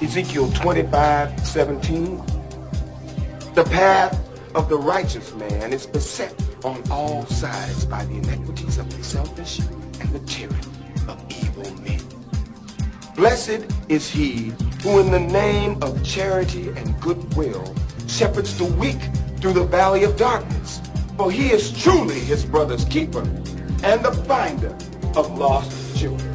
Ezekiel 25:17. The path of the righteous man is beset on all sides by the iniquities of the selfish and the tyranny of evil men. Blessed is he who in the name of charity and goodwill shepherds the weak through the valley of darkness, for he is truly his brother's keeper and the finder of lost children.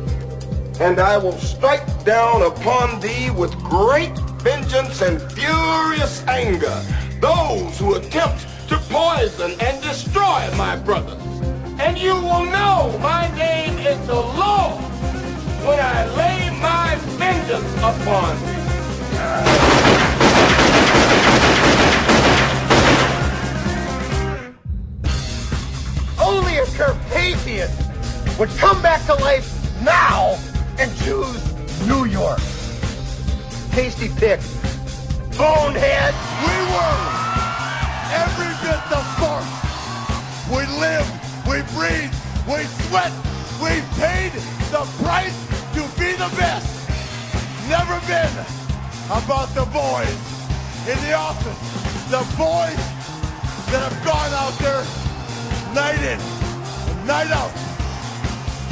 And I will strike down upon thee with great vengeance and furious anger those who attempt to poison and destroy my brothers. And you will know my name is the Lord when I lay my vengeance upon thee. Only a Carpathian would come back to life now and choose New York. Tasty pick. Bonehead. We were every bit the first. We lived, we breathed, we sweat, we paid the price to be the best. Never been about the boys in the office. The boys that have gone out there night in, night out,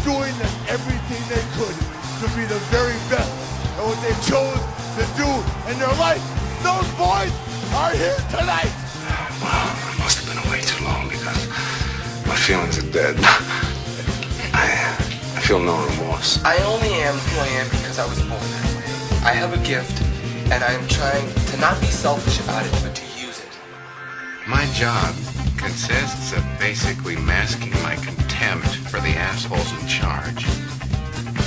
doing everything they could to be the very best at what they chose to do in their life. Those boys are here tonight. Well, I must have been away too long because my feelings are dead. I feel no remorse. I only am who I am because I was born that way. I have a gift, and I am trying to not be selfish about it, but to use it. My job consists of basically masking my contempt for the assholes in charge.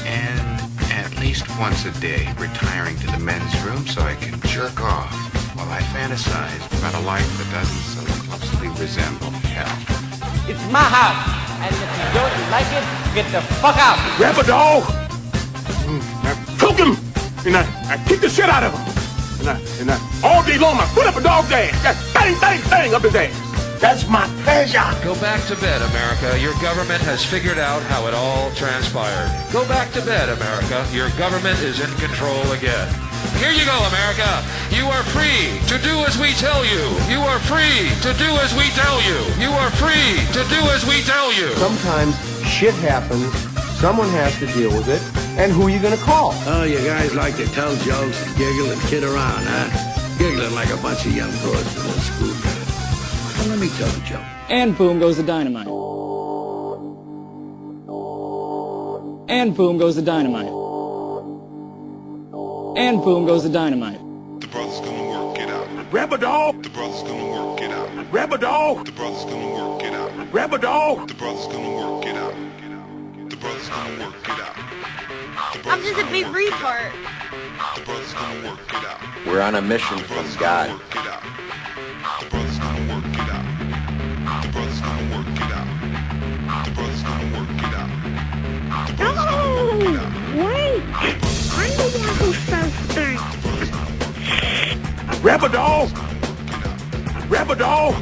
And at least once a day retiring to the men's room so I can jerk off while I fantasize about a life that doesn't so closely resemble hell. It's my house, and if you don't like it, get the fuck out. Grab a dog. I choke him, and I kick the shit out of him. And I all day long I put up a dog's ass. Bang up his ass. That's my pleasure. Go back to bed, America. Your government has figured out how it all transpired. Go back to bed, America. Your government is in control again. Here you go, America. You are free to do as we tell you. You are free to do as we tell you. You are free to do as we tell you. Sometimes shit happens, someone has to deal with it, and who are you gonna call? Oh, you guys like to tell jokes and giggle and kid around, huh? Giggling like a bunch of young boys with a school girl. Well, let me tell a joke. And boom goes the dynamite. And boom goes the dynamite. And boom goes the dynamite. The brother's gonna work it out. Grab a dog. The brother's gonna work it out. Grab a dog. The brother's gonna work it out. Grab a dog. The brother's gonna work it out. The brother's gonna work it out. I'm just a big retard. The brother's gonna work it out. We're on a mission from God. The brother's gonna work it out. The brother's gonna work it out. The brother's gonna work it out. The brother's gonna work it out. Wait! I'm the one who says things. Grab a dog. Grab a dog.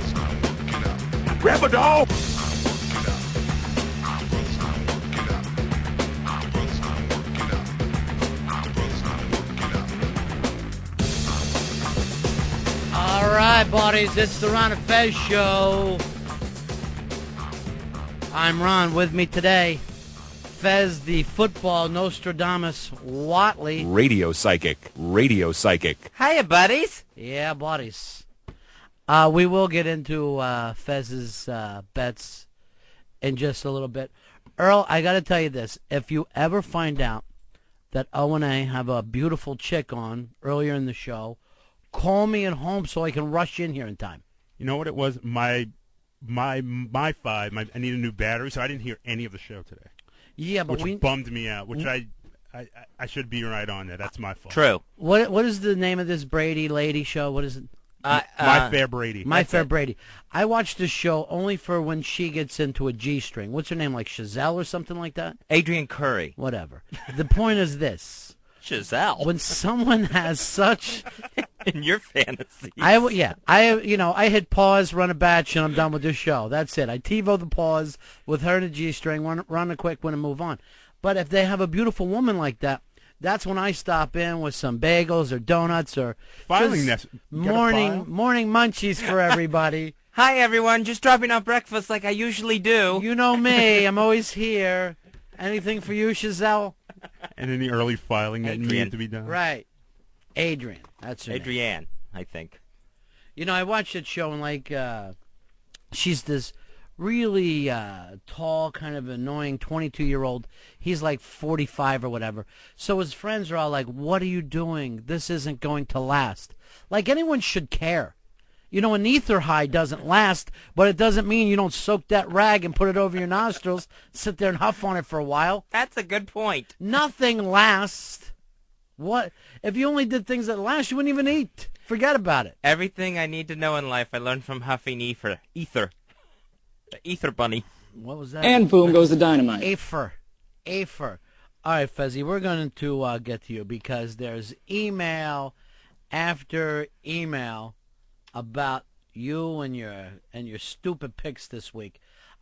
Grab a dog. All right, buddies, it's the Ron and Fez show. I'm Ron. With me today, Fez, the football Nostradamus Watley. Radio psychic. Hiya, buddies. Yeah, buddies. We will get into Fez's bets in just a little bit. Earl, I got to tell you this. If you ever find out that O&A have a beautiful chick on earlier in the show, call me at home so I can rush in here in time. You know what it was? I need a new battery, so I didn't hear any of the show today. Yeah, but which bummed me out. Which I should be right on that. That's my fault. True. What is the name of this Brady lady show? What is it? My Fair Brady. My Fair Brady. I watched this show only for when she gets into a G-string. What's her name, like Chazelle or something like that? Adrian Curry. Whatever. The point is this. Chazelle. When someone has such... In your fantasy. I hit pause, run a batch, and I'm done with this show. That's it. I TiVo the pause with her in a G-string, run a quick one, and move on. But if they have a beautiful woman like that, that's when I stop in with some bagels or donuts or morning munchies for everybody. Hi, everyone. Just dropping off breakfast like I usually do. You know me. I'm always here. Anything for you, Chazelle? And any early filing that needed to be done. Right. Adrian. That's her name. Adrienne, I think. You know, I watched that show and she's this really tall, kind of annoying 22-year-old. He's like 45 or whatever. So his friends are all like, what are you doing? This isn't going to last. Like anyone should care. You know, an ether high doesn't last, but it doesn't mean you don't soak that rag and put it over your nostrils, sit there and huff on it for a while. That's a good point. Nothing lasts. What? If you only did things that last, you wouldn't even eat. Forget about it. Everything I need to know in life I learned from huffing ether. The ether bunny. What was that? And boom goes the dynamite. Afer. All right, Fezzy, we're going to get to you because there's email after email about you and your stupid picks this week.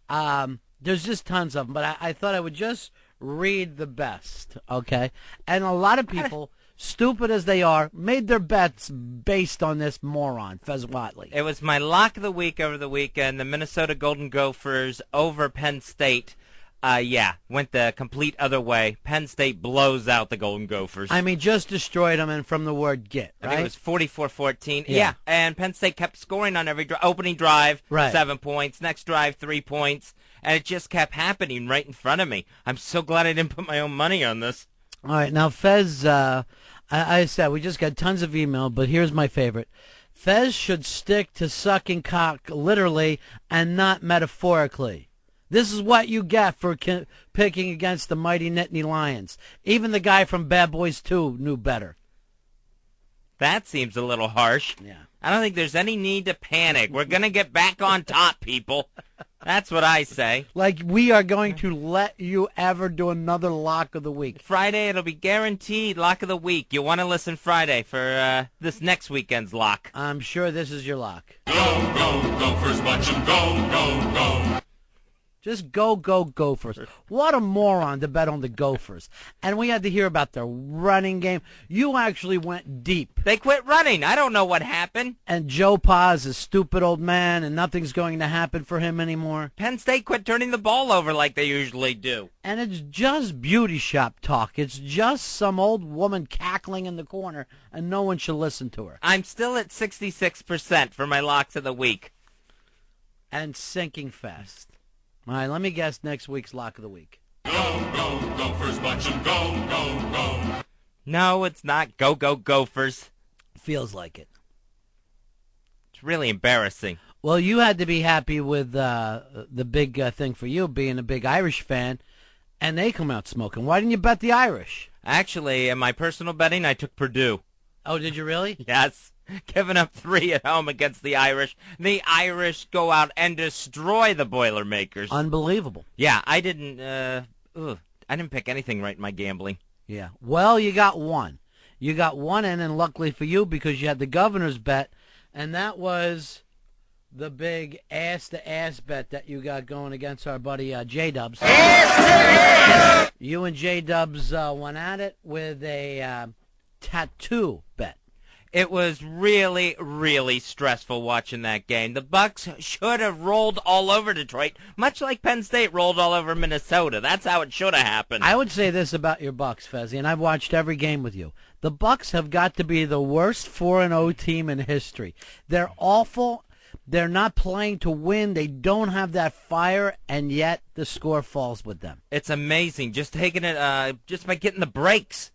There's just tons of them, but I thought I would just read the best, okay? And a lot of people, stupid as they are, made their bets based on this moron, Fez Whatley. It was my lock of the week over the weekend, the Minnesota Golden Gophers over Penn State. Went the complete other way. Penn State blows out the Golden Gophers. I mean, just destroyed them, and from the word get, right? I think it was 44-14. Yeah, and Penn State kept scoring on every opening drive, 7 points. Next drive, 3 points. And it just kept happening right in front of me. I'm so glad I didn't put my own money on this. All right, now, Fez, I said we just got tons of email, but here's my favorite. Fez should stick to sucking cock literally and not metaphorically. This is what you get for picking against the mighty Nittany Lions. Even the guy from Bad Boys 2 knew better. That seems a little harsh. Yeah. I don't think there's any need to panic. We're going to get back on top, people. That's what I say. Like we are going to let you ever do another lock of the week. Friday, it'll be guaranteed lock of the week. You want to listen Friday for this next weekend's lock. I'm sure this is your lock. Go, go, Gophers, watch 'em go, go, go. Just go Gophers. What a moron to bet on the Gophers. And we had to hear about their running game. You actually went deep. They quit running. I don't know what happened. And Joe Pa's a stupid old man, and nothing's going to happen for him anymore. Penn State quit turning the ball over like they usually do. And it's just beauty shop talk. It's just some old woman cackling in the corner, and no one should listen to her. I'm still at 66% for my locks of the week. And sinking fast. All right, let me guess next week's lock of the week. Go, go, Gophers, watch 'em go, go, go. No, it's not go, go, Gophers. Feels like it. It's really embarrassing. Well, you had to be happy with the big thing for you, being a big Irish fan, and they come out smoking. Why didn't you bet the Irish? Actually, in my personal betting, I took Purdue. Oh, did you really? Yes. Giving up 3 at home against the Irish. The Irish go out and destroy the Boilermakers. Unbelievable. Yeah, I didn't pick anything right in my gambling. Yeah. Well, you got one. You got one in, and luckily for you, because you had the governor's bet, and that was the big ass-to-ass bet that you got going against our buddy J-Dubs. You and J-Dubs went at it with a tattoo bet. It was really, really stressful watching that game. The Bucks should have rolled all over Detroit, much like Penn State rolled all over Minnesota. That's how it should have happened. I would say this about your Bucks, Fezzy, and I've watched every game with you. The Bucks have got to be the worst 4-0 team in history. They're awful. They're not playing to win. They don't have that fire, and yet the score falls with them. It's amazing. Just taking it, just by getting the breaks.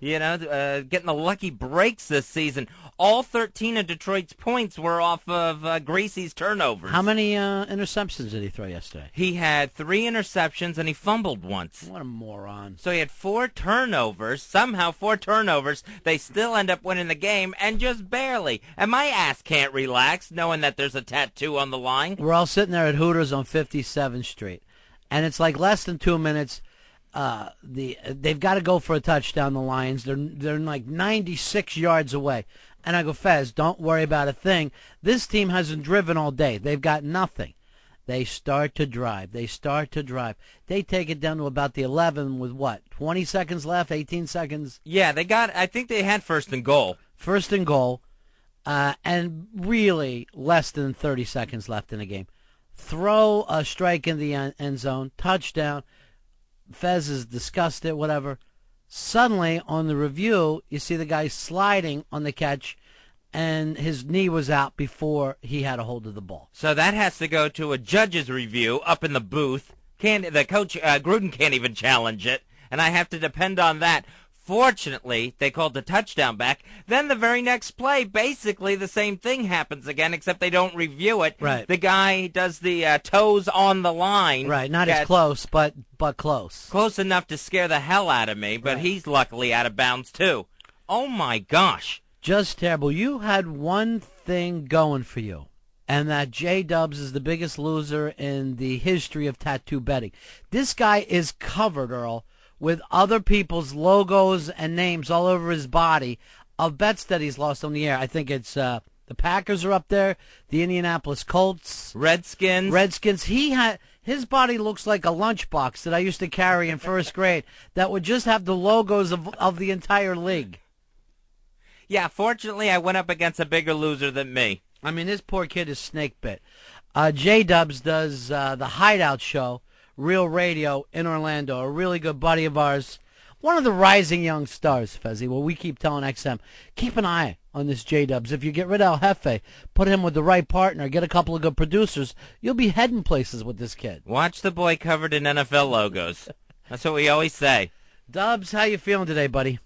Getting the lucky breaks this season. All 13 of Detroit's points were off of Gracie's turnovers. How many interceptions did he throw yesterday? He had 3 interceptions, and he fumbled once. What a moron. So he had 4 turnovers. Somehow 4 turnovers. They still end up winning the game, and just barely. And my ass can't relax knowing that there's a tattoo on the line. We're all sitting there at Hooters on 57th Street, and it's like less than 2 minutes. They've got to go for a touchdown, the Lions. They're like 96 yards away. And I go, Fez, don't worry about a thing. This team hasn't driven all day. They've got nothing. They start to drive. They take it down to about the 11 with what, 20 seconds left, 18 seconds? Yeah, I think they had first and goal. First and goal, and really less than 30 seconds left in the game. Throw a strike in the end zone, touchdown. Fez is disgusted, whatever. Suddenly, on the review, you see the guy sliding on the catch, and his knee was out before he had a hold of the ball. So that has to go to a judge's review up in the booth. The coach, Gruden, can't even challenge it, and I have to depend on that. Fortunately, they called the touchdown back. Then the very next play, basically the same thing happens again, except they don't review it. Right. The guy does the toes on the line. Right, not as close, but close. Close enough to scare the hell out of me, but he's luckily out of bounds, too. Oh, my gosh. Just terrible. You had one thing going for you, and that J-Dubs is the biggest loser in the history of tattoo betting. This guy is covered, Earl, with other people's logos and names all over his body of bets that he's lost on the air. I think it's the Packers are up there, the Indianapolis Colts, Redskins. His body looks like a lunchbox that I used to carry in first grade that would just have the logos of the entire league. Yeah, fortunately, I went up against a bigger loser than me. I mean, this poor kid is snake bit. J-Dubs does the Hideout Show, Real Radio in Orlando, a really good buddy of ours, one of the rising young stars, Fezzy. Well, we keep telling XM, keep an eye on this J-Dubs. If you get rid of El Jefe, put him with the right partner, get a couple of good producers, you'll be heading places with this kid. Watch the boy covered in NFL logos. That's what we always say. Dubs, how you feeling today, buddy?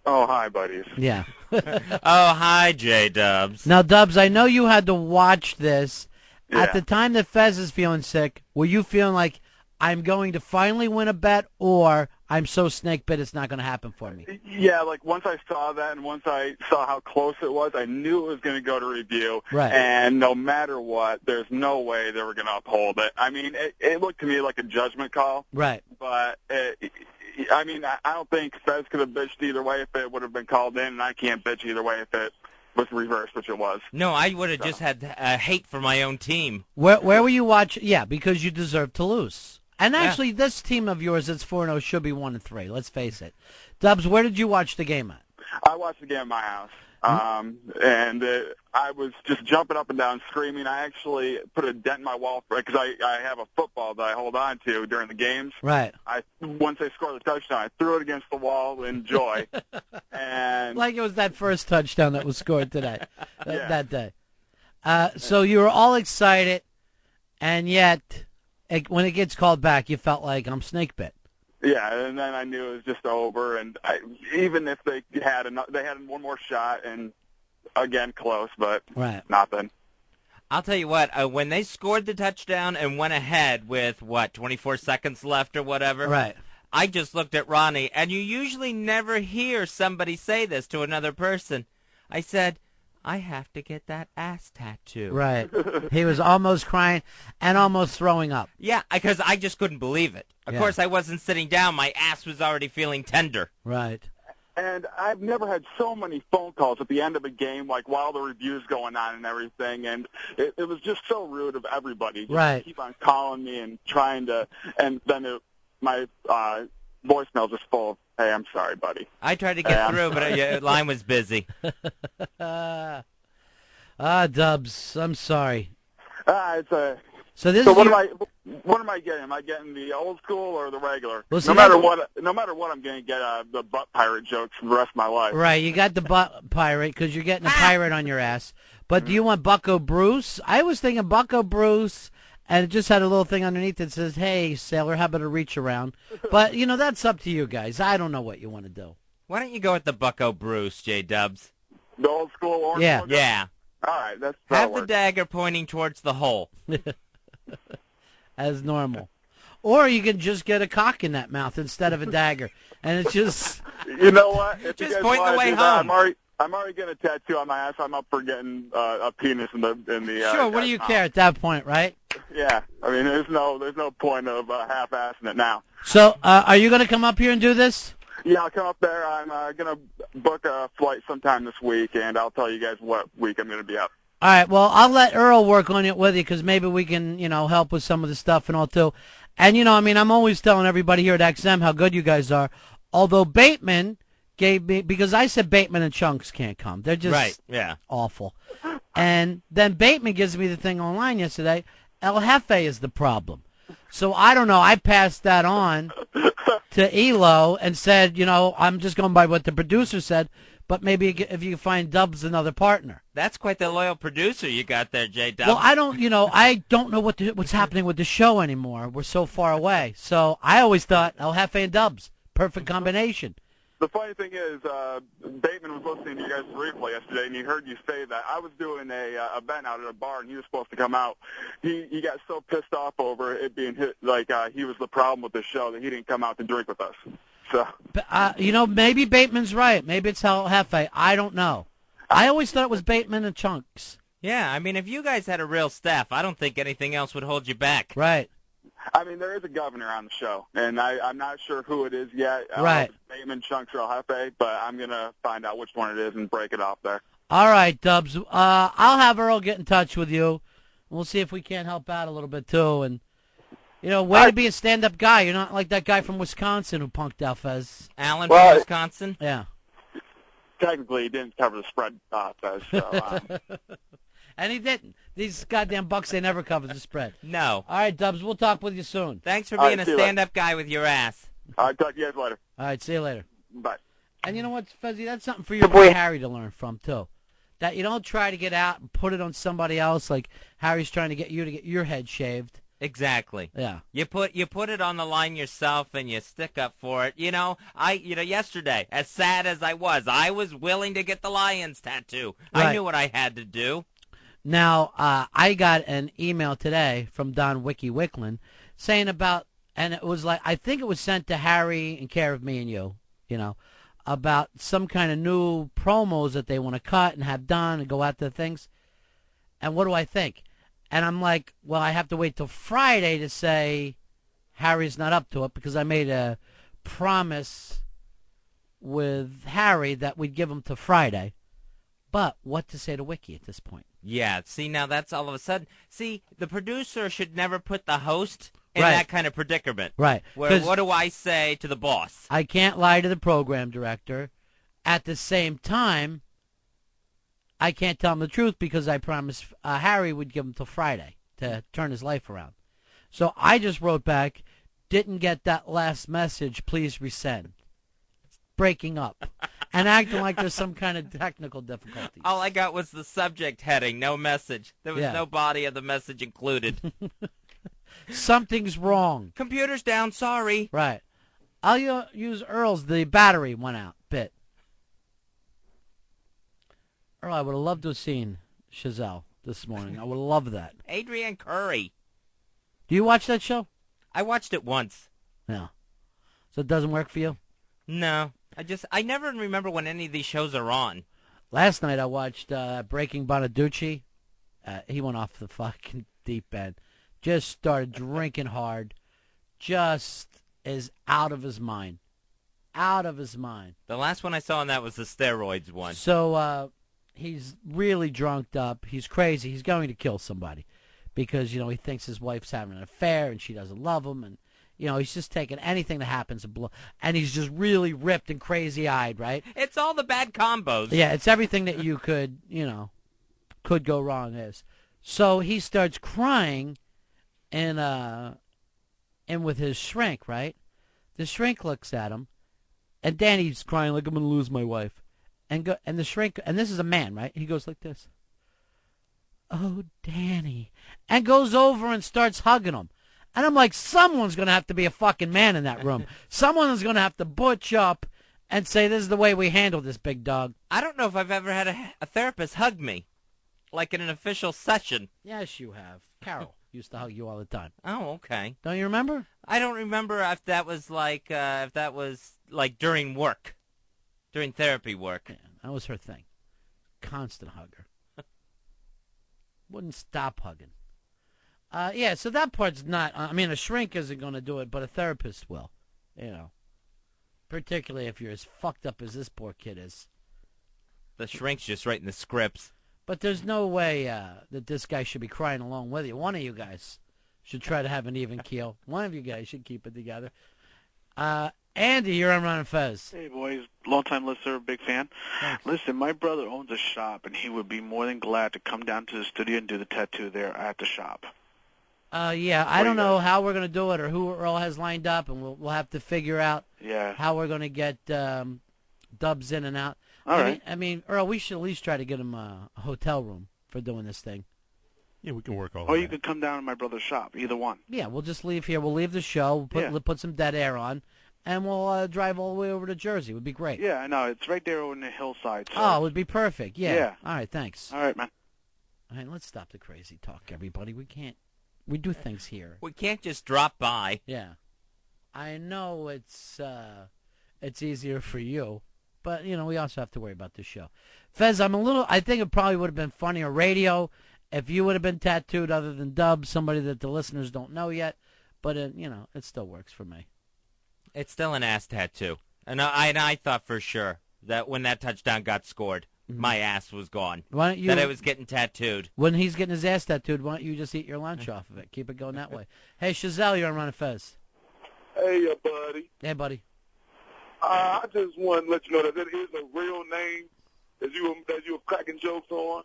Oh, hi, buddies. Yeah. Oh, hi, J-Dubs. Now, Dubs, I know you had to watch this. Yeah. At the time that Fez is feeling sick, were you feeling like, I'm going to finally win a bet, or I'm so snake bit it's not going to happen for me? Yeah, like once I saw that and once I saw how close it was, I knew it was going to go to review. Right. And no matter what, there's no way they were going to uphold it. I mean, it looked to me like a judgment call. Right. But, I mean, I don't think Fez could have bitched either way if it would have been called in, and I can't bitch either way if it was reversed, which it was. No, I would have just had hate for my own team. Where were you watching? Yeah, because you deserve to lose. And actually, this team of yours that's 4-0 should be 1-3. Let's face it. Dubs, where did you watch the game at? I watched the game at my house. And I was just jumping up and down, screaming. I actually put a dent in my wall because I have a football that I hold on to during the games. Right. Once they scored the touchdown, I threw it against the wall in joy. And like it was that first touchdown that was scored today, that day. So you were all excited, and yet when it gets called back, you felt like I'm snake bit. Yeah, and then I knew it was just over. And even if they had one more shot, and again close, but nothing. I'll tell you what. When they scored the touchdown and went ahead with 24 seconds left or whatever. Right. I just looked at Ronnie, and you usually never hear somebody say this to another person. I said, I have to get that ass tattoo. Right. He was almost crying and almost throwing up. Yeah, because I just couldn't believe it. Of course, I wasn't sitting down. My ass was already feeling tender. Right. And I've never had so many phone calls at the end of a game, like while the review's going on and everything. And it was just so rude of everybody. Just right. To keep on calling me and trying to, and then my voicemail just full of, hey, I'm sorry, buddy. I tried to get through, but the line was busy. Dubs, I'm sorry. It's a. So what am I getting? Am I getting the old school or the regular? Well, no matter what, I'm going to get the butt pirate jokes for the rest of my life. Right, you got the butt pirate because you're getting a pirate on your ass. But do you want Bucko Bruce? I was thinking Bucko Bruce, and it just had a little thing underneath that says, "Hey, sailor, how about a reach around?" But that's up to you guys. I don't know what you want to do. Why don't you go with the Bucko Bruce, J-Dubs? The old school orange Yeah. logo? Yeah. All right, that'll Have the work. dagger pointing towards the hole. As normal. Or you can just get a cock in that mouth instead of a dagger. And it's just... You know what? If Just you guys point the wanna way do that, home. I'm already getting a tattoo on my ass. I'm up for getting a penis in the. Sure, what do you care at that point, right? Yeah, I mean, there's no point of half-assing it now. So, are you going to come up here and do this? Yeah, I'll come up there. I'm gonna book a flight sometime this week, and I'll tell you guys what week I'm gonna be up. All right, well, I'll let Earl work on it with you because maybe we can, help with some of the stuff and all, too. And, I'm always telling everybody here at XM how good you guys are. Although Bateman gave me, because I said Bateman and Chunks can't come. They're just awful. And then Bateman gives me the thing online yesterday. El Jefe is the problem. So I don't know. I passed that on to Elo and said, I'm just going by what the producer said, but maybe if you find Dubs another partner. That's quite the loyal producer you got there, J-Dubs. Well, I don't know what's happening with the show anymore. We're so far away. So I always thought El Jefe and Dubs, perfect combination. The funny thing is, Bateman was listening to you guys' replay yesterday, and he heard you say that. I was doing a event out at a bar, and he was supposed to come out. He got so pissed off over it being he was the problem with the show that he didn't come out to drink with us. So, maybe Bateman's right. Maybe it's El Jefe. I don't know. I always thought it was Bateman and Chunks. Yeah, I mean, if you guys had a real staff, I don't think anything else would hold you back. Right. I mean, there is a governor on the show, and I'm not sure who it is yet. Right. Bateman, Chunks, or El Jefe, but I'm going to find out which one it is and break it off there. All right, Dubs. I'll have Earl get in touch with you. We'll see if we can't help out a little bit, too. And, way to be a stand-up guy. You're not like that guy from Wisconsin who punked out Fez. Alan from Wisconsin? Yeah. Technically, he didn't cover the spread, Fez. So, and he didn't. These goddamn Bucks, they never cover the spread. No. All right, Dubs, we'll talk with you soon. Thanks for being a stand-up guy with your ass. I'll talk to you guys later. All right, see you later. Bye. And you know what, Fezzy, that's something for your boy Harry to learn from, too. That you don't try to get out and put it on somebody else like Harry's trying to get you to get your head shaved. Exactly. Yeah. You put it on the line yourself and you stick up for it. Yesterday, as sad as I was willing to get the Lions tattoo. Right. I knew what I had to do. Now, I got an email today from Don Wiki Wicklin saying about, and it was like, I think it was sent to Harry in care of me and you, about some kind of new promos that they want to cut and have done and go out to things. And what do I think? And I'm like, well, I have to wait till Friday to say Harry's not up to it because I made a promise with Harry that we'd give him to Friday. But what to say to Wiki at this point? Yeah, see, now that's all of a sudden. See, the producer should never put the host in Right. that kind of predicament. Right. Where, what do I say to the boss? I can't lie to the program director. At the same time, I can't tell him the truth because I promised Harry would give him till Friday to turn his life around. So I just wrote back, didn't get that last message, please resend. Breaking up. And acting like there's some kind of technical difficulties. All I got was the subject heading, no message. There was no body of the message included. Something's wrong. Computer's down, sorry. Right. I'll use Earl's, the battery went out bit. Earl, I would have loved to have seen Chazelle this morning. I would have loved that. Adrian Curry. Do you watch that show? I watched it once. No. So it doesn't work for you? No. I never remember when any of these shows are on. Last night I watched Breaking Bonaducci. He went off the fucking deep end. Just started drinking hard. Just is out of his mind. Out of his mind. The last one I saw on that was the steroids one. So he's really drunked up. He's crazy. He's going to kill somebody because, he thinks his wife's having an affair and she doesn't love him. And, he's just taking anything that happens and he's just really ripped and crazy-eyed, right? It's all the bad combos. Yeah, it's everything that you could, could go wrong is. So he starts crying and with his shrink, right? The shrink looks at him, and Danny's crying like I'm going to lose my wife. And the shrink, and this is a man, right? He goes like this. Oh, Danny. And goes over and starts hugging him. And I'm like, someone's going to have to be a fucking man in that room. Someone's going to have to butch up and say, this is the way we handle this, big dog. I don't know if I've ever had a therapist hug me, like in an official session. Yes, you have. Carol used to hug you all the time. Oh, okay. Don't you remember? I don't remember if that was like during work, during therapy work. Yeah, that was her thing. Constant hugger. Wouldn't stop hugging. Yeah, so that part's not. I mean, a shrink isn't going to do it, but a therapist will. You know, particularly if you're as fucked up as this poor kid is. The shrink's just writing the scripts. But there's no way that this guy should be crying along with you. One of you guys should try to have an even keel. One of you guys should keep it together. Andy, you're on Ron and Fez. Hey, boys. Long-time listener, big fan. Thanks. Listen, my brother owns a shop, and he would be more than glad to come down to the studio and do the tattoo there at the shop. Yeah, I don't know how we're going to do it or who Earl has lined up, and we'll have to figure out how we're going to get Dubs in and out. All right. I mean, Earl, we should at least try to get him a hotel room for doing this thing. Yeah, we can work all Or that. you could come down to my brother's shop, either one. Yeah, we'll just leave here. We'll leave the show, put some dead air on, and we'll drive all the way over to Jersey. It would be great. Yeah, I know. It's right there on the hillside. So. Oh, it would be perfect. Yeah. All right, thanks. All right, man. All right, let's stop the crazy talk, everybody. We can't. We do things here. We can't just drop by. Yeah. I know it's easier for you, but, you know, we also have to worry about the show. Fez, I think it probably would have been funnier radio if you would have been tattooed other than Dubs, somebody that the listeners don't know yet, but, you know, it still works for me. It's still an ass tattoo. And I thought for sure that when that touchdown got scored, my ass was gone. Why don't you, that I was getting tattooed. When he's getting his ass tattooed, why don't you just eat your lunch off of it? Keep it going that way. Hey, Chazelle, you're on Ron and Fez. Hey, buddy. Hey, buddy. I just want to let you know that is a real name that you were cracking jokes on.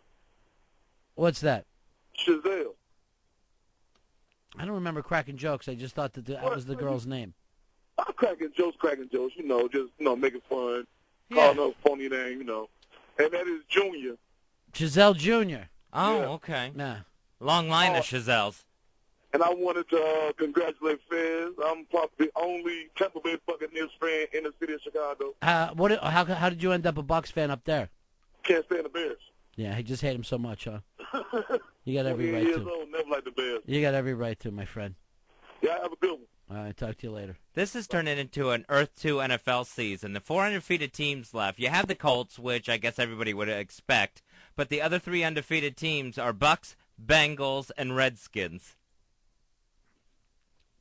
What's that? Chazelle. I don't remember cracking jokes. I just thought that was the girl's name. I'm cracking jokes, you know, just, you know, making fun, calling her a phony name, you know. And that is Junior. Chazelle Jr. Oh, okay. Nah. Long line of Chazelles. And I wanted to congratulate Fez. I'm probably the only Tampa Bay Buccaneers fan in the city of Chicago. How did you end up a Bucs fan up there? Can't stand the Bears. Yeah, he just hate him so much, huh? You got every right years to. old, never liked the Bears. You got every right to, my friend. Yeah, have a good one. All right, talk to you later. This is turning into an Earth 2 NFL season. The 4 undefeated teams left. You have the Colts, which I guess everybody would expect, but the other 3 undefeated teams are Bucks, Bengals, and Redskins.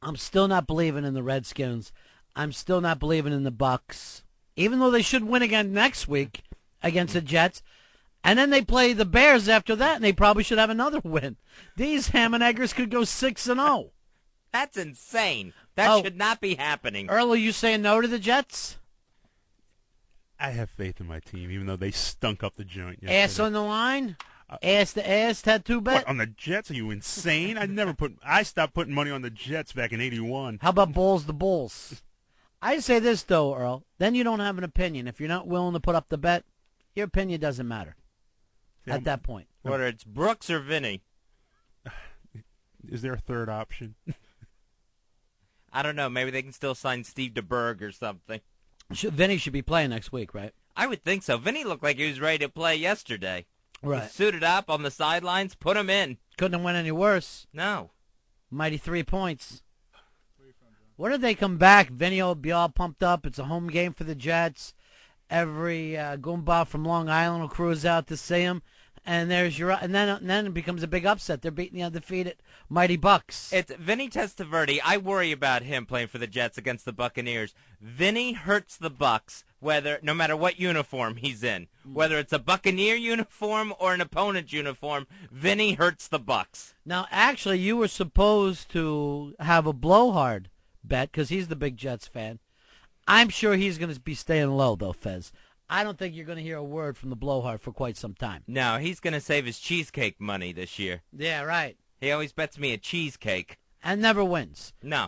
I'm still not believing in the Redskins. I'm still not believing in the Bucks, even though they should win again next week against the Jets. And then they play the Bears after that, and they probably should have another win. These ham and eggers could go 6-0. That's insane. That should not be happening. Earl, are you saying no to the Jets? I have faith in my team, even though they stunk up the joint yesterday. Ass on the line? Ass to ass tattoo bet? What, on the Jets? Are you insane? I stopped putting money on the Jets back in '81. How about Bulls the Bulls? I say this, though, Earl. Then you don't have an opinion. If you're not willing to put up the bet, your opinion doesn't matter at that point. Whether it's Brooks or Vinny. Is there a third option? I don't know. Maybe they can still sign Steve DeBerg or something. Vinny should be playing next week, right? I would think so. Vinny looked like he was ready to play yesterday. Right. He suited up on the sidelines, put him in. Couldn't have went any worse. No. Mighty 3 points. What did they come back? Vinny will be all pumped up. It's a home game for the Jets. Every Goomba from Long Island will cruise out to see him. And there's and then it becomes a big upset. They're beating the undefeated Mighty Bucks. It's Vinny Testaverde. I worry about him playing for the Jets against the Buccaneers. Vinny hurts the Bucks, no matter what uniform he's in. Whether it's a Buccaneer uniform or an opponent's uniform, Vinny hurts the Bucks. Now, actually, you were supposed to have a blowhard bet because he's the big Jets fan. I'm sure he's going to be staying low, though, Fez. I don't think you're going to hear a word from the blowhard for quite some time. No, he's going to save his cheesecake money this year. Yeah, right. He always bets me a cheesecake. And never wins. No,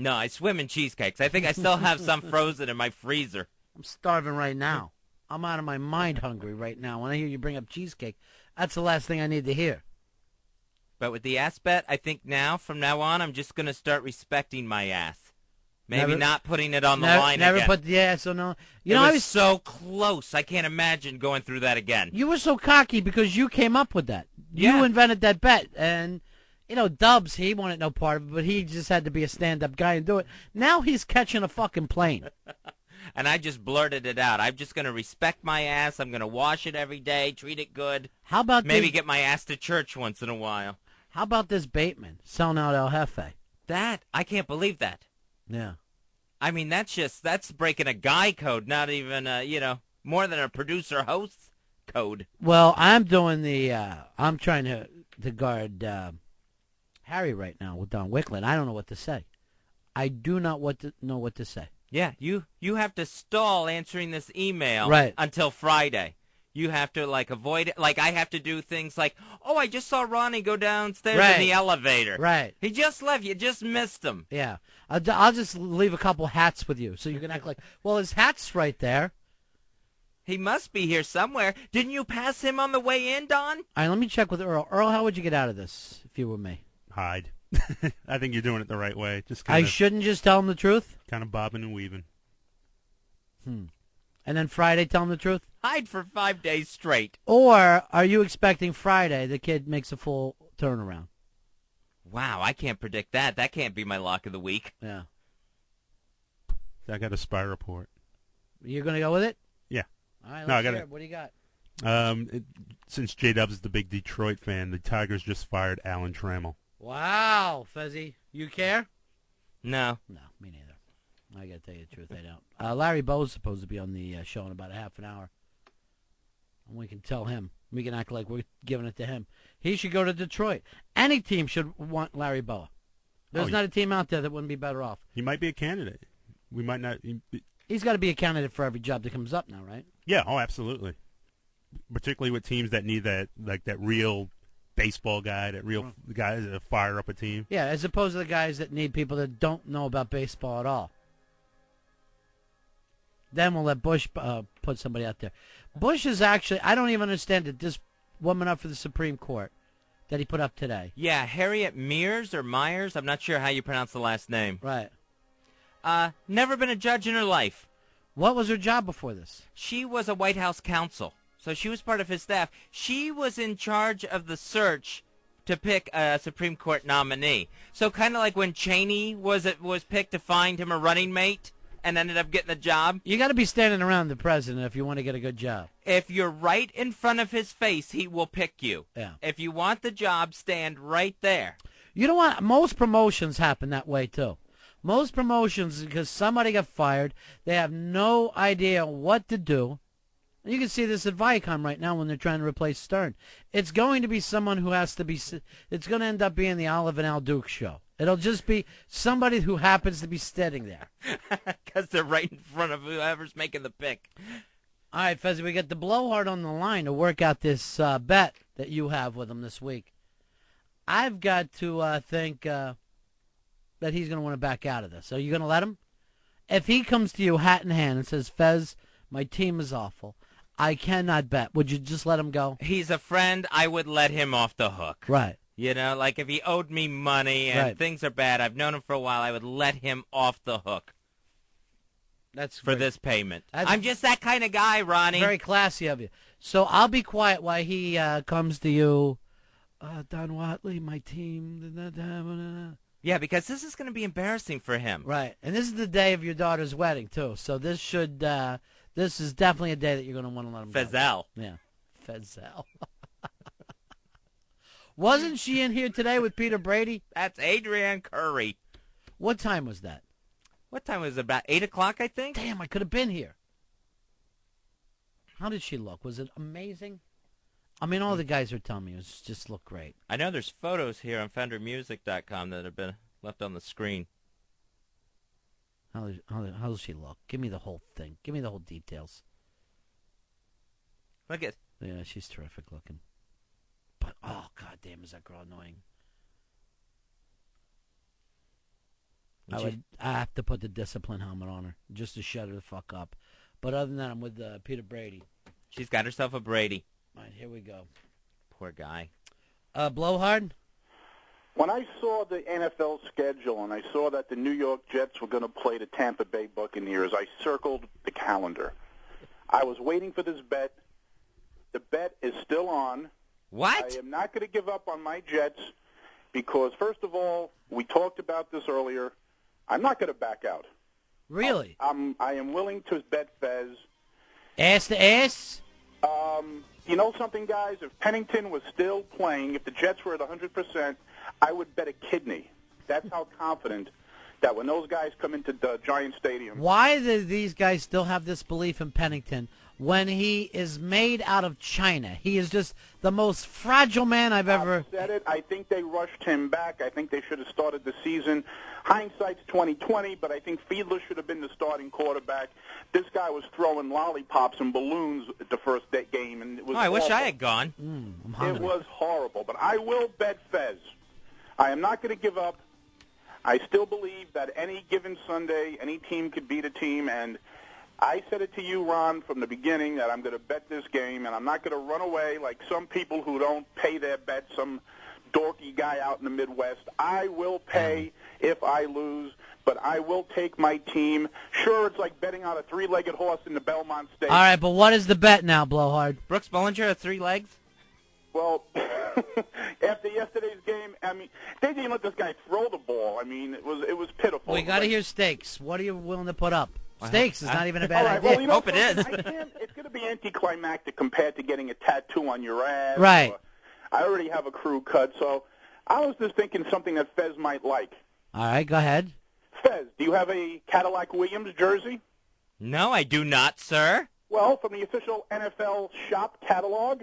I swim in cheesecakes. I think I still have some frozen in my freezer. I'm starving right now. I'm out of my mind hungry right now. When I hear you bring up cheesecake, that's the last thing I need to hear. But with the ass bet, I think from now on, I'm just going to start respecting my ass. Maybe not putting it on the line never again. Put so no. I was so close. I can't imagine going through that again. You were so cocky because you came up with that. Yeah. You invented that bet, and Dubs, he wanted no part of it, but he just had to be a stand-up guy and do it. Now he's catching a fucking plane. And I just blurted it out. I'm just going to respect my ass. I'm going to wash it every day, treat it good. How about maybe get my ass to church once in a while? How about this Bateman selling out El Jefe? I can't believe that. Yeah. I mean, that's breaking a guy code, not even, more than a producer-host code. Well, I'm doing I'm trying to guard Harry right now with Don Wicklund. I don't know what to say. I do not know what to say. Yeah, you have to stall answering this email until Friday. You have to, avoid it. I have to do things like, I just saw Ronnie go downstairs in the elevator. Right. He just left. You just missed him. Yeah. I'll just leave a couple hats with you so you can act like, well, his hat's right there. He must be here somewhere. Didn't you pass him on the way in, Don? All right, let me check with Earl. Earl, how would you get out of this if you were me? Hide. I think you're doing it the right way. I shouldn't just tell him the truth? Kind of bobbing and weaving. And then Friday tell him the truth? Hide for 5 days straight. Or are you expecting Friday the kid makes a full turnaround? Wow, I can't predict that. That can't be my lock of the week. Yeah. I got a spy report. You're going to go with it? Yeah. All right, let's hear it. What do you got? Since J-Dub's is the big Detroit fan, the Tigers just fired Alan Trammell. Wow, Fezzy. You care? No. No, me neither. I got to tell you the truth, I don't. Larry Bowe's supposed to be on the show in about a half an hour. And we can tell him. We can act like we're giving it to him. He should go to Detroit. Any team should want Larry Bowe. There's not a team out there that wouldn't be better off. He might be a candidate. We might not. He's got to be a candidate for every job that comes up now, right? Yeah, absolutely. Particularly with teams that need that real baseball guy, that real guy that fire up a team. Yeah, as opposed to the guys that need people that don't know about baseball at all. Then we'll let Bush put somebody out there. Bush is actually, I don't even understand it, this woman up for the Supreme Court that he put up today. Yeah, Harriet Mears or Myers, I'm not sure how you pronounce the last name. Right. Never been a judge in her life. What was her job before this? She was a White House counsel, so she was part of his staff. She was in charge of the search to pick a Supreme Court nominee. So kind of like when Cheney was picked to find him a running mate and ended up getting the job. You got to be standing around the president if you want to get a good job. If you're right in front of his face, he will pick you. Yeah. If you want the job, stand right there. You know what? Most promotions happen that way, too. Most promotions, because somebody got fired, they have no idea what to do. You can see this at Viacom right now when they're trying to replace Stern. It's going to be someone who has to be, it's going to end up being the Olive and Al Duke show. It'll just be somebody who happens to be standing there. Because they're right in front of whoever's making the pick. All right, Fezzy, we got the blowhard on the line to work out this bet that you have with him this week. I've got to think that he's going to want to back out of this. Are you going to let him? If he comes to you hat in hand and says, Fez, my team is awful, I cannot bet, would you just let him go? He's a friend. I would let him off the hook. Right. You know, like if he owed me money and things are bad, I've known him for a while, I would let him off the hook. That's for this payment. I'm just that kind of guy, Ronnie. Very classy of you. So I'll be quiet while he comes to you. Don Watley, my team. Yeah, because this is going to be embarrassing for him. Right. And this is the day of your daughter's wedding, too. So this should, this is definitely a day that you're going to want to let him go. Fezel. Yeah. Fezel. Wasn't she in here today with Peter Brady? That's Adrienne Curry. What time was that? What time was it? About 8 o'clock, I think? Damn, I could have been here. How did she look? Was it amazing? I mean, all the guys are telling me it just looked great. I know there's photos here on FenderMusic.com that have been left on the screen. How does she look? Give me the whole thing. Give me the whole details. Look at. Yeah, she's terrific looking. But, oh, goddamn, is that girl annoying. I have to put the discipline helmet on her just to shut her the fuck up. But other than that, I'm with Peter Brady. She's got herself a Brady. All right, here we go. Poor guy. Blowhard? When I saw the NFL schedule and I saw that the New York Jets were going to play the Tampa Bay Buccaneers, I circled the calendar. I was waiting for this bet. The bet is still on. What? I am not going to give up on my Jets because, first of all, we talked about this earlier. I'm not going to back out. Really? I am willing to bet Fez. Ass to ass? You know something, guys? If Pennington was still playing, if the Jets were at 100%, I would bet a kidney. That's how confident that when those guys come into the Giant Stadium. Why do these guys still have this belief in Pennington when he is made out of China? He is just the most fragile man I've ever... said it. I think they rushed him back. I think they should have started the season. Hindsight's 20/20, but I think Fiedler should have been the starting quarterback. This guy was throwing lollipops and balloons at the first game, and it was I wish awful. I had gone. It was horrible, but I will bet Fez. I am not going to give up. I still believe that any given Sunday, any team could beat a team, and I said it to you, Ron, from the beginning that I'm going to bet this game, and I'm not going to run away like some people who don't pay their bets, some dorky guy out in the Midwest. I will pay if I lose, but I will take my team. Sure, it's like betting on a three-legged horse in the Belmont Stakes. All right, but what is the bet now, Blowhard? Brooks Bollinger at 3 legs? Well, after yesterday's game, I mean, they didn't even let this guy throw the ball. I mean, it was pitiful. We got to hear stakes. What are you willing to put up? Stakes is not even a bad right, idea. well, you know, Hope it is. It's going to be anticlimactic compared to getting a tattoo on your ass. Right. I already have a crew cut, so I was just thinking something that Fez might like. All right, go ahead. Fez, do you have a Cadillac Williams jersey? No, I do not, sir. Well, from the official NFL shop catalog,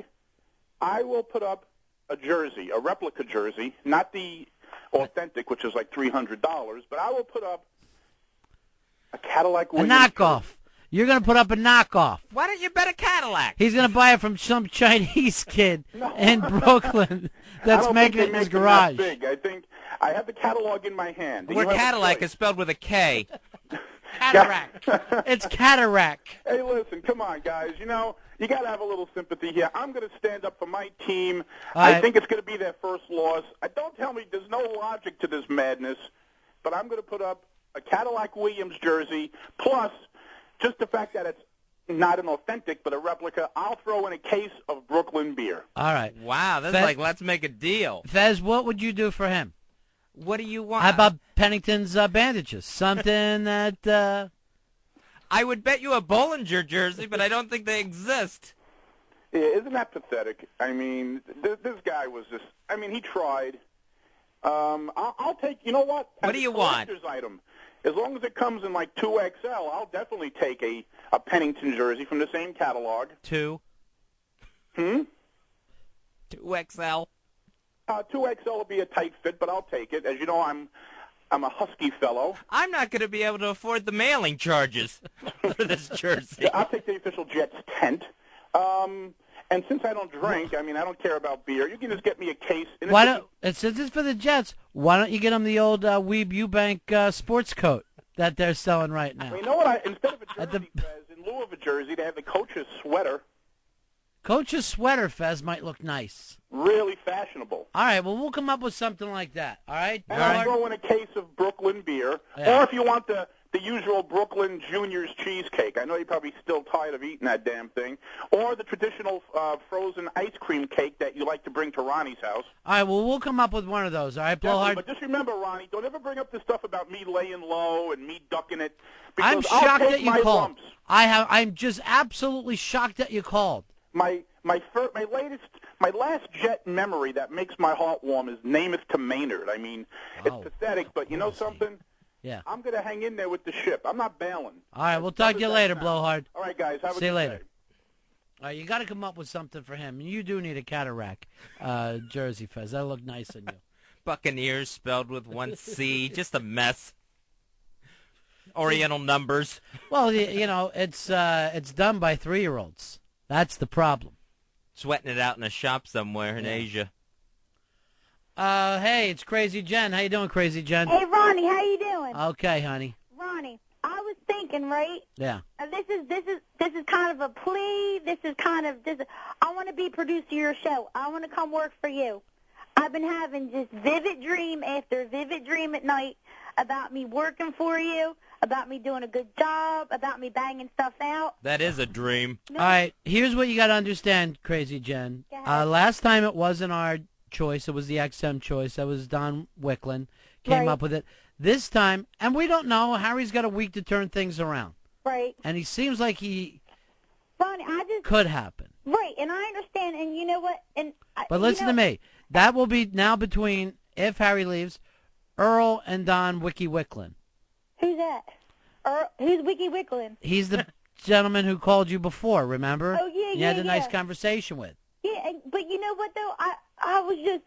I will put up a jersey, a replica jersey, not the authentic, which is like $300, but I will put up a Cadillac Williams. A knockoff. You're going to put up a knockoff. Why don't you bet a Cadillac? He's going to buy it from some Chinese kid in Brooklyn that's making it in his garage. Big. I think I have the catalog in my hand. Where Cadillac is spelled with a K. Cataract. It's cataract. Hey, listen, come on, guys. You know, you got to have a little sympathy here. I'm going to stand up for my team. I think it's going to be their first loss. Don't tell me there's no logic to this madness, but I'm going to put up a Cadillac Williams jersey, plus just the fact that it's not an authentic but a replica. I'll throw in a case of Brooklyn beer. All right. Wow, that's like let's make a deal. Fez, what would you do for him? What do you want? How about Pennington's bandages? Something that... I would bet you a Bollinger jersey, but I don't think they exist. Yeah, isn't that pathetic? I mean, this guy was just... I mean, he tried. I'll take... You know what? What do you want? Item. As long as it comes in like 2XL, I'll definitely take a Pennington jersey from the same catalog. 2? 2XL? 2XL will be a tight fit, but I'll take it. As you know, I'm a husky fellow. I'm not going to be able to afford the mailing charges for this jersey. I'll take the official Jets tent. And since I don't drink, I mean, I don't care about beer. You can just get me a case. Why don't? Since it's for the Jets, why don't you get them the old Weeb Eubank sports coat that they're selling right now? Well, you know what? Instead of a jersey, Fez, in lieu of a jersey, they have the coach's sweater. Coach's sweater, Fez, might look nice. Really fashionable. All right, well, we'll come up with something like that, all right? And I'll throw in a case of Brooklyn beer. Yeah. Or if you want the usual Brooklyn Junior's cheesecake. I know you're probably still tired of eating that damn thing. Or the traditional frozen ice cream cake that you like to bring to Ronnie's house. All right, well, we'll come up with one of those, all right, Blowhard? But just remember, Ronnie, don't ever bring up this stuff about me laying low and me ducking it. I'm Because I'll shocked take that you my called. lumps. I'm just absolutely shocked that you called. My last Jet memory that makes my heart warm is Namath to Maynard. I mean, it's pathetic, but you know something? Yeah. I'm going to hang in there with the ship. I'm not bailing. All right, we'll talk to you later, Blowhard. All right, guys. Have a See you good later. day. All right, you got to come up with something for him. You do need a cataract jersey, Fez. That'll look nice on you. Buccaneers spelled with one C. Just a mess. Oriental numbers. Well, you know, it's done by 3-year-olds. That's the problem. Sweating it out in a shop somewhere in Asia. Hey, it's Crazy Jen. How you doing, Crazy Jen? Hey, Ronnie, how you doing? Okay, honey. Ronnie, I was thinking, right? Yeah. This is kind of a plea. I want to be producer of your show. I want to come work for you. I've been having just vivid dream after vivid dream at night about me working for you, about me doing a good job, about me banging stuff out. That is a dream. All right, here's what you got to understand, Crazy Jen. Last time it wasn't our choice. It was the XM choice. That was Don Wicklin came up with it. This time, and we don't know, Harry's got a week to turn things around. Right. And he seems like Ronnie, could happen. Right, and I understand, and you know what? But listen to me. That will be now between, if Harry leaves, Earl and Don Wiki Wicklin. Who's that? Who's Wiki Wicklin? He's the gentleman who called you before, remember? Oh, yeah, You yeah, had a nice yeah. conversation with. Yeah, but you know what, though? I was just,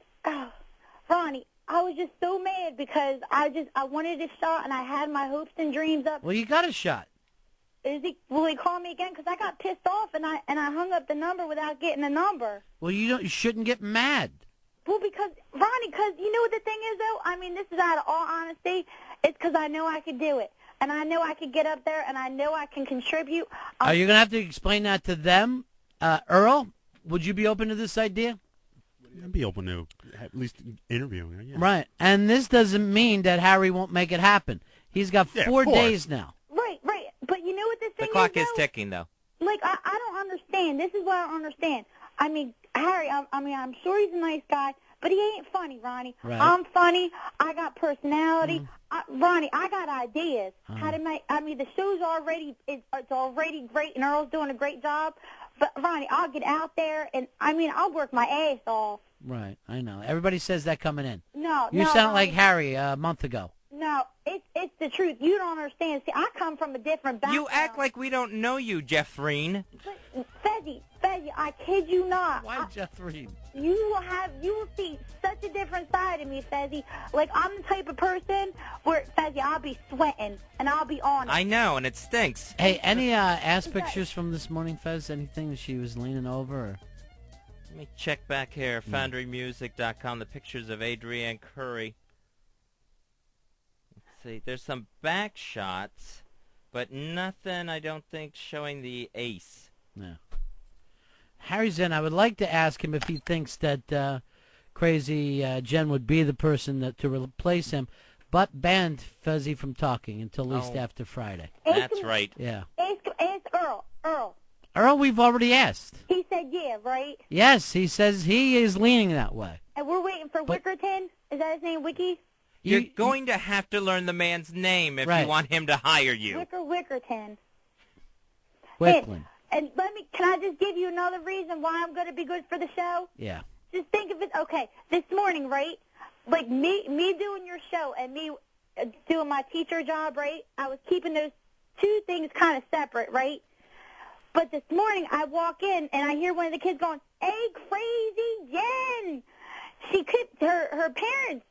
Ronnie, I was just so mad because I wanted a shot, and I had my hopes and dreams up. Well, you got a shot. Will he call me again? Because I got pissed off, and I hung up the number without getting the number. Well, you shouldn't get mad. Well, because, Ronnie, because you know what the thing is, though? I mean, this is out of all honesty. It's because I know I could do it. And I know I could get up there, and I know I can contribute. Are you going to have to explain that to them? Earl, would you be open to this idea? I'd be open to at least interviewing her, yeah. Right. And this doesn't mean that Harry won't make it happen. He's got 4 days now. Right. But you know what the thing is, The clock is though? ticking, though. Like, I don't understand. This is what I don't understand. I mean, Harry, I'm sure he's a nice guy, but he ain't funny, Ronnie. Right. I'm funny. I got personality. Ronnie, I got ideas. How to make, the show's already, it's already great, and Earl's doing a great job. But, Ronnie, I'll get out there, and, I'll work my ass off. Right, I know. Everybody says that coming in. No, You no, sound like Ronnie. Harry a month ago. No, it's the truth. You don't understand. See, I come from a different background. You act like we don't know you, Jeffreen. Fezzy, I kid you not. Why Jeffreen? You will see such a different side of me, Fezzy. Like, I'm the type of person where, Fezzy, I'll be sweating, and I'll be on it. I know, and it stinks. Hey, any ass pictures from this morning, Fez? Anything that she was leaning over? Or? Let me check back here. FoundryMusic.com, the pictures of Adrienne Curry. Let's see. There's some back shots, but nothing, I don't think, showing the ace. No. Harry's in. I would like to ask him if he thinks that Crazy Jen would be the person to replace him, but banned Fezzy from talking until at least after Friday. That's right. Yeah. Ask Earl. Earl, we've already asked. He said yeah, right? Yes, he says he is leaning that way. And we're waiting for Wickerton? Is that his name, Wiki? You're going to have to learn the man's name if you want him to hire you. Wickerton. Wicklin. And can I just give you another reason why I'm going to be good for the show? Yeah. Just think of it, okay, this morning, right? Like me doing your show and me doing my teacher job, right? I was keeping those two things kind of separate, right? But this morning I walk in and I hear one of the kids going, "Hey, Crazy Jen!" Her parents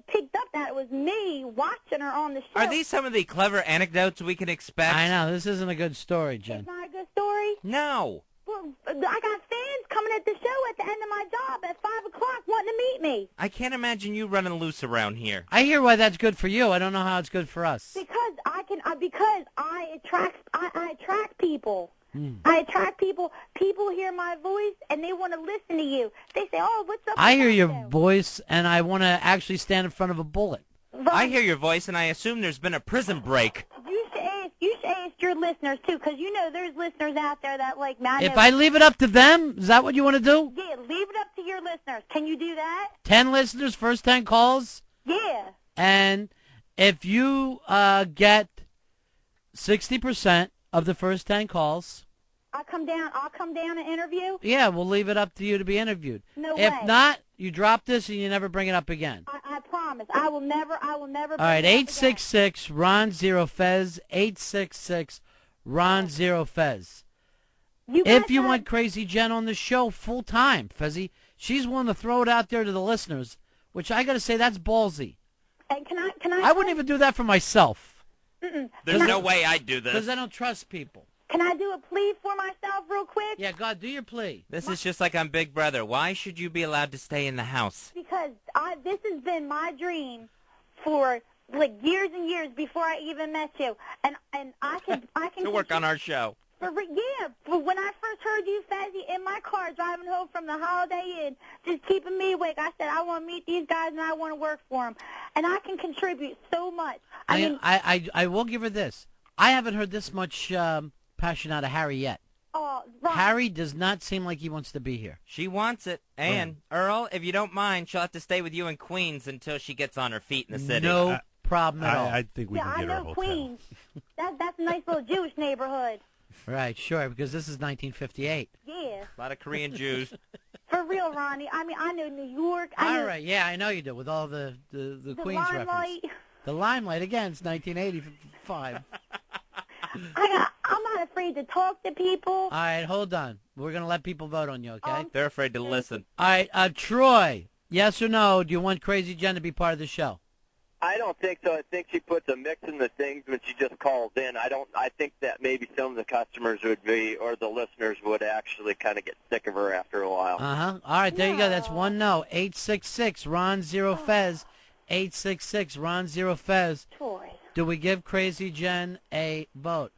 picked up that it was me watching her on the show. Are these some of the clever anecdotes we can expect? I know, this isn't a good story, Jen. It's not a good story? No. Well, I got fans coming at the show at the end of my job at 5 o'clock wanting to meet me. I can't imagine you running loose around here. I hear why that's good for you. I don't know how it's good for us. Because I attract people. I attract people. People hear my voice and they want to listen to you. They say, "Oh, what's up?" I hear your voice and I want to actually stand in front of a bullet. I hear your voice and I assume there's been a prison break. You should ask your listeners too, because you know there's listeners out there that like me. If I leave it up to them, is that what you want to do? Yeah, leave it up to your listeners. Can you do that? 10 listeners, first 10 calls? Yeah. And if you get 60% of the first 10 calls, I'll come down and interview. yeah, we'll leave it up to you to be interviewed. No If way. not, you drop this and you never bring it up again. I promise. I will never. All right, 866 Ron Zero Fez, 866 Ron Zero Fez. If you want Crazy Jen on the show full time, Fezzy, she's willing to throw it out there to the listeners, which I got to say that's ballsy. And can I? I wouldn't even do that for myself. There's no way I'd do this. Because I don't trust people. Can I do a plea for myself real quick? Yeah, God, do your plea. This is just like on Big Brother. Why should you be allowed to stay in the house? Because this has been my dream for like years and years before I even met you, and I can to work on our show. But when I first heard you, Fezzy, in my car driving home from the Holiday Inn, just keeping me awake, I said, I want to meet these guys and I want to work for them. And I can contribute so much. I will give her this. I haven't heard this much passion out of Harry yet. Right. Harry does not seem like he wants to be here. She wants it. And, Earl, if you don't mind, she'll have to stay with you in Queens until she gets on her feet in the city. No problem at all. I think we can get her a hotel. Queens. That's a nice little Jewish neighborhood. Right, sure, because this is 1958. Yeah. A lot of Korean Jews. For real, Ronnie. I mean, I know New York. All right, yeah, I know you do, with all the Queens Limelight. reference. The Limelight, again, it's 1985. I'm not afraid to talk to people. All right, hold on. We're going to let people vote on you, okay? They're afraid to listen. All right, Troy, yes or no, do you want Crazy Jen to be part of the show? I don't think so. I think she puts a mix in the things when she just calls in. I think that maybe some of the customers would be, or the listeners would actually kind of get sick of her after a while. Uh-huh. All right, there you go. That's one no. 866 Ron Zero Fez. 866 Ron Zero Fez. Troy. Do we give Crazy Jen a vote?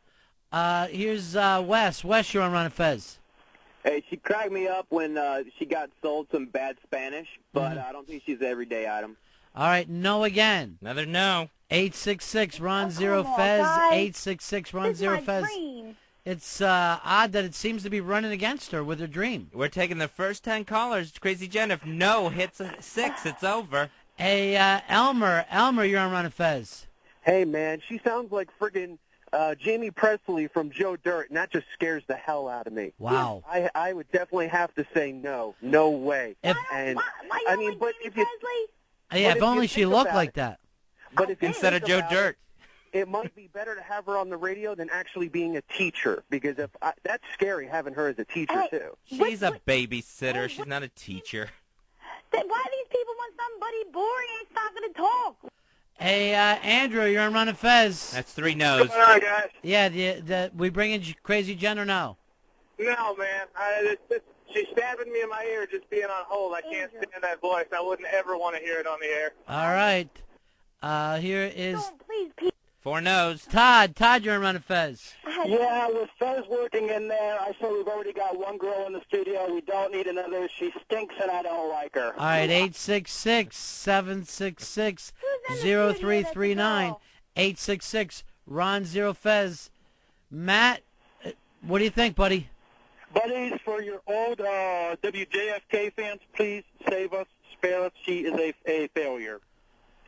Here's Wes. Wes, you're on Ron and Fez. Hey, she cracked me up when she got sold some bad Spanish, but I don't think she's an everyday item. All right, no again. Another no. 866 Ron Zero Fez. 866 Ron Zero Fez. Dream. It's odd that it seems to be running against her with her dream. We're taking the first 10 callers. Crazy Jen, if no hits a 6, it's over. Hey, Elmer. Elmer, you're on Ron and Fez. Hey, man, she sounds like friggin' Jamie Presley from Joe Dirt, and that just scares the hell out of me. Wow. I would definitely have to say no. No way. If If only she looked like that. But if instead of Joe Dirt. It might be better to have her on the radio than actually being a teacher, because that's scary having her as a teacher, too. She's a babysitter. She's not a teacher. Why do these people want somebody boring and not going to talk? Hey, Andrew, you're on Ron and Fez. That's 3 no's. What's going on, guys? Yeah, we bring in Crazy Jen or no? No, man. She's stabbing me in my ear just being on hold. I can't stand that voice. I wouldn't ever want to hear it on the air. All right. Here is 4 no's. Todd, you're on Ron and Fez. Yeah, with Fez working in there, I say we've already got one girl in the studio. We don't need another. She stinks, and I don't like her. All right, 866-766-0339. 866 Ron Zero Fez. Matt, what do you think, buddy? Buddies, for your old WJFK fans, please save us, spare us. She is a failure.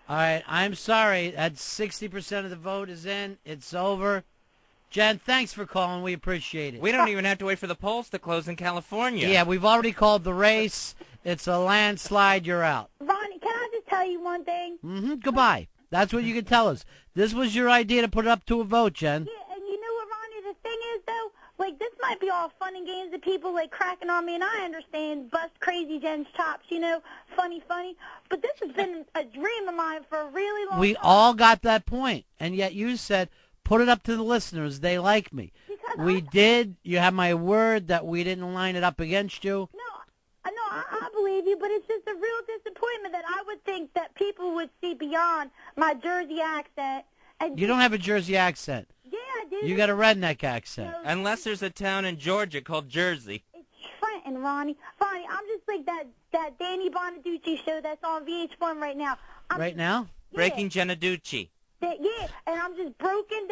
All right, I'm sorry. That's 60% of the vote is in. It's over. Jen, thanks for calling. We appreciate it. We don't even have to wait for the polls to close in California. Yeah, we've already called the race. It's a landslide. You're out. Ronnie, can I just tell you one thing? Goodbye. That's what you can tell us. This was your idea to put it up to a vote, Jen. Yeah, and you know what, Ronnie, the thing is, though? Like, this might be all fun and games of people, like, cracking on me, and I understand bust Crazy Jen's chops, funny. But this has been a dream of mine for a really long We time. all got that point, and yet you said, put it up to the listeners. They like me. We did. You have my word that we didn't line it up against you. I believe you, but it's just a real disappointment that I would think that people would see beyond my Jersey accent. And You don't have a Jersey accent. Yeah, I do. You got a redneck accent. Unless there's a town in Georgia called Jersey. Trenton, Ronnie, I'm just like that Danny Bonaducci show that's on VH1 right now. Right now? Breaking Genaducci. Yeah, and I'm just broken.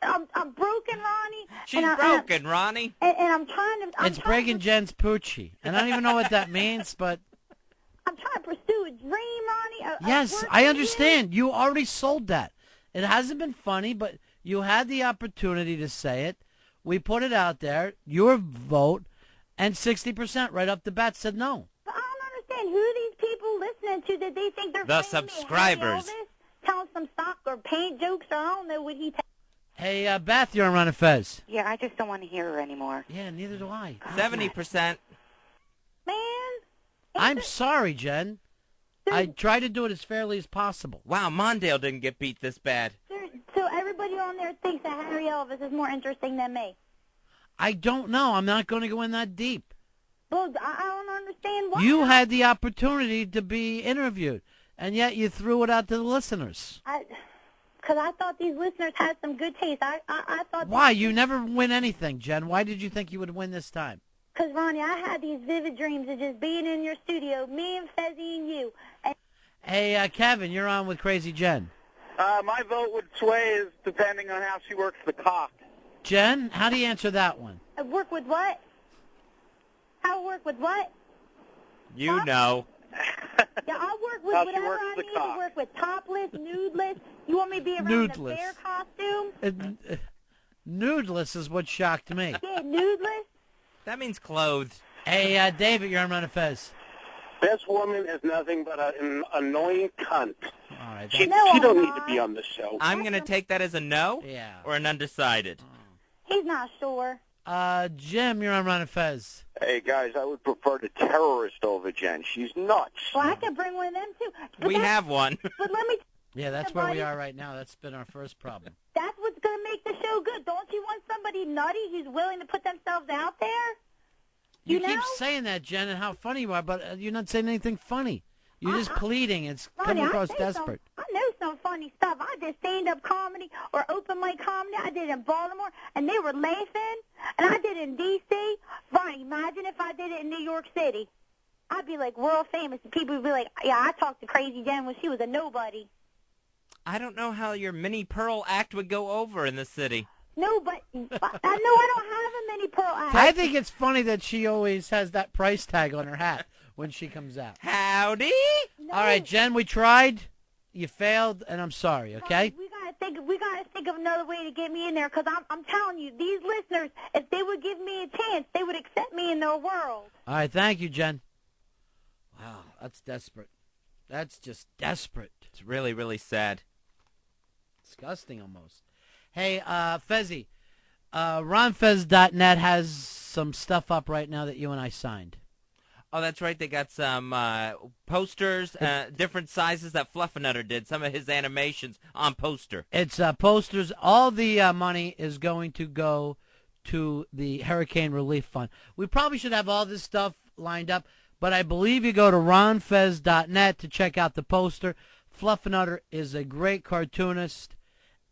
I'm broken, Ronnie. She's broken, Ronnie. And I'm trying to. It's breaking Jen's Poochie. And I don't even know what that means, but... I'm trying to pursue a dream, Ronnie. Yes, I understand. You already sold that. It hasn't been funny, but you had the opportunity to say it. We put it out there, your vote, and 60% right off the bat said no. But I don't understand who these people listening to that they think they're the playing subscribers. Me, telling some stock or paint jokes, or I don't know what he. Hey, Beth, you're on Ron and Fez. Yeah, I just don't want to hear her anymore. Yeah, neither do I. 70%. Man. I'm sorry, Jen. I try to do it as fairly as possible. Wow, Mondale didn't get beat this bad. So everybody on there thinks that Harry Elvis is more interesting than me. I don't know. I'm not going to go in that deep. Well, I don't understand why. You had the opportunity to be interviewed, and yet you threw it out to the listeners. Because I thought these listeners had some good taste. I thought. Why? You never win anything, Jen. Why did you think you would win this time? Because, Ronnie, I had these vivid dreams of just being in your studio, me and Fezzy and you. And Hey, Kevin, you're on with Crazy Jen. My vote would sway is depending on how she works the cock. Jen, how do you answer that one? I work with what? How I work with what? You know. Yeah, I'll work with How she whatever works I the need cock. to work with. Topless, nudeless. You want me to be around in a Nudeless. bear costume? Nudeless is what shocked me. Yeah, nudeless. That means clothed. Hey, David, you're on Ron and Fez. This woman is nothing but an annoying cunt. All right, She No, don't I'm need not. to be on the show. I'm going to take that as a no or an undecided. He's not sure. Jim, you're on Ron and Fez. Hey, guys, I would prefer the terrorist over Jen. She's nuts. Well, I could bring one of them, too. But We have one. But let me... Yeah, that's where we are right now. That's been our first problem. That's what's going to make the show good. Don't you want somebody nutty who's willing to put themselves out there? You You keep know? saying that, Jen, and how funny you are, but you're not saying anything funny. You're just pleading. It's Ronnie, coming across I desperate. know some funny stuff. I did stand-up comedy or open mic comedy. I did in Baltimore, and they were laughing. And I did in D.C. Ronnie, imagine if I did it in New York City. I'd be like world famous. And people would be like, yeah, I talked to Crazy Jen when she was a nobody. I don't know how your mini Pearl act would go over in the city. No, but I know I don't have a mini Pearl act. I think it's funny that she always has that price tag on her hat when she comes out. Howdy. All right, Jen, we tried. You failed, and I'm sorry, okay? We gotta think of another way to get me in there, because I'm telling you, these listeners, if they would give me a chance, they would accept me in their world. All right, thank you, Jen. Wow, that's desperate. That's just desperate. It's really, really sad. Disgusting almost. Hey, Fezzy, RonFez.net has some stuff up right now that you and I signed. Oh, that's right. They got some posters, different sizes that Fluffernutter did. Some of his animations on poster. It's posters. All the money is going to go to the Hurricane Relief Fund. We probably should have all this stuff lined up, but I believe you go to RonFez.net to check out the poster. Fluffernutter is a great cartoonist,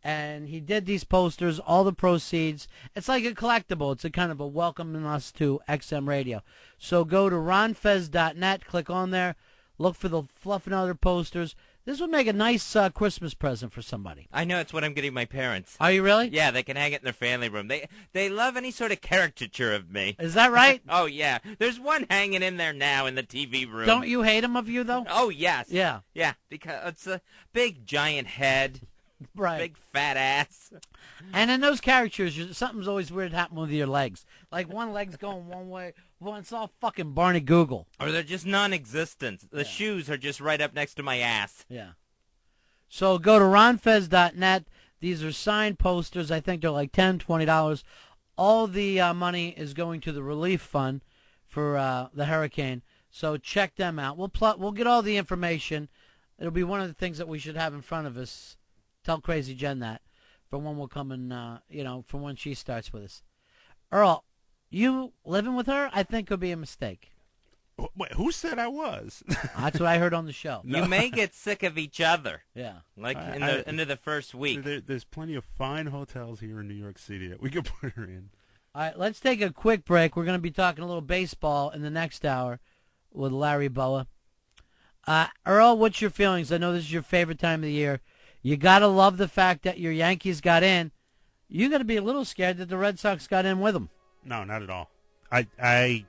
and he did these posters, all the proceeds. It's like a collectible. It's a kind of a welcoming us to XM Radio. So go to ronfez.net, click on there, look for the Fluffernutter posters. This would make a nice Christmas present for somebody. I know, it's what I'm getting my parents. Are you really? Yeah, they can hang it in their family room. They love any sort of caricature of me. Is that right? Oh, yeah. There's one hanging in there now in the TV room. Don't you hate him of you, though? Oh, yes. Yeah. Yeah, because it's a big, giant head. Right. Big, fat ass. And in those caricatures, something's always weird happening with your legs. Like one leg's going one way. Well, it's all fucking Barney Google. Or they're just non-existent. The shoes are just right up next to my ass. Yeah. So go to ronfez.net. These are signed posters. I think they're like $10, $20. All the money is going to the relief fund for the hurricane. So check them out. We'll get all the information. It'll be one of the things that we should have in front of us. Tell Crazy Jen that for when we'll come and, for when she starts with us. Earl, you living with her, I think, could be a mistake. Wait, who said I was? That's what I heard on the show. No. You may get sick of each other. Yeah. Like into the first week. There's plenty of fine hotels here in New York City that we could put her in. All right, let's take a quick break. We're going to be talking a little baseball in the next hour with Larry Boa. Earl, what's your feelings? I know this is your favorite time of the year. You got to love the fact that your Yankees got in. You got to be a little scared that the Red Sox got in with them. No, not at all. I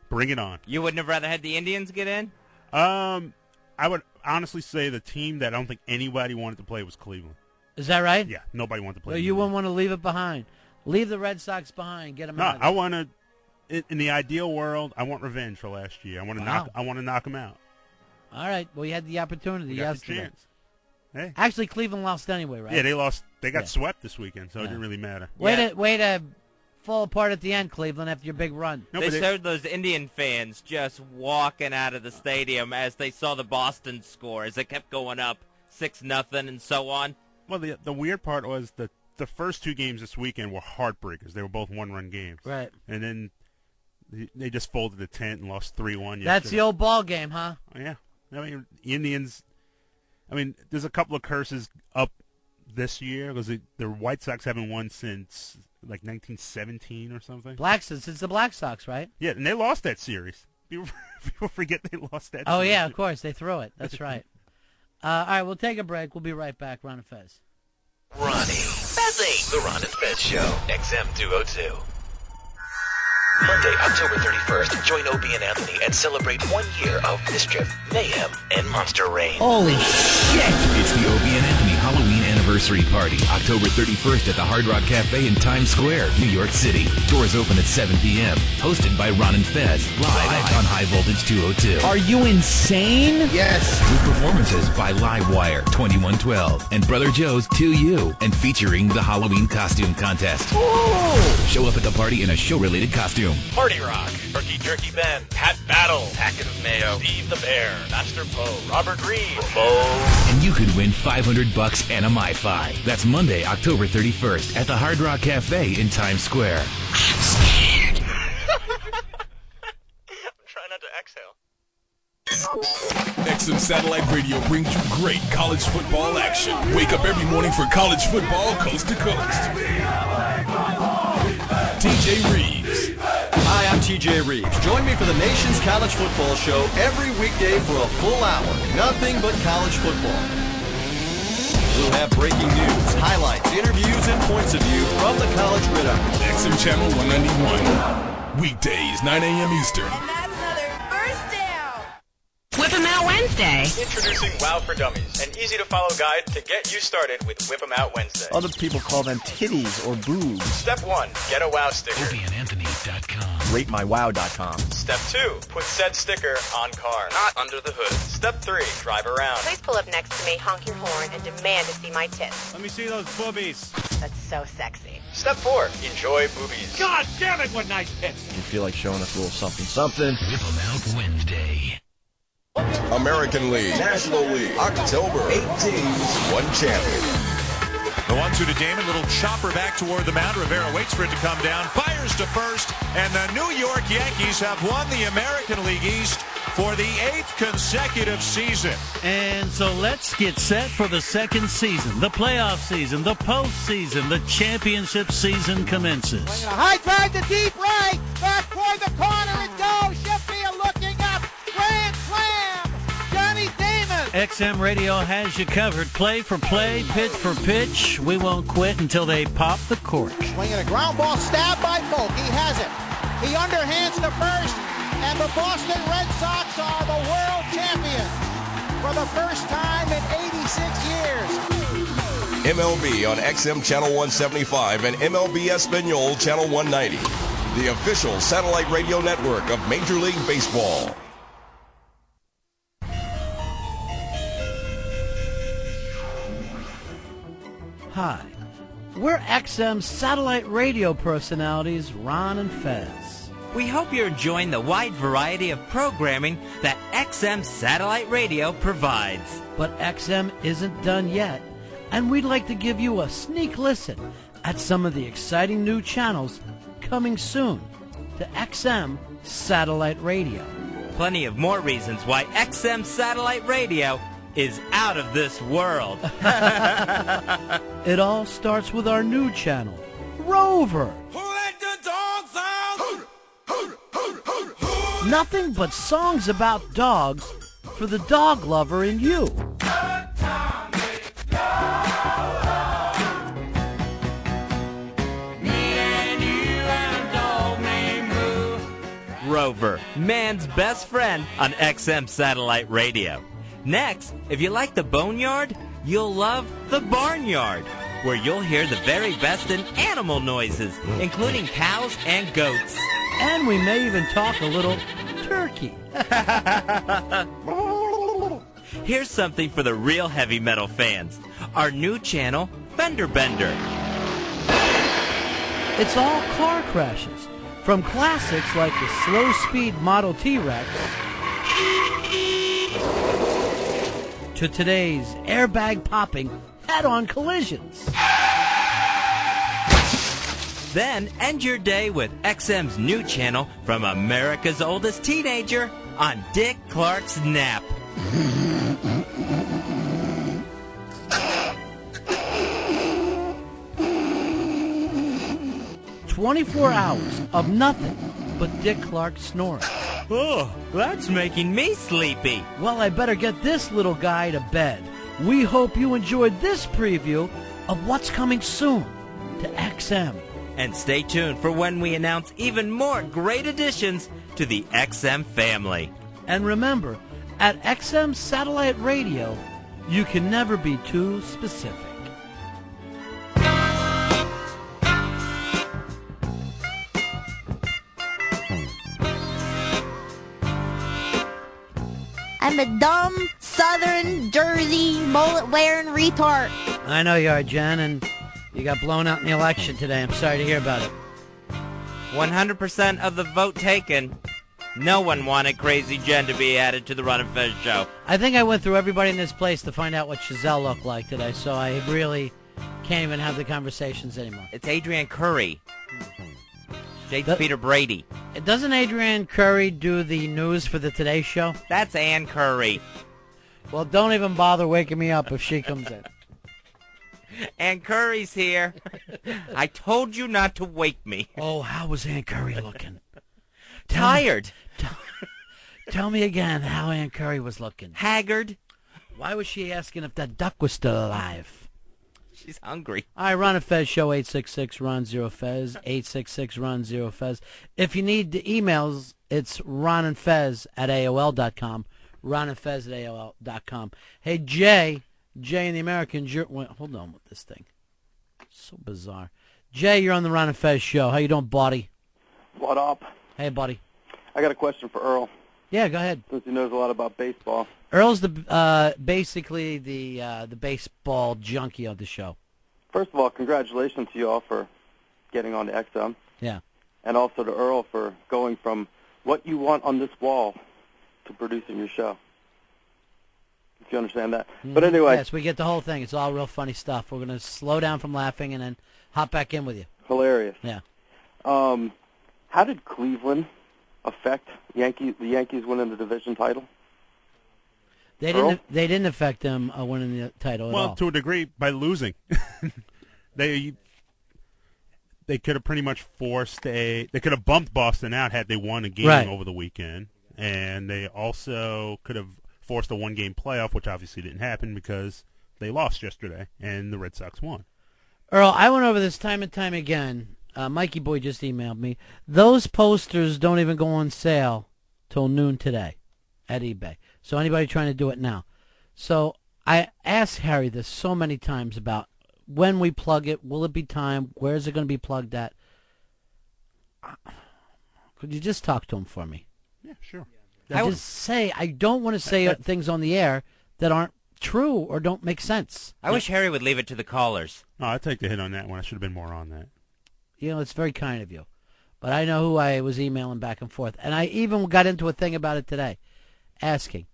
bring it on. You wouldn't have rather had the Indians get in? I would honestly say the team that I don't think anybody wanted to play was Cleveland. Is that right? Yeah, nobody wanted to play. So you wouldn't want to leave it behind. Leave the Red Sox behind. Get them out. No, I want to. In the ideal world, I want revenge for last year. I want to knock them out. All right. Well, you had the opportunity We got the yesterday. chance. Hey. Actually, Cleveland lost anyway, right? Yeah, they lost. They got swept this weekend, so it didn't really matter. Way to fall apart at the end, Cleveland, after your big run. They showed those Indian fans just walking out of the stadium as they saw the Boston score, as it kept going up 6-0 and so on. Well, the weird part was that the first two games this weekend were heartbreakers. They were both one-run games. Right. And then they just folded the tent and lost 3-1 yesterday. That's the old ball game, huh? Yeah. I mean, Indians. I mean, there's a couple of curses up this year because the White Sox haven't won since like 1917 or something. It's the Black Sox, right? Yeah, and they lost that series. People forget they lost that. Oh series. yeah, of course they throw it. That's right. All right, we'll take a break. We'll be right back. Ron and Fez. Ronnie, Fezzy, the Ron and Fez Show, XM 202. Monday, October 31st, join Opie and Anthony and celebrate 1 year of mischief, mayhem, and monster reign. Holy shit! It's the Opie and Anthony Halloween Anniversary Party, October 31st at the Hard Rock Cafe in Times Square, New York City. Doors open at 7 p.m. Hosted by Ron and Fez, live on High Voltage 202. Are you insane? Yes! With performances by Livewire, 2112, and Brother Joe's 2U, and featuring the Halloween Costume Contest. Ooh! Show up at the party in a show-related costume. Party Rock, Turkey Jerky Ben, Pat Battle, Packet of Mayo, Steve the Bear, Master Poe, Robert Reed, And you could win $500 and a MiFi. That's Monday, October 31st at the Hard Rock Cafe in Times Square. I'm scared. I'm trying not to exhale. XM Satellite Radio brings you great college football action. Wake up every morning for college football coast to coast. TJ Reeves. Hi, I'm TJ Reeves. Join me for the nation's college football show every weekday for a full hour. Nothing but college football. We'll have breaking news, highlights, interviews, and points of view from the college gridiron. XM Channel 191. Weekdays, 9 a.m. Eastern. Whip 'em Out Wednesday. Introducing Wow for Dummies, an easy-to-follow guide to get you started with Whip 'em Out Wednesday. Other people call them titties or boobs. Step 1, get a Wow sticker. OpieandAnthony.com. RateMyWow.com. Step 2, put said sticker on car, not under the hood. Step 3, drive around. Please pull up next to me, honk your horn, and demand to see my tits. Let me see those boobies. That's so sexy. Step 4, enjoy boobies. God damn it, what nice tits. You feel like showing us a little something, something. Whip 'em Out Wednesday. American League, National League, October, 8 teams, 1 champion. The 1-2 to Damon, little chopper back toward the mound. Rivera waits for it to come down, fires to first, and the New York Yankees have won the American League East for the 8th consecutive season. And so let's get set for the second season, the playoff season, the postseason, the championship season commences. A high drive to deep right, back toward the corner it goes. Sheffield looking up, grand slam, Johnny Damon. XM Radio has you covered. Play for play, pitch for pitch. We won't quit until they pop the cork. Swinging a ground ball, stabbed by Polk. He has it. He underhands the first, and the Boston Red Sox are the world champions for the first time in 86 years. MLB on XM Channel 175 and MLB Espanol Channel 190. The official satellite radio network of Major League Baseball. Hi, we're XM satellite radio personalities Ron and Fez. We hope you're enjoying the wide variety of programming that XM Satellite Radio provides. But XM isn't done yet, and we'd like to give you a sneak listen at some of the exciting new channels coming soon to XM Satellite Radio. Plenty of more reasons why XM Satellite Radio is out of this world. It all starts with our new channel, Rover. Nothing but songs about dogs for the dog lover in you. Rover, man's best friend on XM Satellite Radio. Next, if you like the Boneyard, you'll love the Barnyard, where you'll hear the very best in animal noises, including cows and goats. And we may even talk a little turkey. Here's something for the real heavy metal fans. Our new channel, Fender Bender. It's all car crashes, from classics like the slow-speed Model T-Rex to today's airbag-popping head-on collisions. Then end your day with XM's new channel from America's oldest teenager on Dick Clark's Nap. 24 hours of nothing but Dick Clark snoring. Oh, that's making me sleepy. Well, I better get this little guy to bed. We hope you enjoyed this preview of what's coming soon to XM. And stay tuned for when we announce even more great additions to the XM family. And remember, at XM Satellite Radio, you can never be too specific. I'm a dumb, southern, Jersey, mullet-wearing retard. I know you are, Jen, and you got blown out in the election today. I'm sorry to hear about it. 100% of the vote taken. No one wanted Crazy Jen to be added to the Ron and Fez show. I think I went through everybody in this place to find out what Giselle looked like today, so I really can't even have the conversations anymore. It's Adrienne Curry. Jade's Peter Brady. Doesn't Adrienne Curry do the news for the Today Show? That's Ann Curry. Well, don't even bother waking me up if she comes in. Ann Curry's here. I told you not to wake me. Oh, how was Ann Curry looking? Tired. Tell me again how Ann Curry was looking. Haggard. Why was she asking if that duck was still alive? She's hungry. All right, Ron and Fez Show, 866-RON-0-FEZ, 866-RON-0-FEZ. If you need the emails, it's ronandfez@AOL.com, ronandfez@AOL.com. Hey, Jay in the American Wait, hold on with this thing. So bizarre. Jay, you're on the Ron and Fez Show. How you doing, buddy? What up? Hey, buddy. I got a question for Earl. Yeah, go ahead. Since he knows a lot about baseball. Earl's the basically the baseball junkie of the show. First of all, congratulations to you all for getting on to XM. Yeah. And also to Earl for going from what you want on this wall to producing your show. If you understand that. Mm-hmm. But anyway. Yes, we get the whole thing. It's all real funny stuff. We're going to slow down from laughing and then hop back in with you. Hilarious. Yeah. How did Cleveland affect the Yankees winning the division title? They didn't affect them winning the title at all. Well, to a degree, by losing. They could have pretty much they could have bumped Boston out had they won a game over the weekend, and they also could have forced a one-game playoff, which obviously didn't happen because they lost yesterday, and the Red Sox won. Earl, I went over this time and time again. Mikey Boy just emailed me. Those posters don't even go on sale till noon today at eBay. So anybody trying to do it now. So I asked Harry this so many times about when we plug it, will it be time? Where is it going to be plugged at? Could you just talk to him for me? Yeah, sure. I don't want to say things on the air that aren't true or don't make sense. I wish Harry would leave it to the callers. No, I'll take the hit on that one. I should have been more on that. You know, it's very kind of you. But I know who I was emailing back and forth. And I even got into a thing about it today, asking.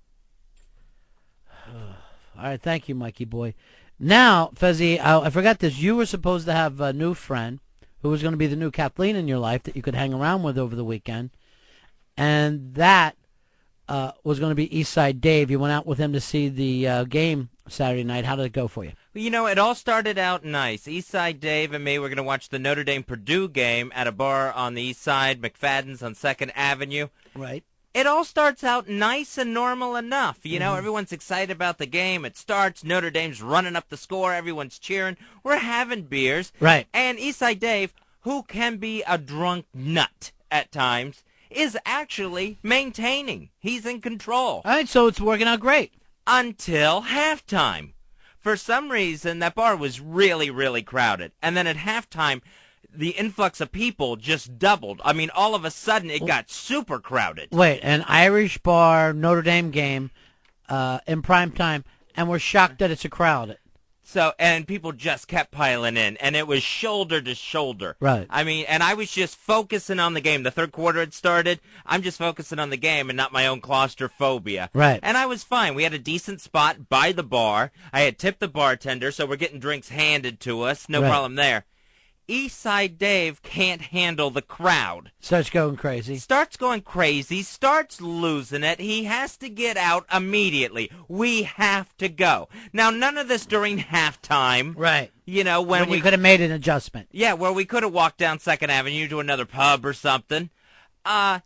All right, thank you, Mikey Boy. Now, Fezzy, I forgot this. You were supposed to have a new friend who was going to be the new Kathleen in your life that you could hang around with over the weekend. And that was going to be Eastside Dave. You went out with him to see the game Saturday night. How did it go for you? Well, you know, it all started out nice. Eastside Dave and me were going to watch the Notre Dame-Purdue game at a bar on the east side, McFadden's on 2nd Avenue. Right. It all starts out nice and normal enough. You know, everyone's excited about the game. It starts. Notre Dame's running up the score. Everyone's cheering. We're having beers. Right. And Eastside Dave, who can be a drunk nut at times, is actually maintaining. He's in control. All right, so it's working out great. Until halftime. For some reason, that bar was really, really crowded. And then at halftime, the influx of people just doubled. I mean, all of a sudden, it got super crowded. Wait, an Irish bar, Notre Dame game in prime time, and we're shocked that it's a crowd. So, and people just kept piling in, and it was shoulder to shoulder. Right. I mean, and I was just focusing on the game. The third quarter had started. I'm just focusing on the game and not my own claustrophobia. Right. And I was fine. We had a decent spot by the bar. I had tipped the bartender, so we're getting drinks handed to us. No problem there. Eastside Dave can't handle the crowd. Starts going crazy, starts losing it. He has to get out immediately. We have to go. Now, none of this during halftime. right? You know, when we could have made an adjustment. Yeah, where we could have walked down 2nd Avenue to another pub or something.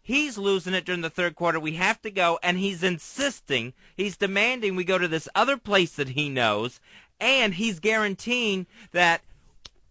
He's losing it during the third quarter. We have to go, and he's insisting, he's demanding we go to this other place that he knows, and he's guaranteeing that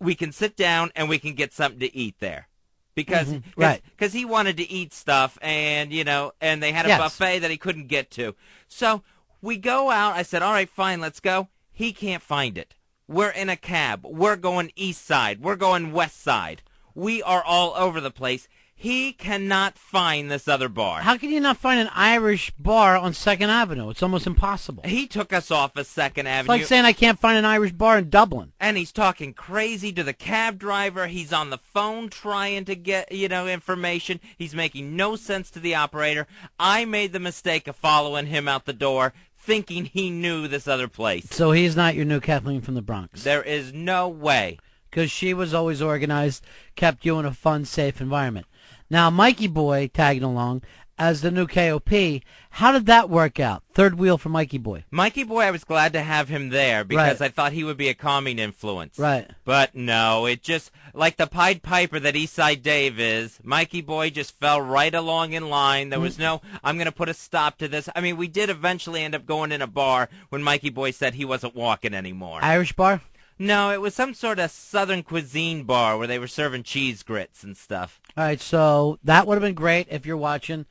we can sit down and we can get something to eat there. Because he wanted to eat stuff, and, you know, and they had a buffet that he couldn't get to. So we go out. I said, all right, fine, let's go. He can't find it. We're in a cab. We're going east side. We're going west side. We are all over the place. He cannot find this other bar. How can you not find an Irish bar on 2nd Avenue? It's almost impossible. He took us off of 2nd Avenue. It's like saying I can't find an Irish bar in Dublin. And he's talking crazy to the cab driver. He's on the phone trying to get, you know, information. He's making no sense to the operator. I made the mistake of following him out the door, thinking he knew this other place. So he's not your new Kathleen from the Bronx. There is no way. Because she was always organized, kept you in a fun, safe environment. Now, Mikey Boy tagging along as the new KOP. How did that work out? Third wheel for Mikey Boy. Mikey Boy, I was glad to have him there because I thought he would be a calming influence. Right. But no, it just, like the Pied Piper that Eastside Dave is, Mikey Boy just fell right along in line. There was no, I'm going to put a stop to this. I mean, we did eventually end up going in a bar when Mikey Boy said he wasn't walking anymore. Irish bar? No, it was some sort of Southern cuisine bar where they were serving cheese grits and stuff. All right, so that would have been great if you're watching,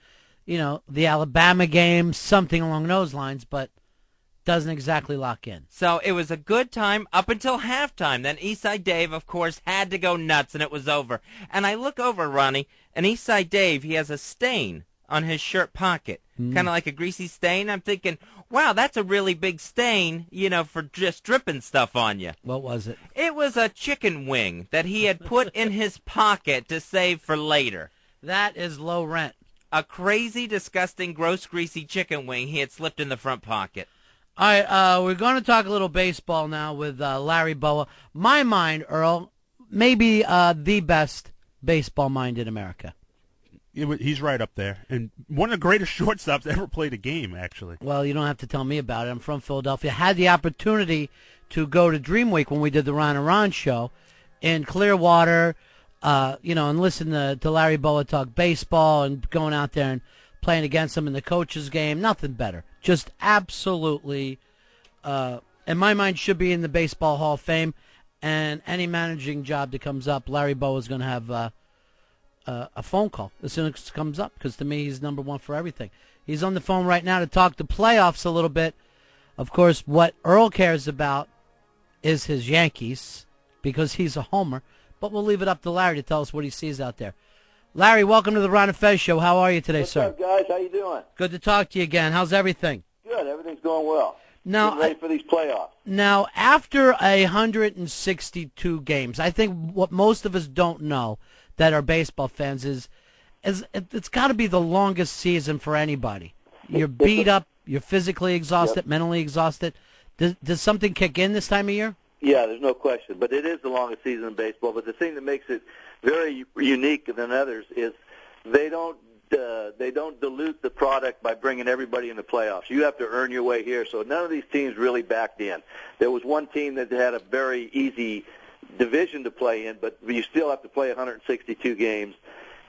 you know, the Alabama game, something along those lines, but doesn't exactly lock in. So it was a good time up until halftime. Then Eastside Dave, of course, had to go nuts, and it was over. And I look over, Ronnie, and Eastside Dave, he has a stain on his shirt pocket, kind of like a greasy stain. I'm thinking, wow, that's a really big stain, you know, for just dripping stuff on you. What was it? It was a chicken wing that he had put in his pocket to save for later. That is low rent. A crazy, disgusting, gross, greasy chicken wing he had slipped in the front pocket. All right, we're going to talk a little baseball now with Larry Boa. My mind, Earl, maybe the best baseball mind in America. He's right up there. And one of the greatest shortstops ever played a game, actually. Well, you don't have to tell me about it. I'm from Philadelphia. Had the opportunity to go to Dream Week when we did the Ron and Ron show in Clearwater, you know, and listen to Larry Boa talk baseball and going out there and playing against him in the coaches' game. Nothing better. Just absolutely, in my mind, should be in the Baseball Hall of Fame. And any managing job that comes up, Larry Boa is going to have a phone call as soon as it comes up, because to me he's number one for everything. He's on the phone right now to talk the playoffs a little bit. Of course, what Earl cares about is his Yankees because he's a homer, but we'll leave it up to Larry to tell us what he sees out there. Larry, welcome to the Ron and Fez show. How are you today, What's sir? up, guys? How you doing? Good to talk to you again. How's everything? Good. Everything's going well. Now, getting ready for these playoffs. Now, after 162 games, I think what most of us don't know that are baseball fans is it's got to be the longest season for anybody. You're beat up, you're physically exhausted, mentally exhausted. Does something kick in this time of year? Yeah, there's no question. But it is the longest season in baseball. But the thing that makes it very unique than others is they don't dilute the product by bringing everybody in the playoffs. You have to earn your way here. So none of these teams really backed in. There was one team that had a very easy division to play in, but you still have to play 162 games.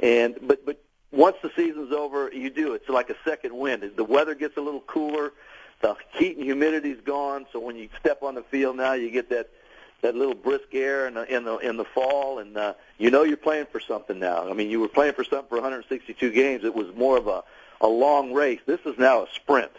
But once the season's over, you do. It's like a second wind. The weather gets a little cooler. The heat and humidity's gone. So when you step on the field now, you get that little brisk air in the fall, and you know you're playing for something now. I mean, you were playing for something for 162 games. It was more of a long race. This is now a sprint.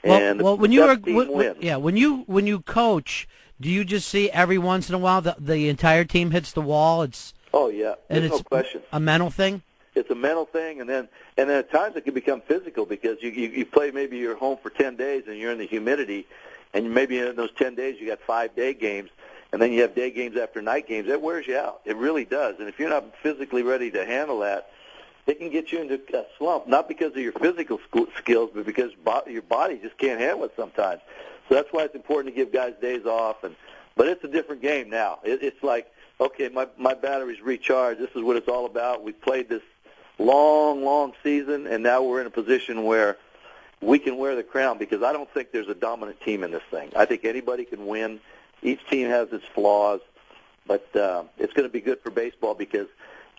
And when you coach, do you just see every once in a while the entire team hits the wall? Oh yeah, there's no question. A mental thing. It's a mental thing, and then at times it can become physical because you play, maybe you're home for 10 days and you're in the humidity, and maybe in those 10 days you got 5-day games, and then you have day games after night games. That wears you out. It really does. And if you're not physically ready to handle that, it can get you into a slump, not because of your physical skills, but because your body just can't handle it sometimes. So that's why it's important to give guys days off. But it's a different game now. It's like okay, my battery's recharged. This is what it's all about. We played this long season, and now we're in a position where we can wear the crown because I don't think there's a dominant team in this thing. I think anybody can win. Each team has its flaws, but it's going to be good for baseball because,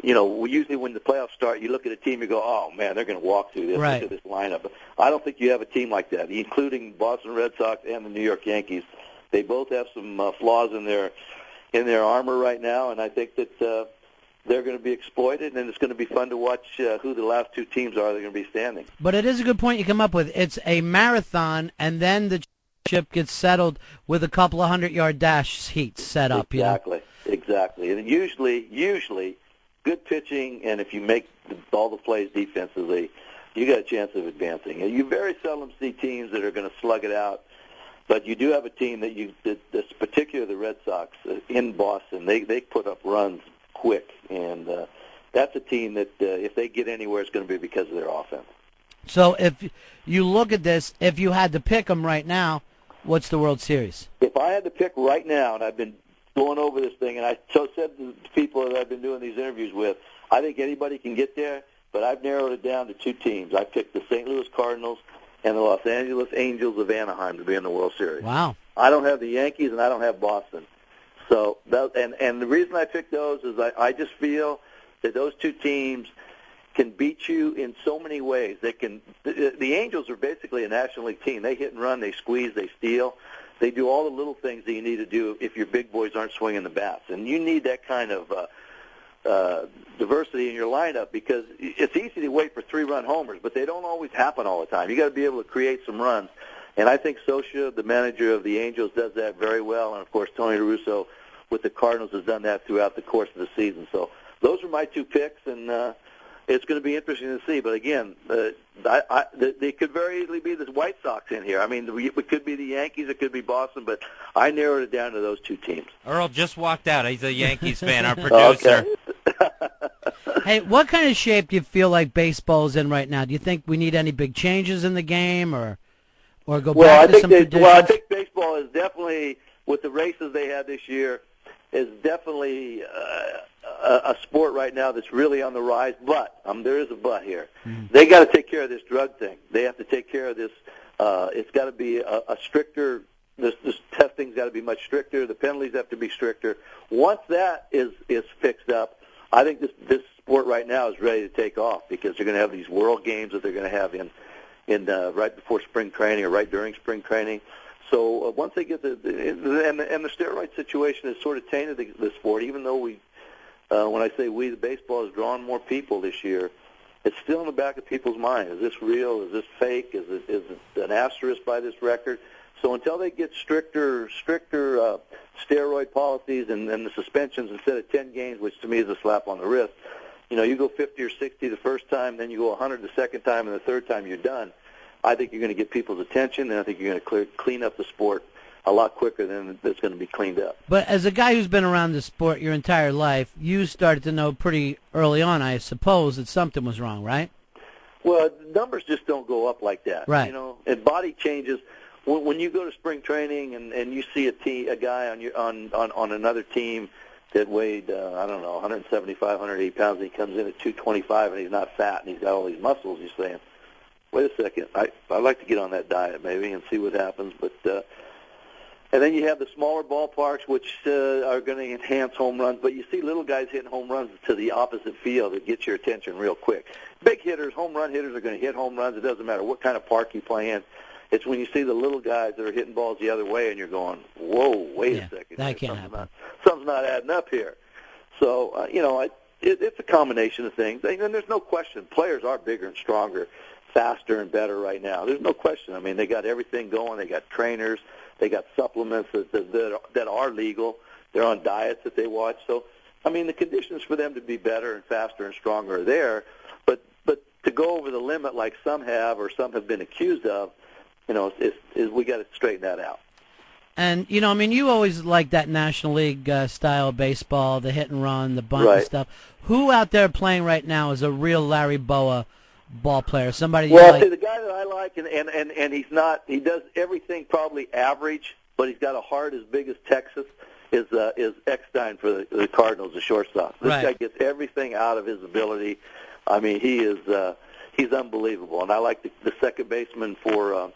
usually when the playoffs start, you look at a team, you go, oh, man, they're going to walk through this. Right. Look at this lineup. But I don't think you have a team like that, including Boston Red Sox and the New York Yankees. They both have some flaws in their armor right now, and I think that they're going to be exploited, and it's going to be fun to watch who the last two teams are that are going to be standing. But it is a good point you come up with. It's a marathon, and then the ship gets settled with a couple of 100-yard dash heats set up. Exactly. And usually, good pitching, and if you make all the plays defensively, you got a chance of advancing. And you very seldom see teams that are going to slug it out. But you do have a team that's particularly the Red Sox in Boston. They put up runs quick, and that's a team that if they get anywhere, it's going to be because of their offense. So if you look at this, if you had to pick them right now, what's the World Series? If I had to pick right now, and I've been going over this thing, and I said to the people that I've been doing these interviews with, I think anybody can get there, but I've narrowed it down to two teams. I picked the St. Louis Cardinals and the Los Angeles Angels of Anaheim to be in the World Series. Wow. I don't have the Yankees, and I don't have Boston. So, and the reason I picked those is I just feel that those two teams can beat you in so many ways. They can. The Angels are basically a National League team. They hit and run, they squeeze, they steal. They do all the little things that you need to do if your big boys aren't swinging the bats. And you need that kind of diversity in your lineup because it's easy to wait for three-run homers, but they don't always happen all the time. You got to be able to create some runs. And I think Socia, the manager of the Angels, does that very well. And, of course, Tony La Russa with the Cardinals has done that throughout the course of the season. So those are my two picks, and it's going to be interesting to see. But, again, they could very easily be the White Sox in here. I mean, it could be the Yankees, it could be Boston, but I narrowed it down to those two teams. Earl just walked out. He's a Yankees fan, our producer. Okay. Hey, what kind of shape do you feel like baseball's in right now? Do you think we need any big changes in the game or go back to some traditions? Well, I think baseball is definitely, with the races they had this year, is definitely a sport right now that's really on the rise. But there is a but here. Mm-hmm. They got to take care of this drug thing. They have to take care of this. It's got to be a stricter. This testing's got to be much stricter. The penalties have to be stricter. Once that is fixed up, I think this sport right now is ready to take off because they're going to have these world games that they're going to have in right before spring training or right during spring training. So once they get the steroid situation has sort of tainted the sport. Even though when I say we, the baseball has drawn more people this year, it's still in the back of people's mind. Is this real? Is this fake? Is it an asterisk by this record? So until they get stricter steroid policies and the suspensions instead of 10 games, which to me is a slap on the wrist, you go 50 or 60 the first time, then you go 100 the second time, and the third time you're done. I think you're going to get people's attention, and I think you're going to clean up the sport a lot quicker than it's going to be cleaned up. But as a guy who's been around the sport your entire life, you started to know pretty early on, I suppose, that something was wrong, right? Well, numbers just don't go up like that. Right. And body changes. When you go to spring training and you see a guy on another team that weighed 175, 180 pounds, and he comes in at 225 and he's not fat and he's got all these muscles, you're saying, wait a second, I'd like to get on that diet maybe and see what happens. But and then you have the smaller ballparks which are going to enhance home runs, but you see little guys hitting home runs to the opposite field that gets your attention real quick. Big hitters, home run hitters are going to hit home runs. It doesn't matter what kind of park you play in. It's when you see the little guys that are hitting balls the other way and you're going, whoa, wait a second. That can't happen. Something's not adding up here. So, it's a combination of things. And there's no question. Players are bigger and stronger, faster and better right now. There's no question. I mean, they got everything going. They got trainers. They got supplements that are legal. They're on diets that they watch. So, I mean, the conditions for them to be better and faster and stronger are there. But to go over the limit like some have or some have been accused of, we got to straighten that out. And, you always liked that National League style of baseball, the hit and run, the bunt and stuff. Who out there playing right now is a real Larry Boa ball player? Somebody you like? See, the guy that I like, and he does everything probably average, but he's got a heart as big as Texas, is Eckstein for the Cardinals, the shortstop. This Right. guy gets everything out of his ability. I mean, he's unbelievable. And I like the second baseman for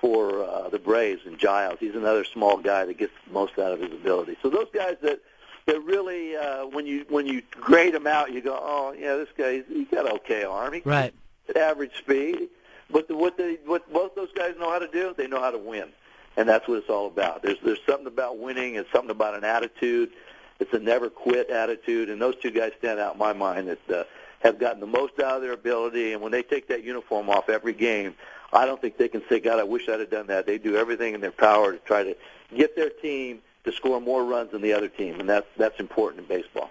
the Braves, and Giles. He's another small guy that gets the most out of his ability. So those guys that really, when you grade them out, you go, oh yeah, this guy he's got an okay arm, Right. average speed. But what both those guys know how to do, they know how to win, and that's what it's all about. There's something about winning. It's something about an attitude. It's a never quit attitude, and those two guys stand out in my mind that have gotten the most out of their ability. And when they take that uniform off every game, I don't think they can say, God, I wish I'd have done that. They do everything in their power to try to get their team to score more runs than the other team, and that's important in baseball.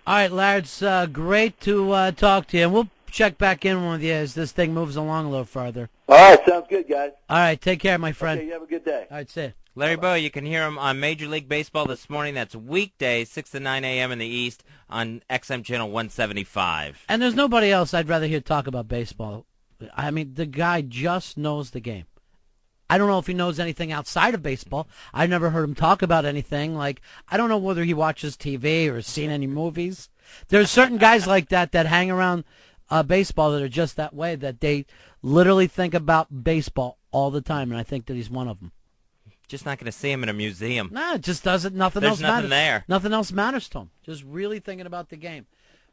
All right, Larry, it's great to talk to you, and we'll check back in with you as this thing moves along a little farther. All right, sounds good, guys. All right, take care, my friend. Okay, you have a good day. All right, see you. Larry Bow, you can hear him on Major League Baseball this morning. That's weekday, 6 to 9 a.m. in the East on XM Channel 175. And there's nobody else I'd rather hear talk about baseball. I mean, the guy just knows the game. I don't know if he knows anything outside of baseball. I've never heard him talk about anything. Like, I don't know whether he watches TV or has seen any movies. There's certain guys like that hang around baseball that are just that way, that they literally think about baseball all the time, and I think that he's one of them. Just not going to see him in a museum. No, it just doesn't. Nothing There's else nothing matters. there. Nothing else matters to him. Just really thinking about the game.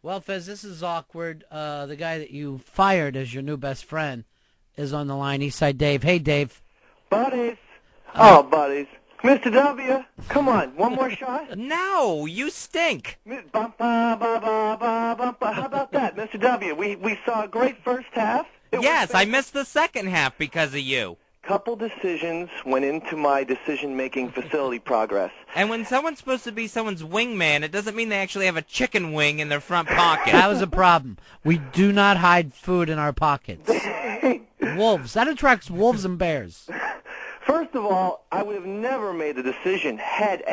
Well, Fez, this is awkward. The guy that you fired as your new best friend is on the line. Eastside Dave. Hey, Dave. Buddies. Buddies. Mr. W, come on, one more shot? No, you stink. How about that, Mr. W? We saw a great first half. Yes, I missed the second half because of you. Couple decisions went into my decision-making facility progress. And when someone's supposed to be someone's wingman, it doesn't mean they actually have a chicken wing in their front pocket. That was a problem. We do not hide food in our pockets. Wolves. That attracts wolves and bears. First of all, I would have never made the decision had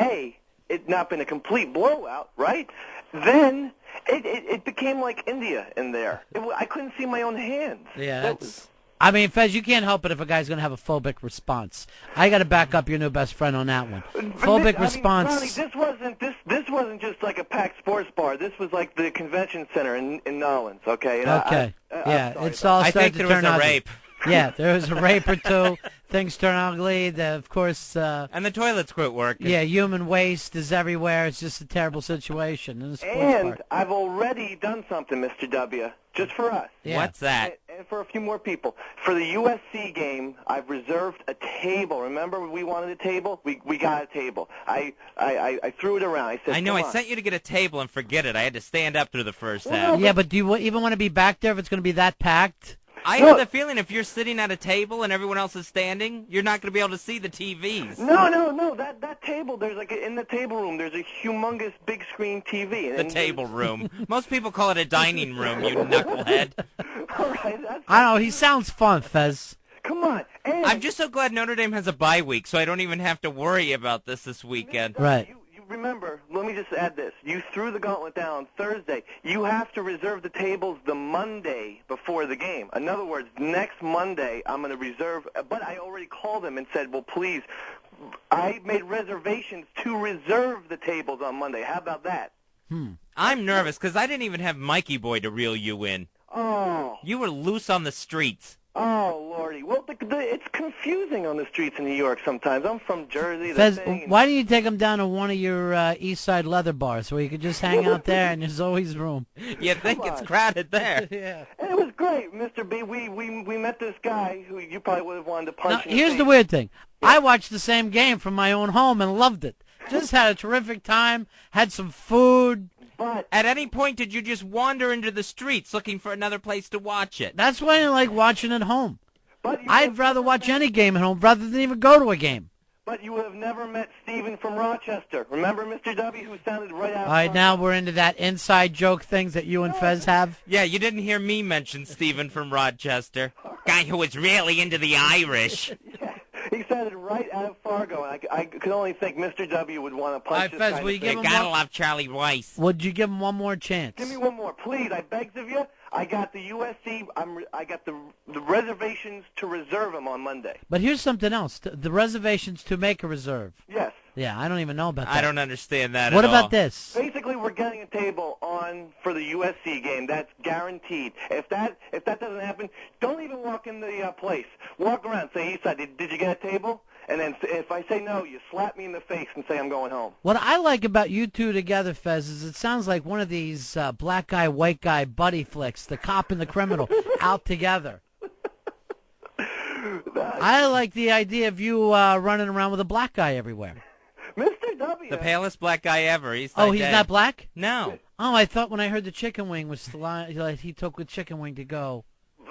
it not been a complete blowout, right? Then it became like India in there. I couldn't see my own hands. Yeah, that's... I mean, Fez, you can't help it if a guy's going to have a phobic response. I got to back up your new best friend on that one. Phobic response. Ronnie, this wasn't just like a packed sports bar. This was like the convention center in Nolens. Okay. And okay. It's all I started think there to turn was a ugly. rape. Yeah, there was a rape or two. Things turn ugly. Of course. And the toilets quit working. Yeah, human waste is everywhere. It's just a terrible situation in a sports And bar. I've already done something, Mr. W, just for us. Yeah. What's that? And for a few more people. For the USC game, I've reserved a table. Remember we wanted a table? We got a table. I threw it around. I said, I know. "Come I on." sent you to get a table and forget it. I had to stand up through the first half. Yeah, but do you even want to be back there if it's going to be that packed? I have the feeling if you're sitting at a table and everyone else is standing, you're not going to be able to see the TVs. No. That table, there's in the table room, there's a humongous big screen TV. The table room. Most people call it a dining room, you knucklehead. All right, I don't know. He sounds fun, Fez. Come on. And I'm just so glad Notre Dame has a bye week, so I don't even have to worry about this weekend. Right. You remember, let me just add this. You threw the gauntlet down on Thursday. You have to reserve the tables the Monday before the game. In other words, next Monday I'm going to reserve, but I already called them and said, well, please, I made reservations to reserve the tables on Monday. How about that? I'm nervous because I didn't even have Mikey Boy to reel you in. Oh. You were loose on the streets. Oh, Lordy. Well, it's confusing on the streets in New York sometimes. I'm from Jersey. Fez, why don't you take him down to one of your East Side leather bars where you could just hang out there and there's always room? You think it's crowded there. Yeah. And it was great, Mr. B. We met this guy who you probably would have wanted to punch Now, in the here's face. the weird thing. I watched the same game from my own home and loved it. Just had a terrific time, had some food. But at any point did you just wander into the streets looking for another place to watch it? That's why I like watching at home. But I'd rather watch any game at home rather than even go to a game. But you would have never met Stephen from Rochester. Remember Mr. W, who sounded right out All right, now we're into that inside joke things that you and Fez have. Yeah, you didn't hear me mention Stephen from Rochester. Guy who was really into the Irish. Yeah, he sounded right out of Fargo, and I could only think Mr. W would want to punch All right, this Fez, guy in will the you give face. him Gotta one? love Charlie Weiss. Would you give him one more chance? Give me one more, please. I begs of you. I got the USC. I got the reservations to reserve them on Monday. But here's something else. The reservations to make a reserve. Yes. Yeah, I don't even know about that. I don't understand that What at all. about this? Basically, we're getting a table on for the USC game. That's guaranteed. If that doesn't happen, don't even walk in the place. Walk around. Say, Eastside, did you get a table? And then if I say no, you slap me in the face and say I'm going home. What I like about you two together, Fez, is it sounds like one of these black guy, white guy buddy flicks, the cop and the criminal, out together. I like the idea of you running around with a black guy everywhere. Mr. W. The palest black guy ever. He's not black? No. Oh, I thought when I heard the chicken wing was like he took the chicken wing to go.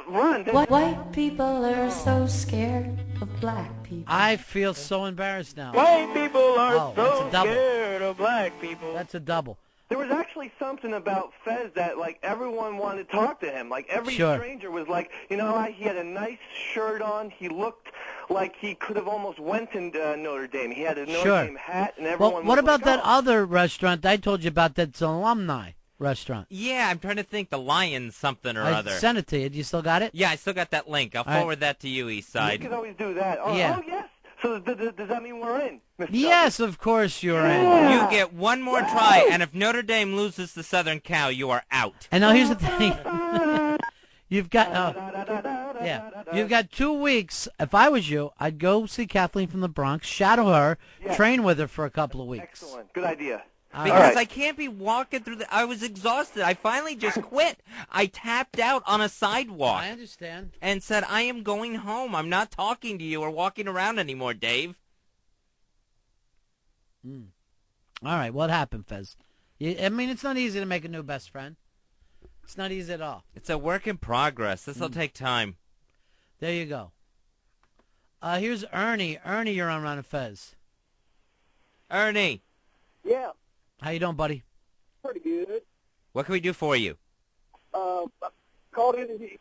Run. White people are so scared of black people. I feel so embarrassed now. White people are so scared of black people. That's a double. There was actually something about Fez that, like, everyone wanted to talk to him. Like, every stranger was like, he had a nice shirt on. He looked like he could have almost went into Notre Dame. He had a Notre Dame hat, and everyone was what about like, that other restaurant I told you about that's an alumni restaurant? Yeah, I'm trying to think. The Lions something or other. I sent it to you. Do you still got it? Yeah, I still got that link. I'll forward that to you, Eastside. You can always do that. Oh, yeah. Oh, yes. So does that mean we're in? Mr. Yes, of course you're in. You get one more try, and if Notre Dame loses to Southern Cal, you are out. And now here's the thing. You've got you've got 2 weeks. If I was you, I'd go see Kathleen from the Bronx, shadow her, train with her for a couple of weeks. Excellent. Good idea. Because I can't be walking through I was exhausted. I finally just quit. I tapped out on a sidewalk. I understand. And said, I am going home. I'm not talking to you or walking around anymore, Dave. All right, what happened, Fez? I mean, it's not easy to make a new best friend. It's not easy at all. It's a work in progress. This will take time. There you go. Here's Ernie. Ernie, you're on Ron and Fez. Ernie. Yeah. How you doing, buddy? Pretty good. What can we do for you? I called in and he's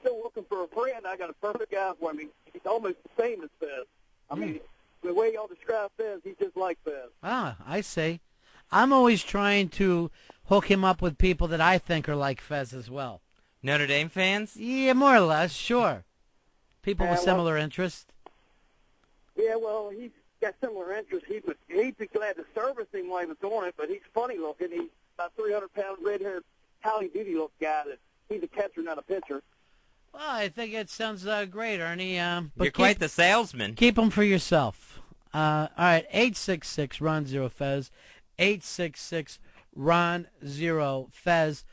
still looking for a friend. I got a perfect guy for me. He's almost the same as Fez. I mean, the way y'all describe Fez, he's just like Fez. Ah, I see. I'm always trying to hook him up with people that I think are like Fez as well. Notre Dame fans? Yeah, more or less, sure. People with similar interests. Yeah, well, he's got similar interests. He'd be glad to service him while he was doing it, but he's funny looking. He's about 300-pound, red-haired, Howdy Doody look guy. He's a catcher, not a pitcher. Well, I think it sounds great, Ernie. But you're quite the salesman. Keep them for yourself. All right, 866-RON-0-FEZ, 866-RON-0-FEZ.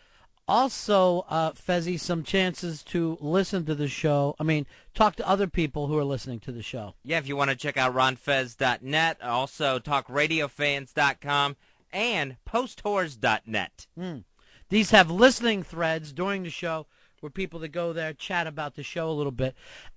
Also, Fezzy, some chances to listen to the show. I mean, talk to other people who are listening to the show. Yeah, if you want to check out ronfez.net, also talkradiofans.com, and posttours.net. These have listening threads during the show where people that go there chat about the show a little bit.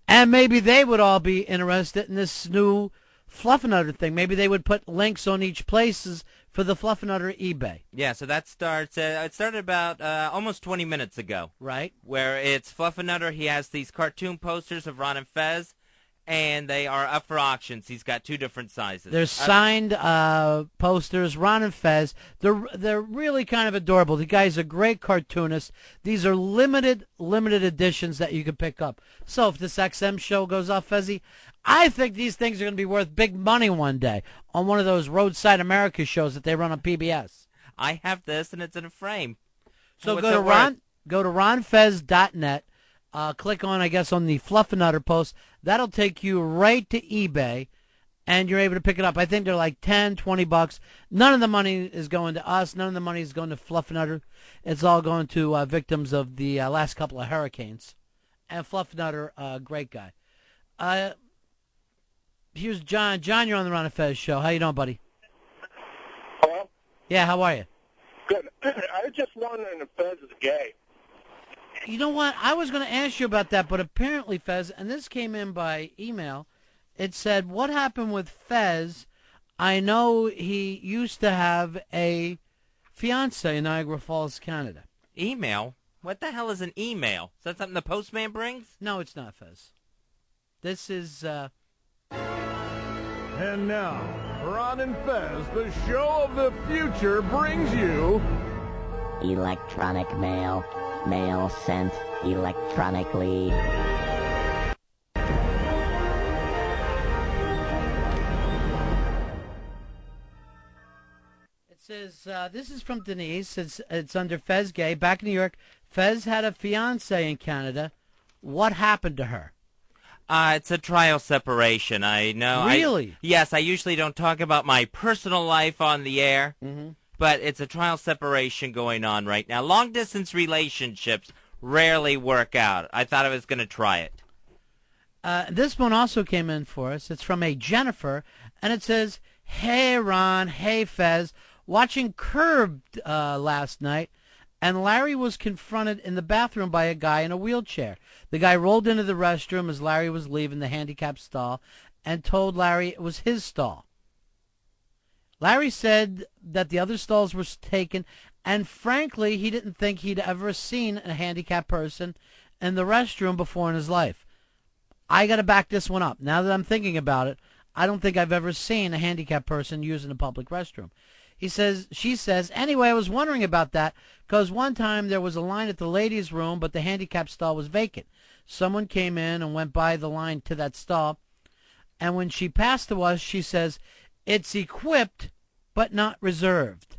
And maybe they would all be interested in this new Fluffernutter thing. Maybe they would put links on each places for the Fluffernutter eBay. Yeah, so that starts, it started about almost 20 minutes ago. Right. Where it's Fluffernutter. He has these cartoon posters of Ron and Fez, and they are up for auctions. He's got 2 different sizes. They're signed posters, Ron and Fez. They're really kind of adorable. The guy's a great cartoonist. These are limited editions that you can pick up. So if this XM show goes off, Fezzy, I think these things are going to be worth big money one day on one of those Roadside America shows that they run on PBS. I have this, and it's in a frame. So go to ronfez.net. Click on, I guess, on the Fluffernutter post. That'll take you right to eBay, and you're able to pick it up. I think they're like $10, $20. None of the money is going to us. None of the money is going to Fluffernutter. It's all going to victims of the last couple of hurricanes. And Fluffernutter, great guy. Here's John. John, you're on the Ron and Fez show. How you doing, buddy? Hello? Yeah, how are you? Good. I was just wondering if Fez is gay. You know what? I was going to ask you about that, but apparently, Fez, and this came in by email, it said, what happened with Fez? I know he used to have a fiancée in Niagara Falls, Canada. Email? What the hell is an email? Is that something the postman brings? No, it's not, Fez. This is, And now, Ron and Fez, the show of the future, brings you... Electronic mail. Mail sent electronically. This is from Denise. It's under Fez Gay. Back in New York, Fez had a fiance in Canada. What happened to her? It's a trial separation. I know. Really? Yes, I usually don't talk about my personal life on the air, but it's a trial separation going on right now. Long-distance relationships rarely work out. I thought I was going to try it. This one also came in for us. It's from a Jennifer, and it says, "Hey, Ron. Hey, Fez. Watching Curbed last night, and Larry was confronted in the bathroom by a guy in a wheelchair. The guy rolled into the restroom as Larry was leaving the handicapped stall and told Larry it was his stall. Larry said that the other stalls were taken, and frankly, he didn't think he'd ever seen a handicapped person in the restroom before in his life. I got to back this one up. Now that I'm thinking about it, I don't think I've ever seen a handicapped person using a public restroom." She says, "Anyway, I was wondering about that because one time there was a line at the ladies' room, but the handicapped stall was vacant. Someone came in and went by the line to that stall, and when she passed to us, she says, 'It's equipped, but not reserved.'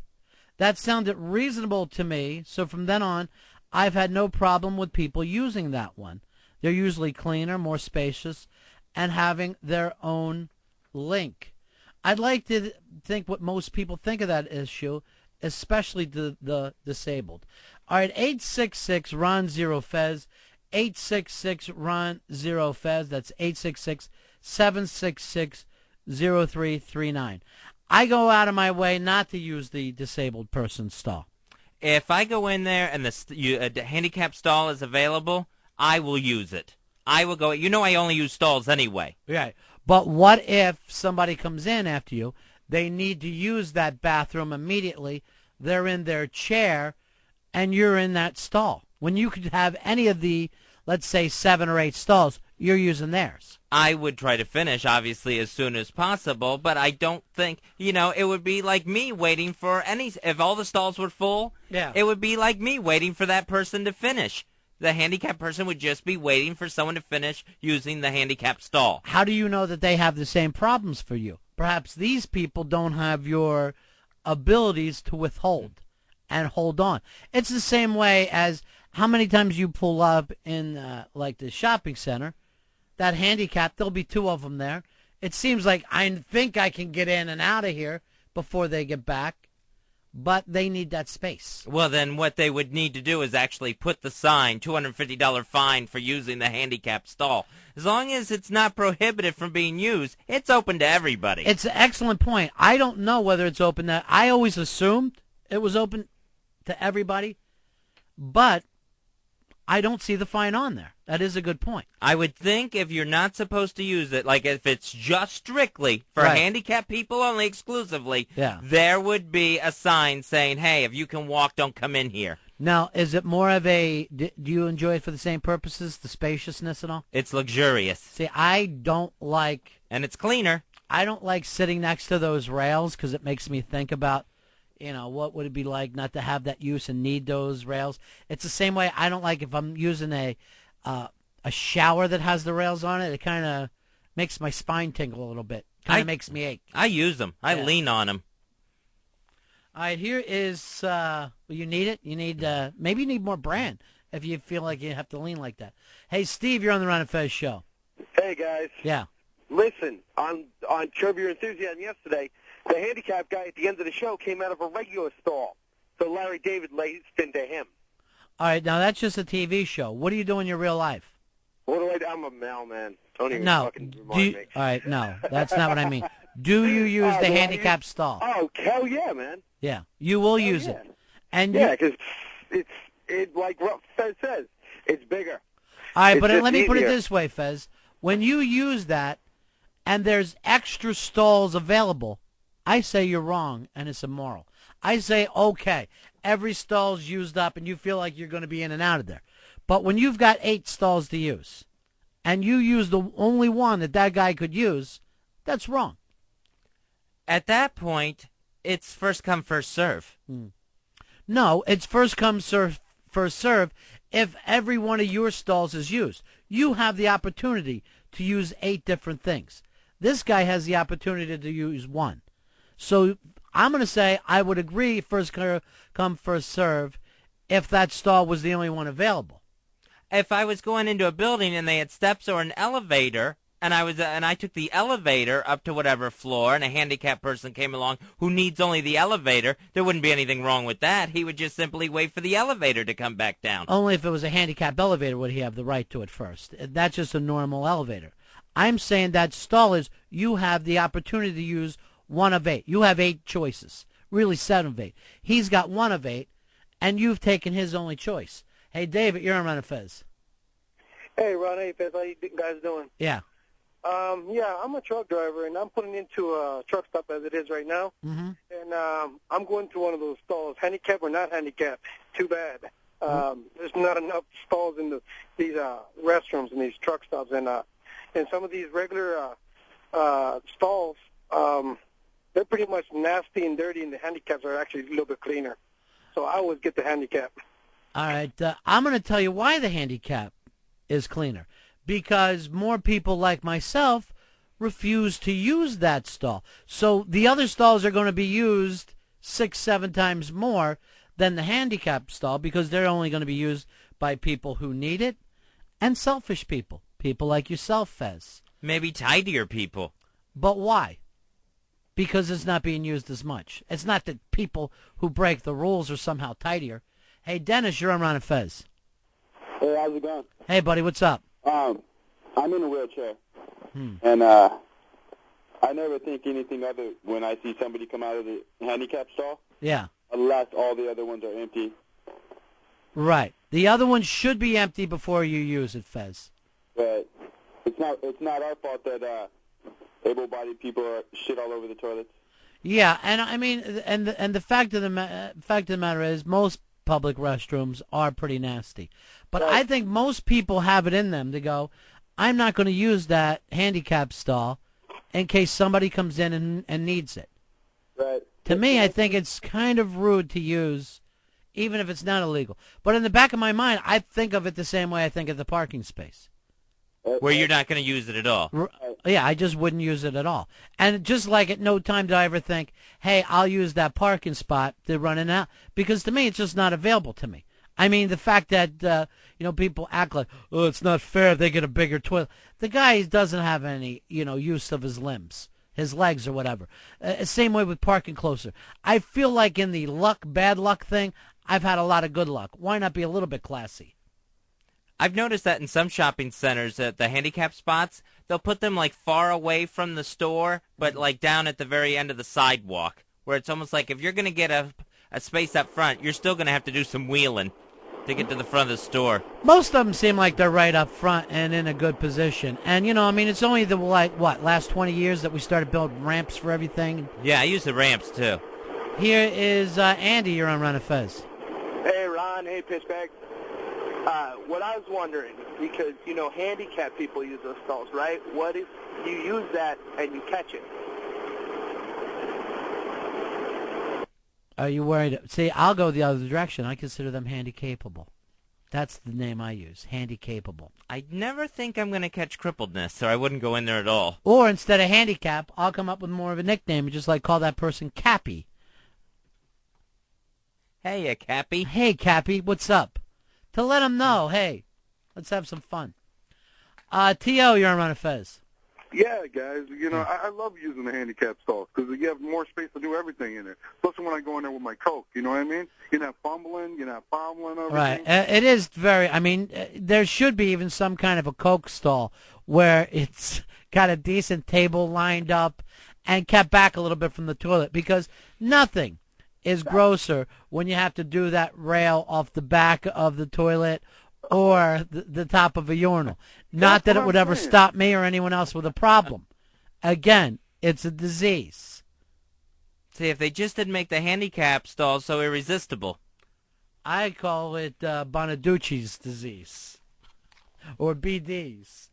That sounded reasonable to me, so from then on, I've had no problem with people using that one. They're usually cleaner, more spacious, and having their own link." I'd like to think what most people think of that issue, especially the disabled. All right, 866-RON-0-FEZ, 866-RON-0-FEZ. That's 866-766-0339. I go out of my way not to use the disabled person's stall. If I go in there and the handicap stall is available, I will use it. I will go. You know I only use stalls anyway. Right. But what if somebody comes in after you, they need to use that bathroom immediately, they're in their chair, and you're in that stall? When you could have any of the, let's say, 7 or 8 stalls, you're using theirs. I would try to finish, obviously, as soon as possible, but I don't think, it would be like me waiting for if all the stalls were full, it would be like me waiting for that person to finish. The handicapped person would just be waiting for someone to finish using the handicapped stall. How do you know that they have the same problems for you? Perhaps these people don't have your abilities to withhold and hold on. It's the same way as how many times you pull up in like the shopping center, that handicap, there'll be 2 of them there. It seems like I think I can get in and out of here before they get back. But they need that space. Well, then what they would need to do is actually put the sign, $250 fine for using the handicapped stall. As long as it's not prohibited from being used, it's open to everybody. It's an excellent point. I don't know whether it's open to... I always assumed it was open to everybody, but I don't see the fine on there. That is a good point. I would think if you're not supposed to use it, like if it's just strictly for handicapped people only exclusively, there would be a sign saying, hey, if you can walk, don't come in here. Now, is it more of a, do you enjoy it for the same purposes, the spaciousness and all? It's luxurious. See, I don't like... And it's cleaner. I don't like sitting next to those rails because it makes me think about, what would it be like not to have that use and need those rails. It's the same way I don't like if I'm using a shower that has the rails on it. It kind of makes my spine tingle a little bit. Kind of makes me ache. I use them. I lean on them. All right, here is, you need it. You need, maybe you need more brand if you feel like you have to lean like that. Hey, Steve, you're on the Ron and Fez show. Hey, guys. Yeah. Listen, on Curb Your Enthusiasm yesterday, the handicapped guy at the end of the show came out of a regular stall. So Larry David laced into him. All right, now that's just a TV show. What do you do in your real life? What do I do? I'm a mailman. Don't even fucking remind me. All right, no, that's not what I mean. Do you use the handicapped stall? Oh, hell yeah, man. Yeah, you will use it. And because it's like Fez says, it's bigger. All right, but let me put it this way, Fez. When you use that and there's extra stalls available, I say you're wrong and it's immoral. I say, okay, every stall's used up and you feel like you're going to be in and out of there. But when you've got 8 stalls to use and you use the only one that guy could use, that's wrong. At that point, it's first come, first serve. No, it's first come, first serve if every one of your stalls is used. You have the opportunity to use 8 different things. This guy has the opportunity to use 1. So I'm going to say I would agree first come, first serve if that stall was the only one available. If I was going into a building and they had steps or an elevator, and I took the elevator up to whatever floor, and a handicapped person came along who needs only the elevator, there wouldn't be anything wrong with that. He would just simply wait for the elevator to come back down. Only if it was a handicapped elevator would he have the right to it first. That's just a normal elevator. I'm saying that stall is you have the opportunity to use one of 8. You have 8 choices, really 7 of 8. He's got 1 of 8, and you've taken his only choice. Hey, David, you're on Ron and Fez. Hey, Ron. Hey, Fez. How you guys doing? Yeah. Yeah, I'm a truck driver, and I'm putting into a truck stop as it is right now. Mm-hmm. And I'm going to one of those stalls, handicap or not handicap. Too bad. There's not enough stalls in these restrooms and these truck stops. And some of these regular stalls, they're pretty much nasty and dirty, and the handicaps are actually a little bit cleaner. So I always get the handicap. All right. I'm going to tell you why the handicap is cleaner. Because more people like myself refuse to use that stall. So the other stalls are going to be used 6-7 times more than the handicap stall because they're only going to be used by people who need it and selfish people. People like yourself, Fez. Maybe tidier people. But why? Because it's not being used as much. It's not that people who break the rules are somehow tidier. Hey, Dennis, you're on Ron and Fez. Hey, how's it going? Hey, buddy, what's up? I'm in a wheelchair, and I never think anything other when I see somebody come out of the handicap stall. Yeah. Unless all the other ones are empty. Right. The other ones should be empty before you use it, Fez. But it's not our fault that able-bodied people are shit all over the toilets. Yeah, and I mean, and the fact of the matter is, most public restrooms are pretty nasty. But I think most people have it in them to go, I'm not going to use that handicap stall in case somebody comes in and needs it. Right. To me, I think it's kind of rude to use, even if it's not illegal. But in the back of my mind, I think of it the same way I think of the parking space. Where you're not going to use it at all. Yeah, I just wouldn't use it at all. And just like at no time did I ever think, hey, I'll use that parking spot to run in and out. Because to me, it's just not available to me. I mean, the fact that, people act like, oh, it's not fair if they get a bigger toilet. The guy doesn't have any, use of his limbs, his legs or whatever. Same way with parking closer. I feel like in the bad luck thing, I've had a lot of good luck. Why not be a little bit classy? I've noticed that in some shopping centers, at the handicap spots, they'll put them like far away from the store, but like down at the very end of the sidewalk, where it's almost like if you're going to get a space up front, you're still going to have to do some wheeling to get to the front of the store. Most of them seem like they're right up front and in a good position. And, it's only the, last 20 years that we started building ramps for everything. Yeah, I use the ramps, too. Here is Andy. You're on Ron and Fez. Hey, Ron. Hey, Pitchbag. What I was wondering, because, handicapped people use those stalls, right? What if you use that and you catch it? Are you worried? See, I'll go the other direction. I consider them handy-capable. That's the name I use, handy-capable. I never think I'm going to catch crippledness, so I wouldn't go in there at all. Or instead of handicap, I'll come up with more of a nickname, just like call that person Cappy. Hey, Cappy. Hey, Cappy, what's up? To let them know, hey, let's have some fun. T.O., you're on Ron and Fez. Yeah, guys. I love using the handicap stalls because you have more space to do everything in there. Especially when I go in there with my Coke. You know what I mean? You're not fumbling. You're not fumbling over. Right. It is very. I mean, there should be even some kind of a Coke stall where it's got a decent table lined up and kept back a little bit from the toilet because nothing is grosser when you have to do that rail off the back of the toilet or the top of a urinal. Not that it would ever stop me or anyone else with a problem. Again, it's a disease. See, if they just didn't make the handicap stalls so irresistible. I call it Bonaducci's disease. Or BD's.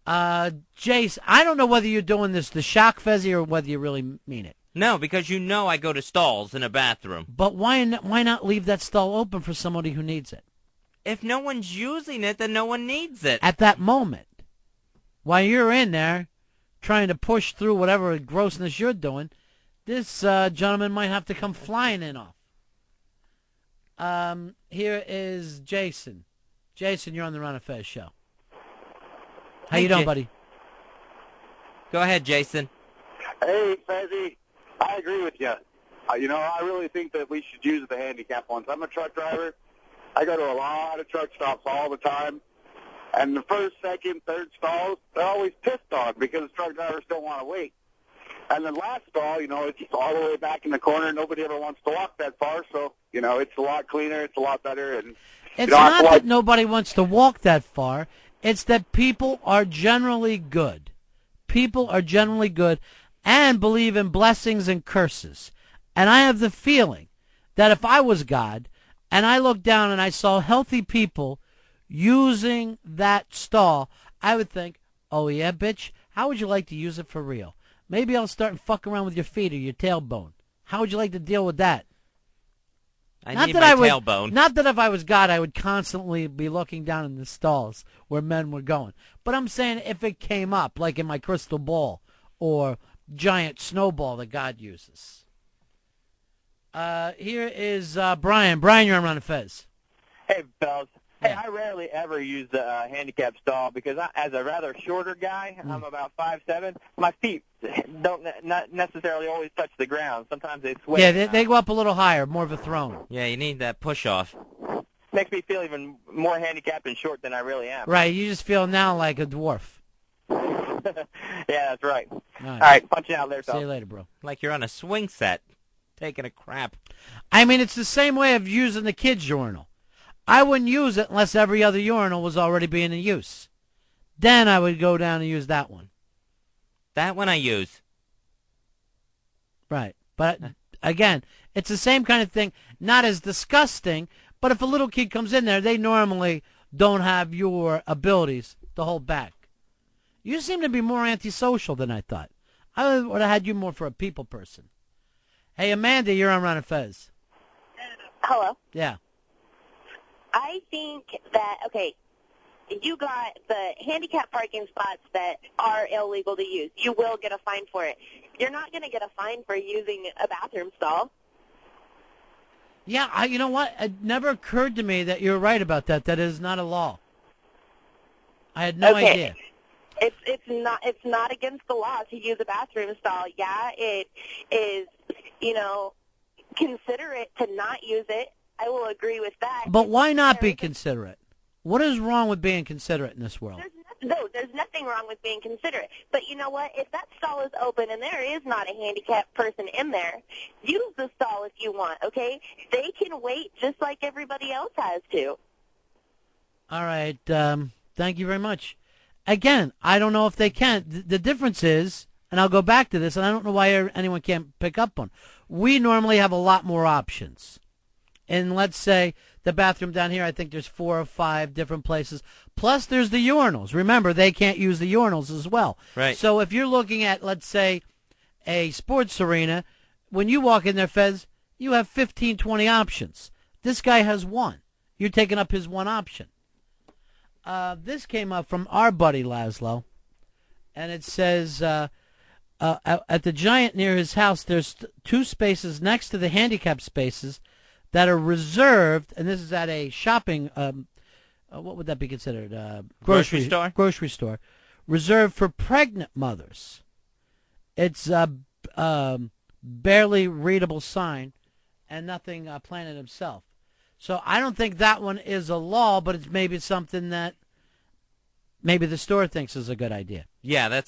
Jace, I don't know whether you're doing this to shock Fezzy or whether you really mean it. No, because I go to stalls in a bathroom. But why not leave that stall open for somebody who needs it? If no one's using it, then no one needs it. At that moment, while you're in there trying to push through whatever grossness you're doing, This gentleman might have to come flying in off. Here is Jason. Jason, you're on the Ron and Fez show. How you doing, buddy? Go ahead, Jason. Hey, Fezzy. I agree with you. I really think that we should use the handicap ones. I'm a truck driver. I go to a lot of truck stops all the time. And the first, second, third stalls, they're always pissed on because truck drivers don't want to wait. And the last stall, it's all the way back in the corner. Nobody ever wants to walk that far. So, it's a lot cleaner. It's a lot better. And it's not that nobody wants to walk that far. It's that people are generally good. People are generally good and believe in blessings and curses. And I have the feeling that if I was God and I looked down and I saw healthy people using that stall, I would think, oh, yeah, bitch, how would you like to use it for real? Maybe I'll start and fuck around with your feet or your tailbone. How would you like to deal with that? I need my tailbone. Not that if I was God, I would constantly be looking down in the stalls where men were going. But I'm saying if it came up, like in my crystal ball or giant snowball that God uses. Here is Brian. Brian, you're on Ron and Fez. Hey, fellas. Hey, I rarely ever use the handicap stall because as a rather shorter guy, I'm about 5'7", my feet don't not necessarily always touch the ground. Sometimes they sway. Yeah, they go up a little higher, more of a throne. Yeah, you need that push-off. Makes me feel even more handicapped and short than I really am. Right, you just feel now like a dwarf. Yeah, that's right. All right, punch it out there, See you later, bro. Like you're on a swing set, taking a crap. I mean, it's the same way of using the kids' urinal. I wouldn't use it unless every other urinal was already being in use. Then I would go down and use that one. That one I use. Right. But, again, it's the same kind of thing. Not as disgusting, but if a little kid comes in there, they normally don't have your abilities to hold back. You seem to be more antisocial than I thought. I would have had you more for a people person. Hey, Amanda, you're on Ron and Fez. Hello. Yeah. I think that, okay, you got the handicap parking spots that are illegal to use. You will get a fine for it. You're not going to get a fine for using a bathroom stall. Yeah, you know what? It never occurred to me that you're right about that. That is not a law. I had no idea. It's not against the law to use a bathroom stall. Yeah, it is, considerate to not use it. I will agree with that. But why not be considerate? What is wrong with being considerate in this world? There's nothing wrong with being considerate. But you know what? If that stall is open and there is not a handicapped person in there, use the stall if you want, okay? They can wait just like everybody else has to. All right. Thank you very much. Again, I don't know if they can. The difference is, and I'll go back to this, and I don't know why anyone can't pick up on, we normally have a lot more options. And let's say the bathroom down here, I think there's 4 or 5 different places. Plus there's the urinals. Remember, they can't use the urinals as well. Right. So if you're looking at, let's say, a sports arena, when you walk in there, Fez, you have 15, 20 options. This guy has one. You're taking up his one option. This came up from our buddy Laszlo, and it says, at the Giant near his house, there's 2 spaces next to the handicap spaces that are reserved, and this is at a shopping, what would that be considered? Grocery store? Grocery store. Reserved for pregnant mothers. It's a barely readable sign and nothing planted himself. So I don't think that one is a law, but it's maybe something that maybe the store thinks is a good idea. Yeah,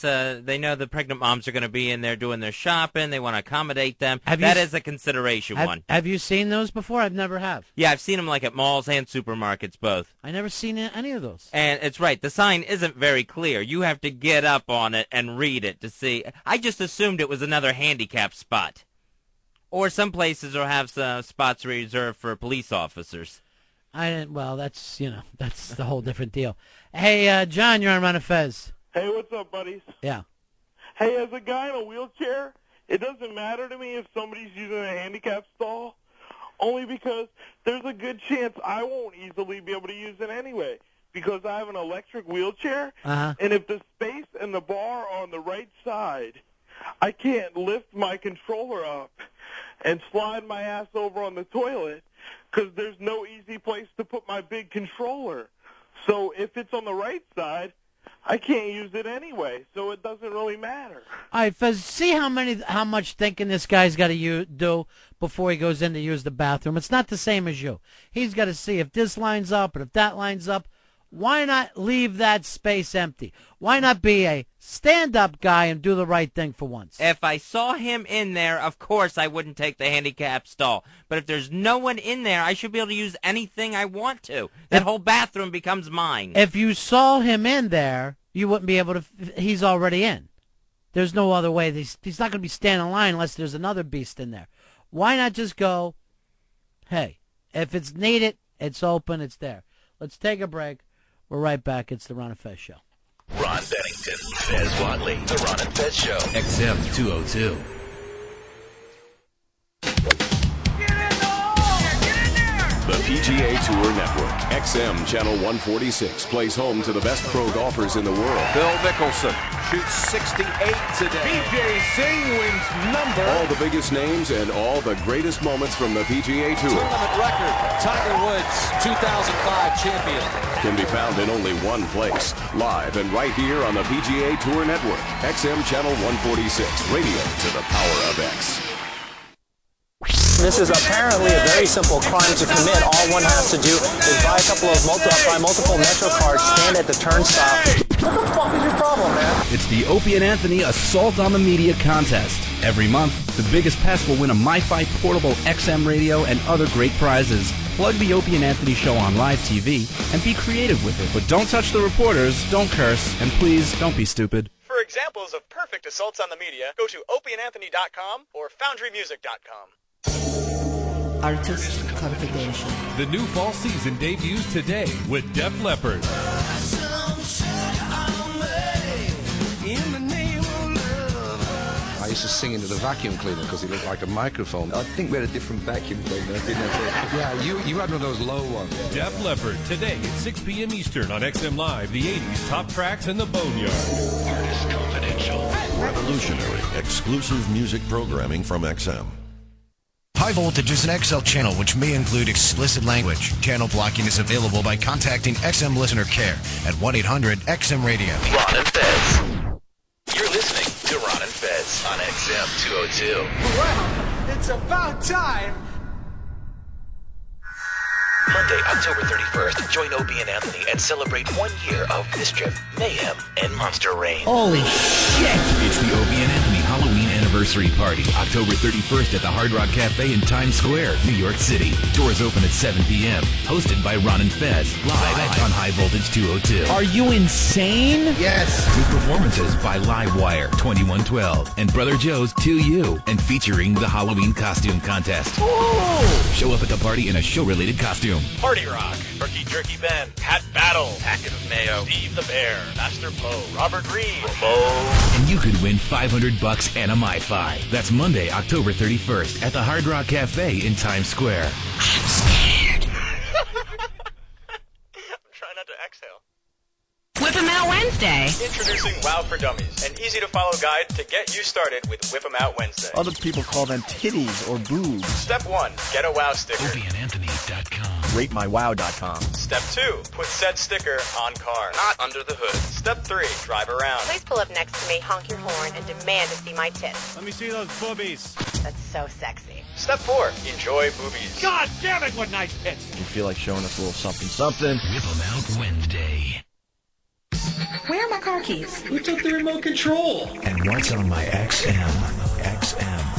they know the pregnant moms are going to be in there doing their shopping. They want to accommodate them. That is a consideration one. Have you seen those before? I've never have. Yeah, I've seen them like at malls and supermarkets, both. I never seen any of those. And it's right. The sign isn't very clear. You have to get up on it and read it to see. I just assumed it was another handicap spot. Or some places will have some spots reserved for police officers. Well, that's the whole different deal. Hey, John, you're on Ron and Fez. Hey, what's up, buddies? Yeah. Hey, as a guy in a wheelchair, it doesn't matter to me if somebody's using a handicap stall, only because there's a good chance I won't easily be able to use it anyway, because I have an electric wheelchair, and if the space and the bar are on the right side, I can't lift my controller up and slide my ass over on the toilet because there's no easy place to put my big controller. So if it's on the right side, I can't use it anyway, so it doesn't really matter. All right, Fez, see how much thinking this guy's got to do before he goes in to use the bathroom. It's not the same as you. He's got to see if this lines up and if that lines up. Why not leave that space empty? Why not be a stand-up guy and do the right thing for once? If I saw him in there, of course I wouldn't take the handicap stall. But if there's no one in there, I should be able to use anything I want to. That whole bathroom becomes mine. If you saw him in there, you wouldn't be able to. He's already in. There's no other way. He's not going to be standing in line unless there's another beast in there. Why not just go, hey, if it's needed, it's open, it's there. Let's take a break. We're right back. It's the Ron and Fez Show. Ron Bennington, Fez Watley, the Ron and Fez Show. XM 202. The PGA Tour Network, XM Channel 146, plays home to the best pro golfers in the world. Phil Mickelson shoots 68 today. PJ Singh wins number. All the biggest names and all the greatest moments from the PGA Tour. Tournament record, Tiger Woods, 2005 champion. Can be found in only one place, live and right here on the PGA Tour Network, XM Channel 146, radio to the power of X. This is apparently a very simple crime to commit. All one has to do is buy multiple Metro cards, stand at the turnstile. What the fuck is your problem, man? It's the Opie and Anthony Assault on the Media contest. Every month, the biggest pest will win a MiFi portable XM radio and other great prizes. Plug the Opie and Anthony show on live TV and be creative with it. But don't touch the reporters, don't curse, and please don't be stupid. For examples of perfect assaults on the media, go to opieandanthony.com or foundrymusic.com. Artist Confidential. The new fall season debuts today with Def Leppard. I used to sing into the vacuum cleaner because it looked like a microphone. I think we had a different vacuum cleaner, didn't we? Yeah, you had one of those low ones. Def Leppard today at 6 p.m. Eastern on XM Live, the 80s top tracks in the Boneyard. Artist Confidential. Revolutionary, exclusive music programming from XM. High Voltage is an XL channel which may include explicit language. Channel blocking is available by contacting XM Listener Care at 1-800-XM-RADIO. Ron and Fez. You're listening to Ron and Fez on XM 202. Well, it's about time. Monday, October 31st, join Opie and Anthony and celebrate 1 year of mischief, mayhem, and monster reign. Holy shit! It's the Opie and Anthony Halloween Anniversary Party, October 31st at the Hard Rock Cafe in Times Square, New York City. Doors open at 7 p.m. Hosted by Ron and Fez, live on High Voltage 202. Are you insane? Yes. With performances by Livewire, 2112, and Brother Joe's 2U, and featuring the Halloween Costume Contest. Ooh. Show up at the party in a show-related costume. Party Rock, Turkey Jerky Ben, Pat Battle, Packet of Mayo, Steve the Bear, Master Poe, Robert Reed, Ramon. And you could win $500 and a MiFi. That's Monday, October 31st at the Hard Rock Cafe in Times Square. I'm scared. I'm trying not to exhale. Whip 'em Out Wednesday. Introducing Wow for Dummies, an easy-to-follow guide to get you started with Whip 'em Out Wednesday. Other people call them titties or boobs. Step 1, get a Wow sticker. OpieandAnthony.com. RateMyWow.com. Step 2, put said sticker on car, not under the hood. Step 3, drive around. Please pull up next to me, honk your horn, and demand to see my tits. Let me see those boobies. That's so sexy. Step 4, enjoy boobies. God damn it, what nice tits. You feel like showing us a little something, something. Whip 'em Out Wednesday. Where are my car keys? Who took the remote control? And what's on my XM?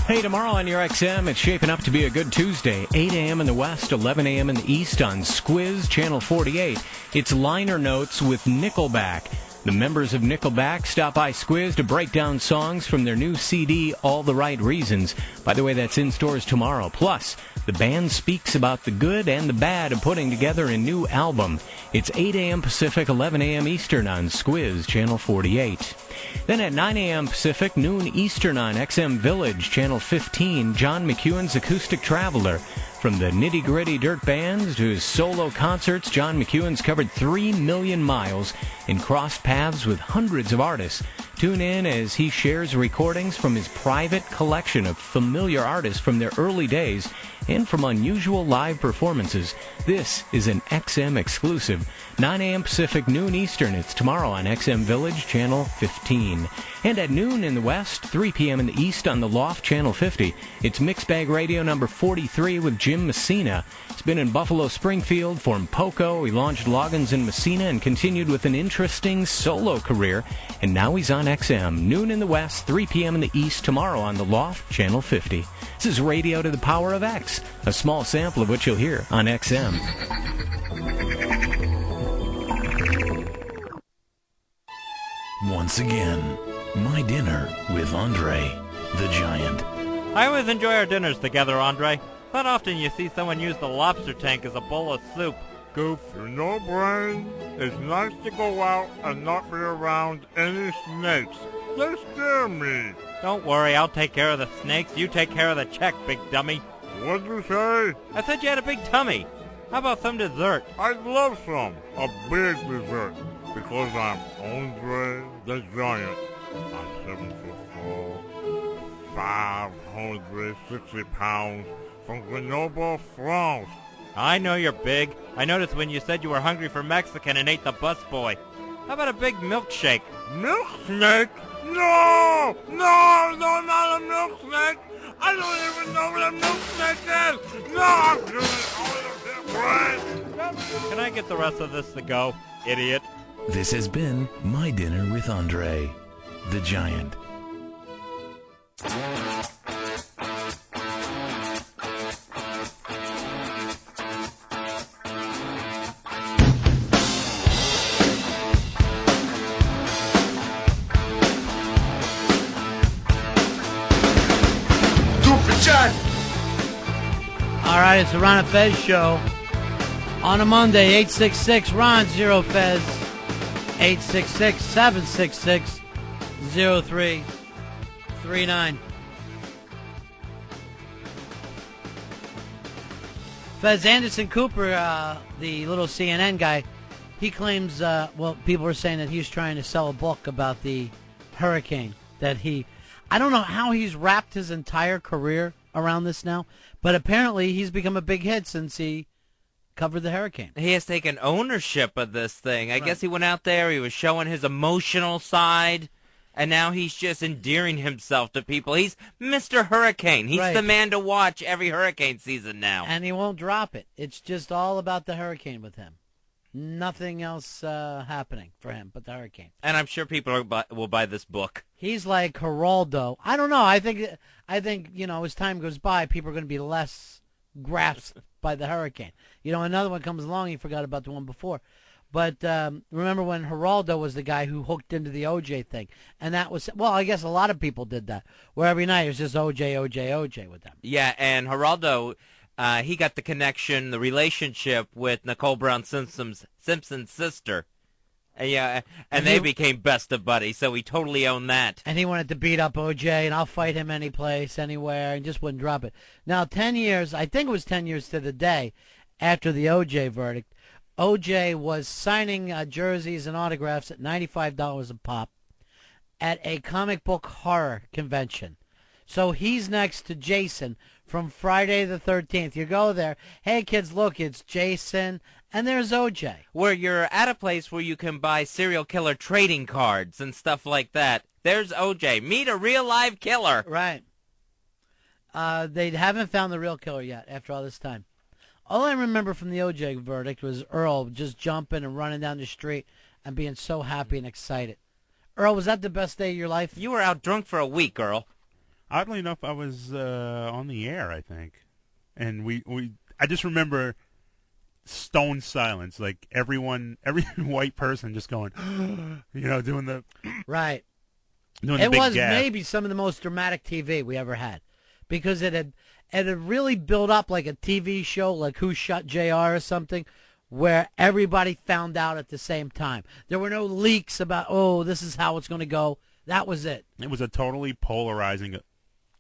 Hey, tomorrow on your XM, it's shaping up to be a good Tuesday. 8 a.m. in the west, 11 a.m. in the east on Squiz, Channel 48. It's Liner Notes with Nickelback. The members of Nickelback stop by Squiz to break down songs from their new CD, All the Right Reasons. By the way, that's in stores tomorrow. Plus, the band speaks about the good and the bad of putting together a new album. It's 8 a.m. Pacific, 11 a.m. Eastern on Squiz, Channel 48. Then at 9 a.m. Pacific, noon Eastern on XM Village, Channel 15, John McEwen's Acoustic Traveler. From the nitty-gritty dirt bands to his solo concerts, John McEwen's covered 3 million miles and crossed paths with hundreds of artists. Tune in as he shares recordings from his private collection of familiar artists from their early days and from unusual live performances. This is an XM exclusive. 9 a.m. Pacific, noon Eastern. It's tomorrow on XM Village, Channel 15. And at noon in the West, 3 p.m. in the East on the Loft, Channel 50. It's Mixed Bag Radio number 43 with Jim Messina. He's been in Buffalo, Springfield, formed Poco. He launched Loggins in Messina and continued with an interesting solo career. And now he's on XM. Noon in the West, 3 p.m. in the East, tomorrow on the Loft, Channel 50. This is Radio to the Power of X, a small sample of what you'll hear on XM. Once again, my dinner with Andre, the Giant. I always enjoy our dinners together, Andre. Not often you see someone use the lobster tank as a bowl of soup. Goof, you know, Brian, it's nice to go out and not be around any snakes. They scare me. Don't worry, I'll take care of the snakes. You take care of the check, big dummy. What'd you say? I said you had a big tummy. How about some dessert? I'd love some. A big dessert. Because I'm Andre the Giant. I'm 7'4", 560 pounds, from Grenoble, France. I know you're big. I noticed when you said you were hungry for Mexican and ate the busboy. How about a big milkshake? Milkshake? No! No, not a milkshake! I don't even know what a milkshake is! No, I'm doing all of this. Can I get the rest of this to go, idiot? This has been My Dinner with Andre, the Giant. All right, it's the Ron and Fez show. On a Monday, 866-RON-0-FEZ, 866-766-0339. Fez Anderson Cooper, the little CNN guy, he claims, people are saying that he's trying to sell a book about the hurricane. I don't know how he's wrapped his entire career around this now, but apparently he's become a big hit since he covered the hurricane. He has taken ownership of this thing. I guess he went out there, he was showing his emotional side, and now he's just endearing himself to people. He's Mr. Hurricane. He's the man to watch every hurricane season now. And he won't drop it. It's just all about the hurricane with him. Nothing else happening for him but the hurricane. And I'm sure people will buy this book. He's like Geraldo. I don't know. I think as time goes by, people are going to be less grasped by the hurricane. Another one comes along, he forgot about the one before. But remember when Geraldo was the guy who hooked into the OJ thing? And that was, I guess a lot of people did that, where every night it was just OJ with them. Yeah, and Geraldo, he got the connection, the relationship with Nicole Brown Simpson's sister. And they became best of buddies, so he totally owned that. And he wanted to beat up OJ, and I'll fight him any place, anywhere, and just wouldn't drop it. Now, 10 years, I think it was 10 years to the day after the OJ verdict, OJ was signing jerseys and autographs at $95 a pop at a comic book horror convention. So he's next to Jason from Friday the 13th. You go there, hey kids, look, it's Jason, and there's OJ. Where you're at a place where you can buy serial killer trading cards and stuff like that. There's OJ. Meet a real live killer. Right. They haven't found the real killer yet after all this time. All I remember from the OJ verdict was Earl just jumping and running down the street and being so happy and excited. Earl, was that the best day of your life? You were out drunk for a week, Earl. Oddly enough, I was on the air, I think. And I just remember stone silence, like every white person just going, doing the... Right. Doing it the big was gap. Maybe some of the most dramatic TV we ever had. Because it had really built up like a TV show, like Who Shot JR or something, where everybody found out at the same time. There were no leaks about, this is how it's going to go. That was it. It was a totally polarizing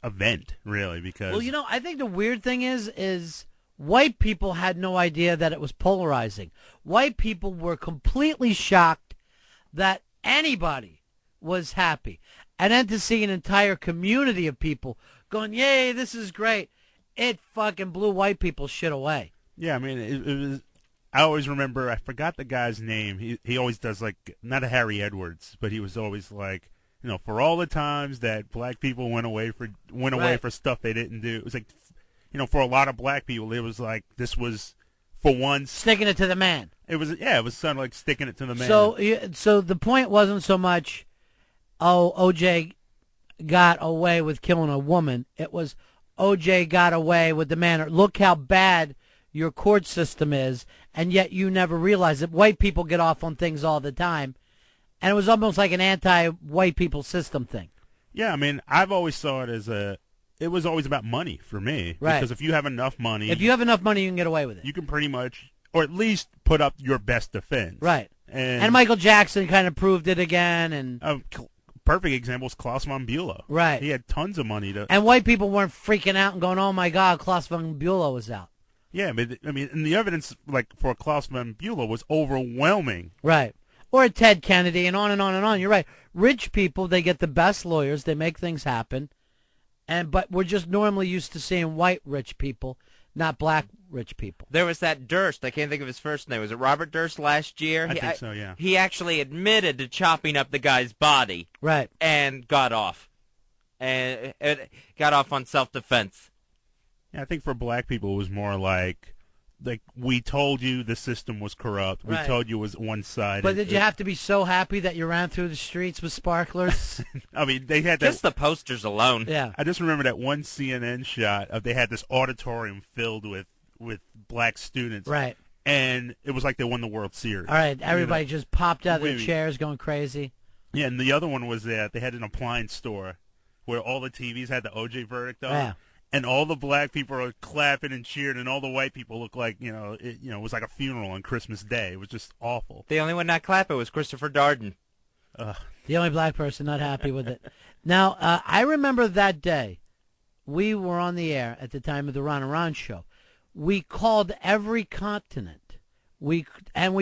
event, really, because... Well, I think the weird thing is white people had no idea that it was polarizing. White people were completely shocked that anybody was happy. And then to see an entire community of people going, yay, this is great, it fucking blew white people's shit away. Yeah, I mean, it was. I always remember. I forgot the guy's name. He always does like not a Harry Edwards, but he was always like, for all the times that black people went away for stuff they didn't do. It was like, for a lot of black people, it was like this was for once sticking it to the man. It was sort of like sticking it to the man. So the point wasn't so much, OJ got away with killing a woman. It was OJ got away with the man. Look how bad your court system is, and yet you never realize that white people get off on things all the time, and it was almost like an anti-white people system thing. Yeah, I mean, I've always saw it as it was always about money for me. Right. Because if you have enough money. You can get away with it. You can pretty much, or at least put up your best defense. Right. And Michael Jackson kind of proved it again. And perfect example is Klaus von Bülow. Right. He had tons of money to. And white people weren't freaking out and going, oh, my God, Klaus von Bülow was out. Yeah, but I mean, and the evidence, like, for Klaus von Bülow was overwhelming. Right. Or Ted Kennedy, and on and on and on. You're right. Rich people, they get the best lawyers. They make things happen. But we're just normally used to seeing white rich people, not black rich people. There was that Durst. I can't think of his first name. Was it Robert Durst last year? I think so, yeah. He actually admitted to chopping up the guy's body. Right. And got off. And it got off on self-defense. Yeah, I think for black people it was more like we told you the system was corrupt. We told you it was one-sided. But did you have to be so happy that you ran through the streets with sparklers? I mean, they had just the posters alone. Yeah. I just remember that one CNN shot of they had this auditorium filled with black students. Right. And it was like they won the World Series. All right, everybody just popped out of their chairs going crazy. Yeah, and the other one was that they had an appliance store where all the TVs had the OJ verdict on. Yeah. And all the black people are clapping and cheering, and all the white people look like, it was like a funeral on Christmas Day. It was just awful. The only one not clapping was Christopher Darden. The only black person not happy with it. Now, I remember that day. We were on the air at the time of the Ron and Ron show. We called every continent. We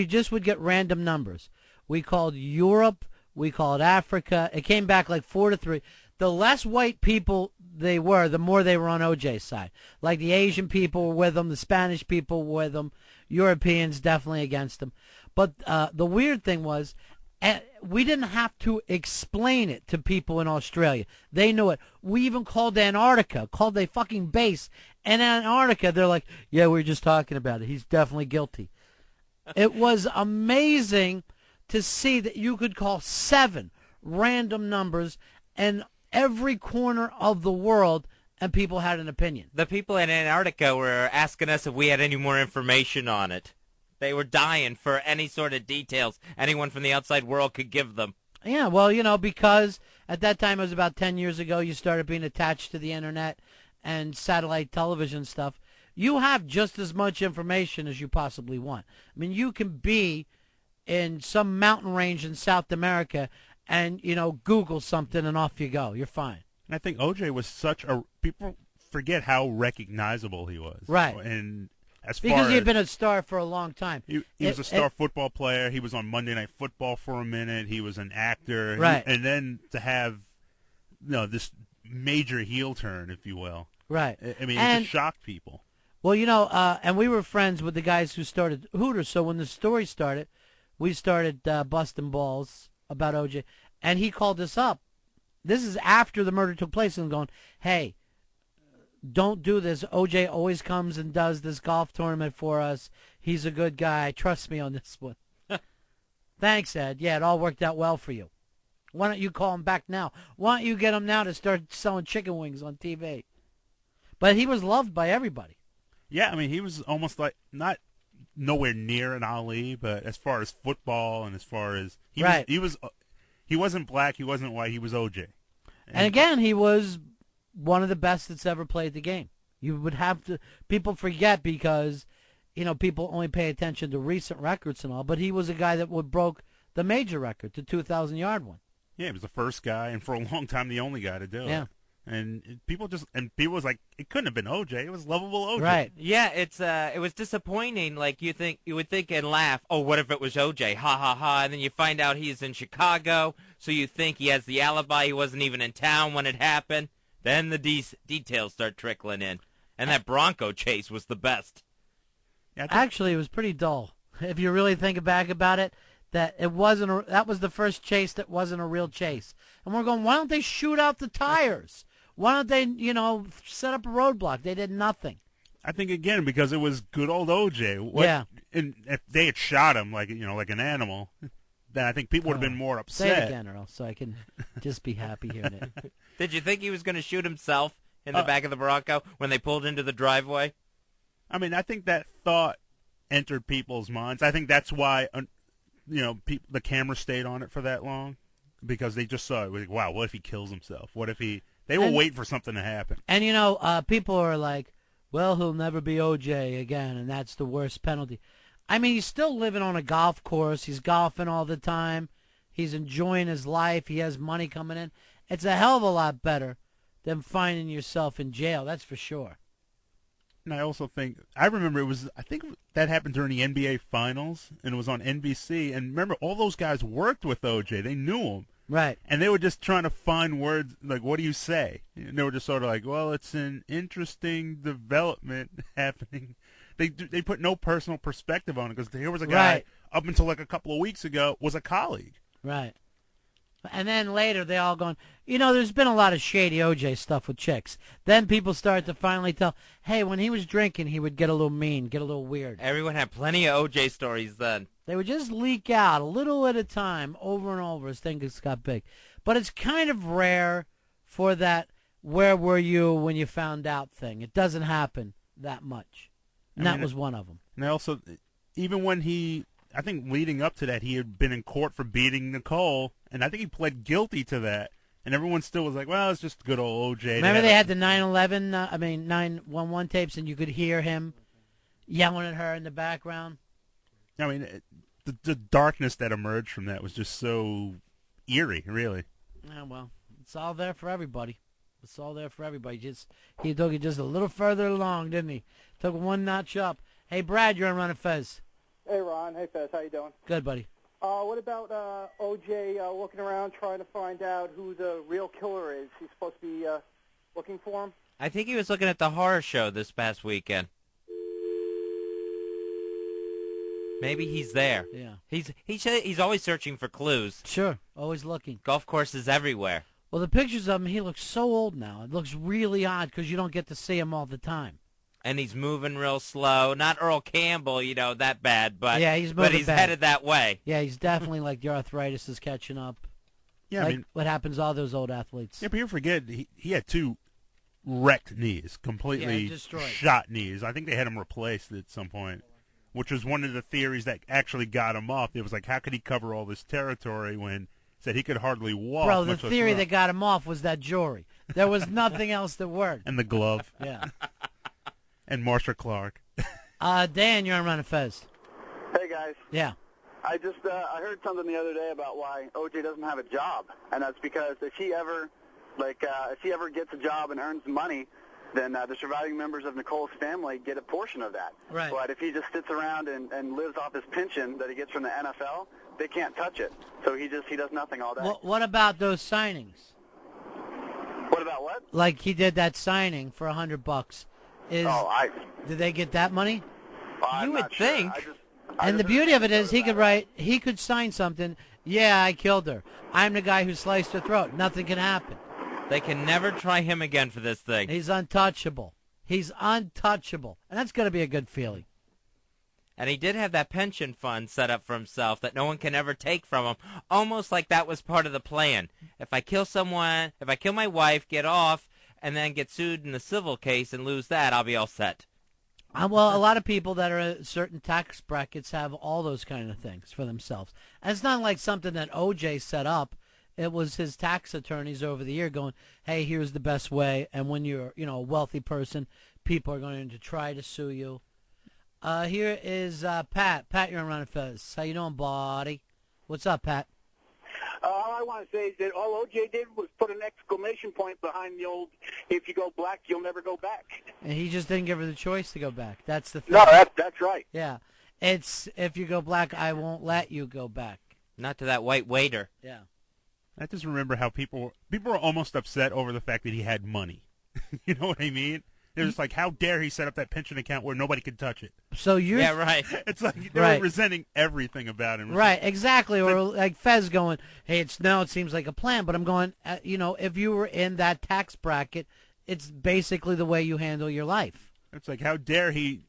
just would get random numbers. We called Europe. We called Africa. It came back like 4-3. The less white people they were, the more they were on OJ's side. Like the Asian people were with them, the Spanish people were with them, Europeans definitely against them. But the weird thing was, we didn't have to explain it to people in Australia. They knew it. We even called Antarctica, called a fucking base. And Antarctica, they're like, yeah, we were just talking about it. He's definitely guilty. It was amazing to see that you could call 7 random numbers and every corner of the world, and people had an opinion. The people in Antarctica were asking us if we had any more information on it. They were dying for any sort of details anyone from the outside world could give them. Yeah, well, because at that time, it was about 10 years ago, you started being attached to the internet and satellite television stuff. You have just as much information as you possibly want. I mean, you can be in some mountain range in South America and, Google something and off you go. You're fine. And I think OJ was people forget how recognizable he was. Right. And because he had been a star for a long time. He was a star football player. He was on Monday Night Football for a minute. He was an actor. Right. And then to have, this major heel turn, if you will. Right. I mean, it just shocked people. Well, and we were friends with the guys who started Hooters. So when the story started, we started busting balls about OJ, and he called us up. This is after the murder took place, and going, hey, don't do this. OJ always comes and does this golf tournament for us. He's a good guy. Trust me on this one. Thanks, Ed. Yeah, it all worked out well for you. Why don't you call him back now? Why don't you get him now to start selling chicken wings on TV? But he was loved by everybody. Yeah, I mean, he was almost like not nowhere near an Ali, but as far as football and as far as he wasn't black, he wasn't white, he was OJ. And again, he was one of the best that's ever played the game. You would have to people forget because people only pay attention to recent records and all, but he was a guy that broke the major record, the 2,000-yard one. Yeah, he was the first guy and for a long time the only guy to do it. Yeah. And people was like, it couldn't have been OJ. It was lovable OJ. Right. Yeah, it was disappointing. Like you would think and laugh, oh, what if it was OJ? Ha ha ha. And then you find out he's in Chicago, so you think he has the alibi. He wasn't even in town when it happened. Then the details start trickling in. And that Bronco chase was the best. Yeah, actually, it was pretty dull. If you really think back about it, that was the first chase that wasn't a real chase. And we're going, why don't they shoot out the tires? Why don't they, set up a roadblock? They did nothing. I think, again, because it was good old OJ. Yeah. And if they had shot him like an animal, then I think people would have been more upset. Say it again, Earl, so I can just be happy hearing it. Did you think he was going to shoot himself in the back of the Bronco when they pulled into the driveway? I mean, I think that thought entered people's minds. I think that's why, the camera stayed on it for that long, because they just saw it. Like, wow, what if he kills himself? What if he... They will wait for something to happen. And, people are like, well, he'll never be OJ again, and that's the worst penalty. I mean, he's still living on a golf course. He's golfing all the time. He's enjoying his life. He has money coming in. It's a hell of a lot better than finding yourself in jail, that's for sure. And I also think, I remember I think that happened during the NBA Finals, and it was on NBC. And remember, all those guys worked with OJ. They knew him. Right. And they were just trying to find words, like, what do you say? And they were just sort of like, well, it's an interesting development happening. They put no personal perspective on it, because here was a guy, up until like a couple of weeks ago, was a colleague. Right. And then later they all going, there's been a lot of shady OJ stuff with chicks. Then people start to finally tell, hey, when he was drinking, he would get a little mean, get a little weird. Everyone had plenty of OJ stories then. They would just leak out a little at a time, over and over, as things got big. But it's kind of rare for that where were you when you found out thing. It doesn't happen that much. And that was one of them. And also, even when I think leading up to that, he had been in court for beating Nicole, and I think he pled guilty to that. And everyone still was like, well, it's just good old OJ. Remember they had the 911 tapes, and you could hear him yelling at her in the background? I mean, the darkness that emerged from that was just so eerie, really. Yeah, well, it's all there for everybody. It's all there for everybody. He took it just a little further along, didn't he? Took one notch up. Hey, Brad, you're on Ron and Fez. Hey, Ron. Hey, Fez. How you doing? Good, buddy. What about OJ looking around trying to find out who the real killer is? He's supposed to be looking for him? I think he was looking at the horror show this past weekend. Maybe he's there. Yeah. He's always searching for clues. Sure, always looking. Golf courses everywhere. Well, the pictures of him, he looks so old now. It looks really odd because you don't get to see him all the time. And he's moving real slow. Not Earl Campbell, that bad, but yeah, he's moving bad. Headed that way. Yeah, he's definitely like the arthritis is catching up. Yeah, like what happens to all those old athletes. Yeah, but you forget he had two wrecked knees, completely shot knees. I think they had him replaced at some point, which was one of the theories that actually got him off. It was like, how could he cover all this territory when said he could hardly walk? Bro, the theory that got him off was that jewelry. There was nothing else that worked. And the glove. Yeah. And Marsha Clark. Dan, you're on Ron and Fez. Hey, guys. Yeah. I heard something the other day about why OJ doesn't have a job, and that's because if he ever gets a job and earns money, then the surviving members of Nicole's family get a portion of that. Right. But if he just sits around and lives off his pension that he gets from the NFL, they can't touch it. So he does nothing all day. Well, what about those signings? What about what? Like he did that signing for $100. Did they get that money? You would think. And the beauty of it is he could sign something, yeah, I killed her. I'm the guy who sliced her throat. Nothing can happen. They can never try him again for this thing. He's untouchable. He's untouchable. And that's going to be a good feeling. And he did have that pension fund set up for himself that no one can ever take from him, almost like that was part of the plan. If I kill someone, if I kill my wife, get off, and then get sued in the civil case and lose that, I'll be all set. Well, a lot of people that are in certain tax brackets have all those kind of things for themselves. And it's not like something that OJ set up. It was his tax attorneys over the year going, hey, here's the best way. And when you're, a wealthy person, people are going to try to sue you. Here is Pat. Pat, you're on Ron and Fez. How you doing, buddy? What's up, Pat? All I want to say is that all O.J. did was put an exclamation point behind the old, if you go black, you'll never go back. And he just didn't give her the choice to go back. That's the thing. No, that's right. Yeah. It's, if you go black, I won't let you go back. Not to that white waiter. Yeah. I just remember how people were almost upset over the fact that he had money. You know what I mean? They're just like, how dare he set up that pension account where nobody could touch it? So you're... Yeah, right. It's like they were resenting everything about him. Right, exactly. Or like Fez going, hey, it seems like a plan. But I'm going, if you were in that tax bracket, it's basically the way you handle your life. It's like, how dare he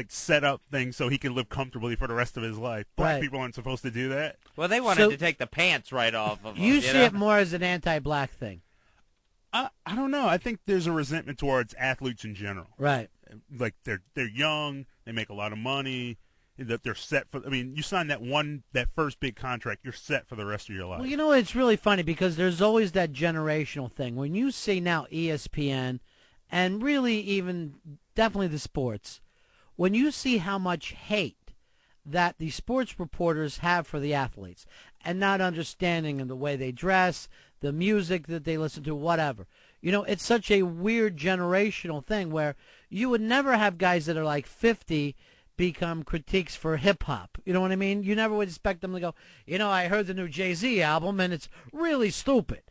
set up things so he can live comfortably for the rest of his life. Black people aren't supposed to do that. Well, they wanted to take the pants right off of him. You see it more as an anti-black thing. I don't know. I think there's a resentment towards athletes in general. Right. Like they're young, they make a lot of money, that they're set for. I mean, you sign that first big contract, you're set for the rest of your life. Well, it's really funny because there's always that generational thing. When you see now ESPN and really even definitely the sports, when you see how much hate that the sports reporters have for the athletes and not understanding in the way they dress, the music that they listen to, whatever. It's such a weird generational thing where you would never have guys that are like 50 become critiques for hip-hop. You know what I mean? You never would expect them to go, I heard the new Jay-Z album and it's really stupid.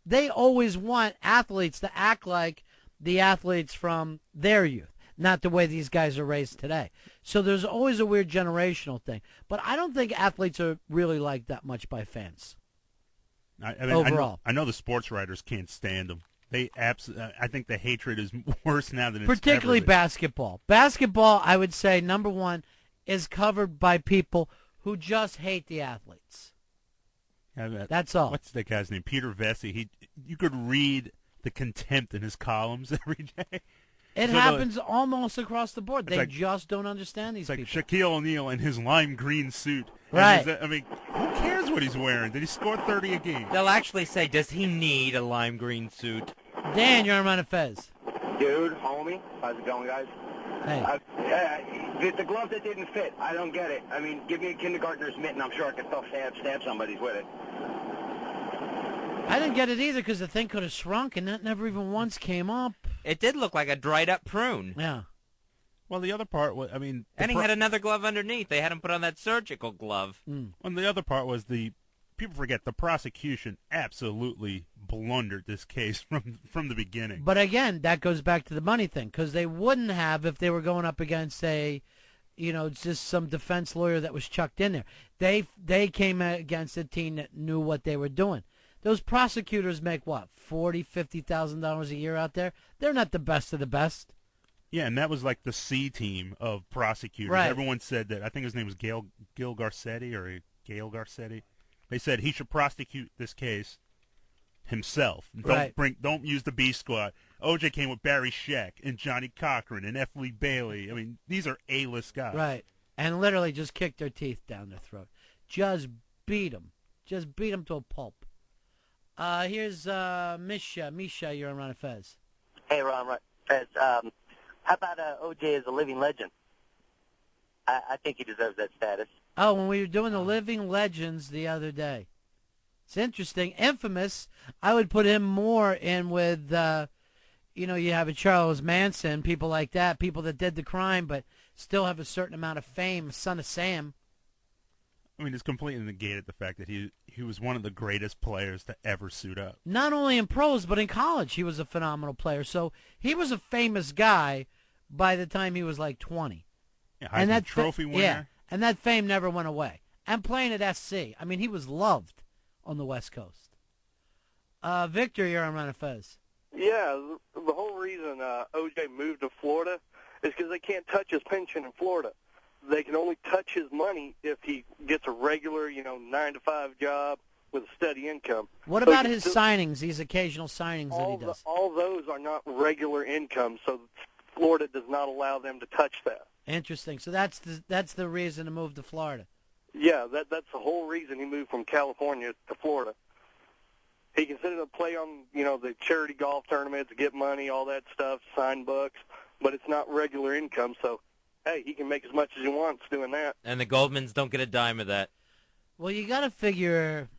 They always want athletes to act like the athletes from their youth, not the way these guys are raised today. So there's always a weird generational thing. But I don't think athletes are really liked that much by fans. Overall. I know the sports writers can't stand them. I think the hatred is worse now than it's particularly ever been. basketball. Basketball, I would say, number one, is covered by people who just hate the athletes. That's all. What's that guy's name? Peter Vesey. You could read the contempt in his columns every day. It happens almost across the board. They just don't understand these people. It's like Shaquille O'Neal in his lime green suit. Right. I mean, who cares what he's wearing? Did he score 30 a game? They'll actually say, does he need a lime green suit? Dan, you're on Ron and Fez. Dude, homie, how's it going, guys? Hey. The glove that didn't fit, I don't get it. I mean, give me a kindergartner's mitten, I'm sure I could still stab somebody's with it. I didn't get it either because the thing could have shrunk, and that never even once came up. It did look like a dried-up prune. Yeah. Well, the other part was, and he had another glove underneath. They had him put on that surgical glove. And the other part was people forget the prosecution absolutely blundered this case from the beginning. But again, that goes back to the money thing, because they wouldn't have if they were going up against just some defense lawyer that was chucked in there. They came against a team that knew what they were doing. Those prosecutors make what, $40,000, $50,000 a year out there? They're not the best of the best. Yeah, and that was like the C team of prosecutors. Right. Everyone said that. I think his name was Gil Garcetti or Gail Garcetti. They said he should prosecute this case himself. Don't use the B squad. OJ came with Barry Scheck and Johnny Cochran and F. Lee Bailey. I mean, these are A-list guys. Right, and literally just kicked their teeth down their throat. Just beat them. Just beat them to a pulp. Here's Misha. Misha, you're on Ron and Fez. Hey, Ron, Fez. How about O.J. as a living legend? I think he deserves that status. Oh, when we were doing the Living Legends the other day. It's interesting. Infamous, I would put him more in with, you have a Charles Manson, people like that, people that did the crime but still have a certain amount of fame, Son of Sam. I mean, it's completely negated the fact that he was one of the greatest players to ever suit up. Not only in pros, but in college, he was a phenomenal player. So he was a famous guy by the time he was like 20. Yeah, and that trophy winner. Yeah, and that fame never went away. And playing at SC, I mean, he was loved on the West Coast. Victor, you're on Ron and Fez. Yeah, the whole reason O.J. moved to Florida is because they can't touch his pension in Florida. They can only touch his money if he gets a regular, 9-to-5 job with a steady income. What about his signings, these occasional signings that he does? All those are not regular income, so Florida does not allow them to touch that. Interesting. So that's the reason to move to Florida. Yeah, that's the whole reason he moved from California to Florida. He can sit and play on, the charity golf tournaments, get money, all that stuff, sign books, but it's not regular income, so hey, he can make as much as he wants doing that. And the Goldmans don't get a dime of that. Well, you got to figure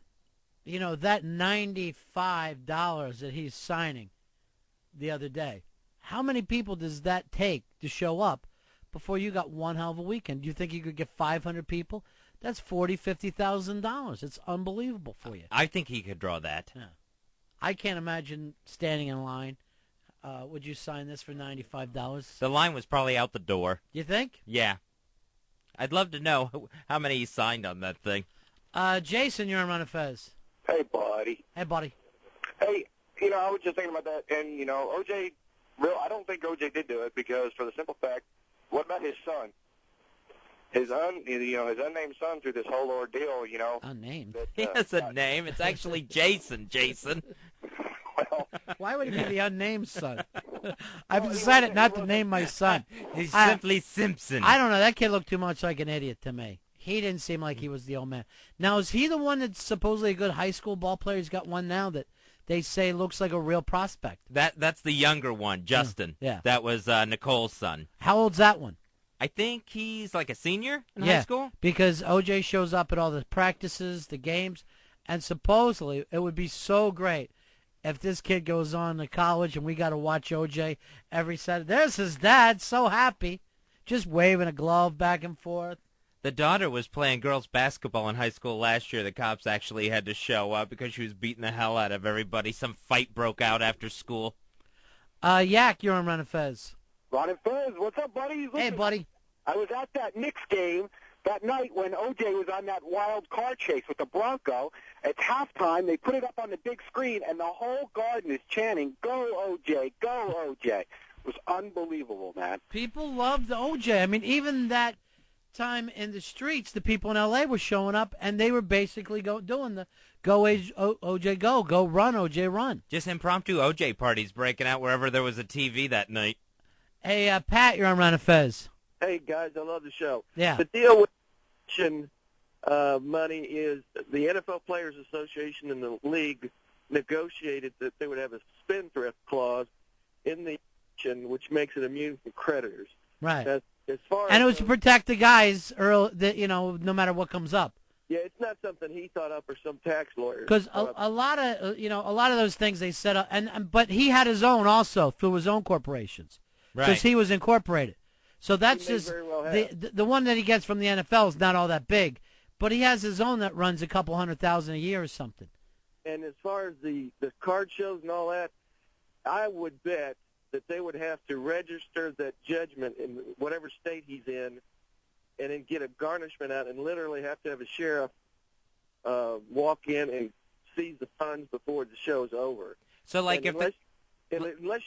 that $95 that he's signing the other day, how many people does that take to show up before you got one hell of a weekend? Do you think you could get 500 people? That's $40,000, $50,000. It's unbelievable for you. I think he could draw that. Yeah. I can't imagine standing in line. Would you sign this for $95? The line was probably out the door. You think? Yeah. I'd love to know how many he signed on that thing. Jason, you're on Ron and Fez. Hey, buddy. Hey, buddy. Hey, I was just thinking about that, and, OJ, I don't think OJ did do it because for the simple fact, what about his son? His unnamed son through this whole ordeal, Unnamed? He has a name. It's actually Jason. Why would he be the unnamed son? I've decided not to name my son. He's simply Simpson. I don't know. That kid looked too much like an idiot to me. He didn't seem like he was the old man. Now, is he the one that's supposedly a good high school ball player? He's got one now that they say looks like a real prospect. That's the younger one, Justin. Yeah. That was Nicole's son. How old's that one? I think he's like a senior in high school. Because OJ shows up at all the practices, the games, and supposedly it would be so great if this kid goes on to college and we got to watch OJ every Saturday. There's his dad, so happy, just waving a glove back and forth. The daughter was playing girls basketball in high school last year. The cops actually had to show up because she was beating the hell out of everybody. Some fight broke out after school. Yak, you're on Ron and Fez. Ron and Fez, what's up, buddy? Hey, buddy. I was at that Knicks game that night when OJ was on that wild car chase with the Bronco. It's halftime. They put it up on the big screen, and the whole garden is chanting, "Go, OJ, go, OJ." It was unbelievable, man. People loved OJ. I mean, even that time in the streets, the people in L.A. were showing up, and they were basically doing the "Go, OJ, go run, OJ, run." Just impromptu OJ parties breaking out wherever there was a TV that night. Hey, Pat, you're on Ron and Fez. Hey, guys, I love the show. Yeah. The deal with money is the NFL Players Association and the league negotiated that they would have a spendthrift clause in the which makes it immune from creditors. Right. As far and as it was to protect the guys, that no matter what comes up. Yeah, it's not something he thought up or some tax lawyer. Because a lot of those things they set up, but he had his own also through his own corporations. Right. Because he was incorporated. So that's just well the one that he gets from the NFL is not all that big, but he has his own that runs a couple $100,000 a year or something. And as far as the card shows and all that, I would bet that they would have to register that judgment in whatever state he's in, and then get a garnishment out, and literally have to have a sheriff walk in and seize the funds before the show's over. So, like, unless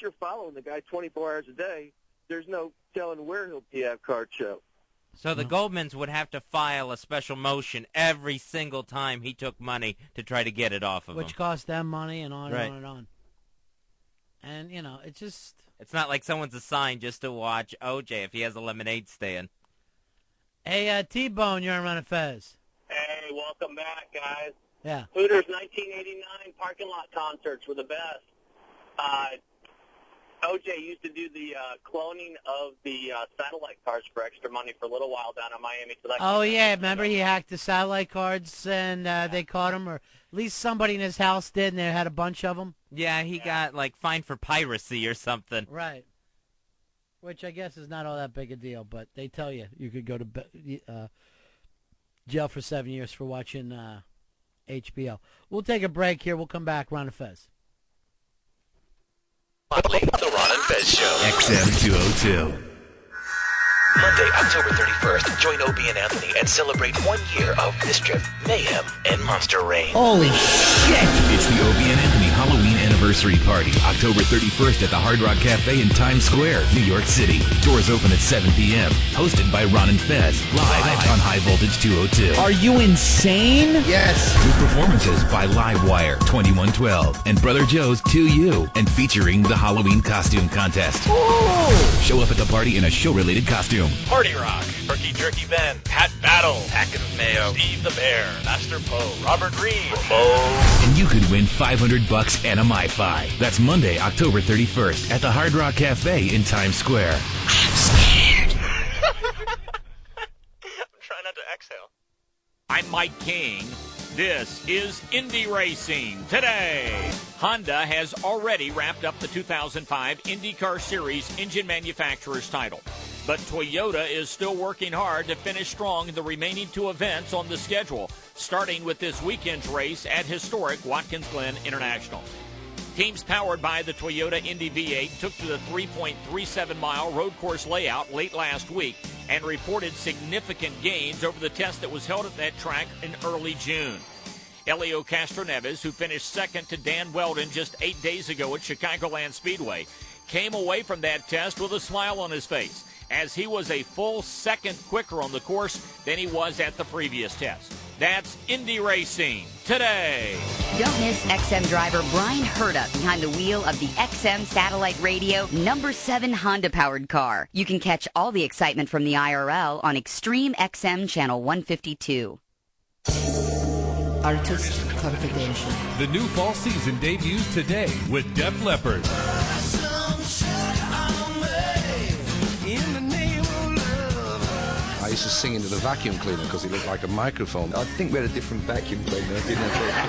you're following the guy 24 hours a day, there's no telling where he'll be at card show. So the Goldmans would have to file a special motion every single time he took money to try to get it off of him. Which cost them money and on Right. and on and on. And, it's just... It's not like someone's assigned just to watch OJ if he has a lemonade stand. Hey, T-Bone, you're on Ron and Fez. Hey, welcome back, guys. Yeah. Hooters 1989 parking lot concerts were the best. OJ used to do the cloning of the satellite cards for extra money for a little while down in Miami. So Yeah, remember he hacked the satellite cards and they caught him, or at least somebody in his house did, and they had a bunch of them? Yeah, he got, fined for piracy or something. Right. Which I guess is not all that big a deal, but they tell you could go to jail for 7 years for watching HBO. We'll take a break here. We'll come back. Ron and Fez. The Ron and Fez Show. XM 202. Monday, October 31st, join Opie and Anthony and celebrate 1 year of mischief, mayhem, and monster reign. Holy shit! It's the Opie and Anthony Halloween Anniversary Party, October 31st at the Hard Rock Cafe in Times Square, New York City. Doors open at 7 p.m. Hosted by Ron and Fez, live on High Voltage 202. Are you insane? Yes! With performances by Livewire, 2112, and Brother Joe's 2U, and featuring the Halloween costume contest. Ooh! Show up at the party in a show-related costume. Party Rock, Turkey Jerky Ben, Pat Battle, Packet of Mayo, Steve the Bear, Master Poe, Robert Reed, Ramon. And you could win $500 and a MiFi. That's Monday, October 31st at the Hard Rock Cafe in Times Square. I'm scared. I'm trying not to exhale. I'm Mike King. This is Indy Racing Today. Honda has already wrapped up the 2005 IndyCar Series engine manufacturer's title. But Toyota is still working hard to finish strong in the remaining 2 events on the schedule, starting with this weekend's race at historic Watkins Glen International. Teams powered by the Toyota Indy V8 took to the 3.37-mile road course layout late last week and reported significant gains over the test that was held at that track in early June. Elio Castroneves, who finished second to Dan Weldon just 8 days ago at Chicagoland Speedway, came away from that test with a smile on his face, as he was a full second quicker on the course than he was at the previous test. That's Indy Racing Today. Don't miss XM driver Brian Herta behind the wheel of the XM Satellite Radio number 7 Honda-powered car. You can catch all the excitement from the IRL on Extreme XM Channel 152. Artist Confidential. The new fall season debuts today with Def Leppard. I used to sing into the vacuum cleaner because it looked like a microphone. I think we had a different vacuum cleaner, didn't we?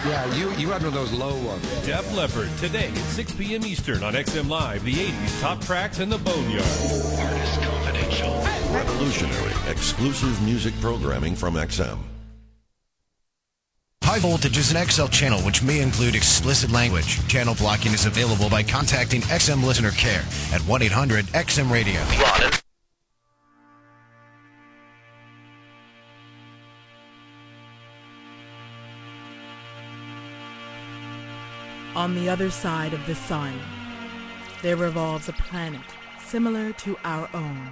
Yeah, you had one of those low ones. Def Leppard today at 6 p.m. Eastern on XM Live, the 80s top tracks and the Boneyard. Artist Confidential. Revolutionary, exclusive music programming from XM. High Voltage is an XL channel which may include explicit language. Channel blocking is available by contacting XM Listener Care at 1-800-XM-RADIO. On the other side of the sun, there revolves a planet similar to our own.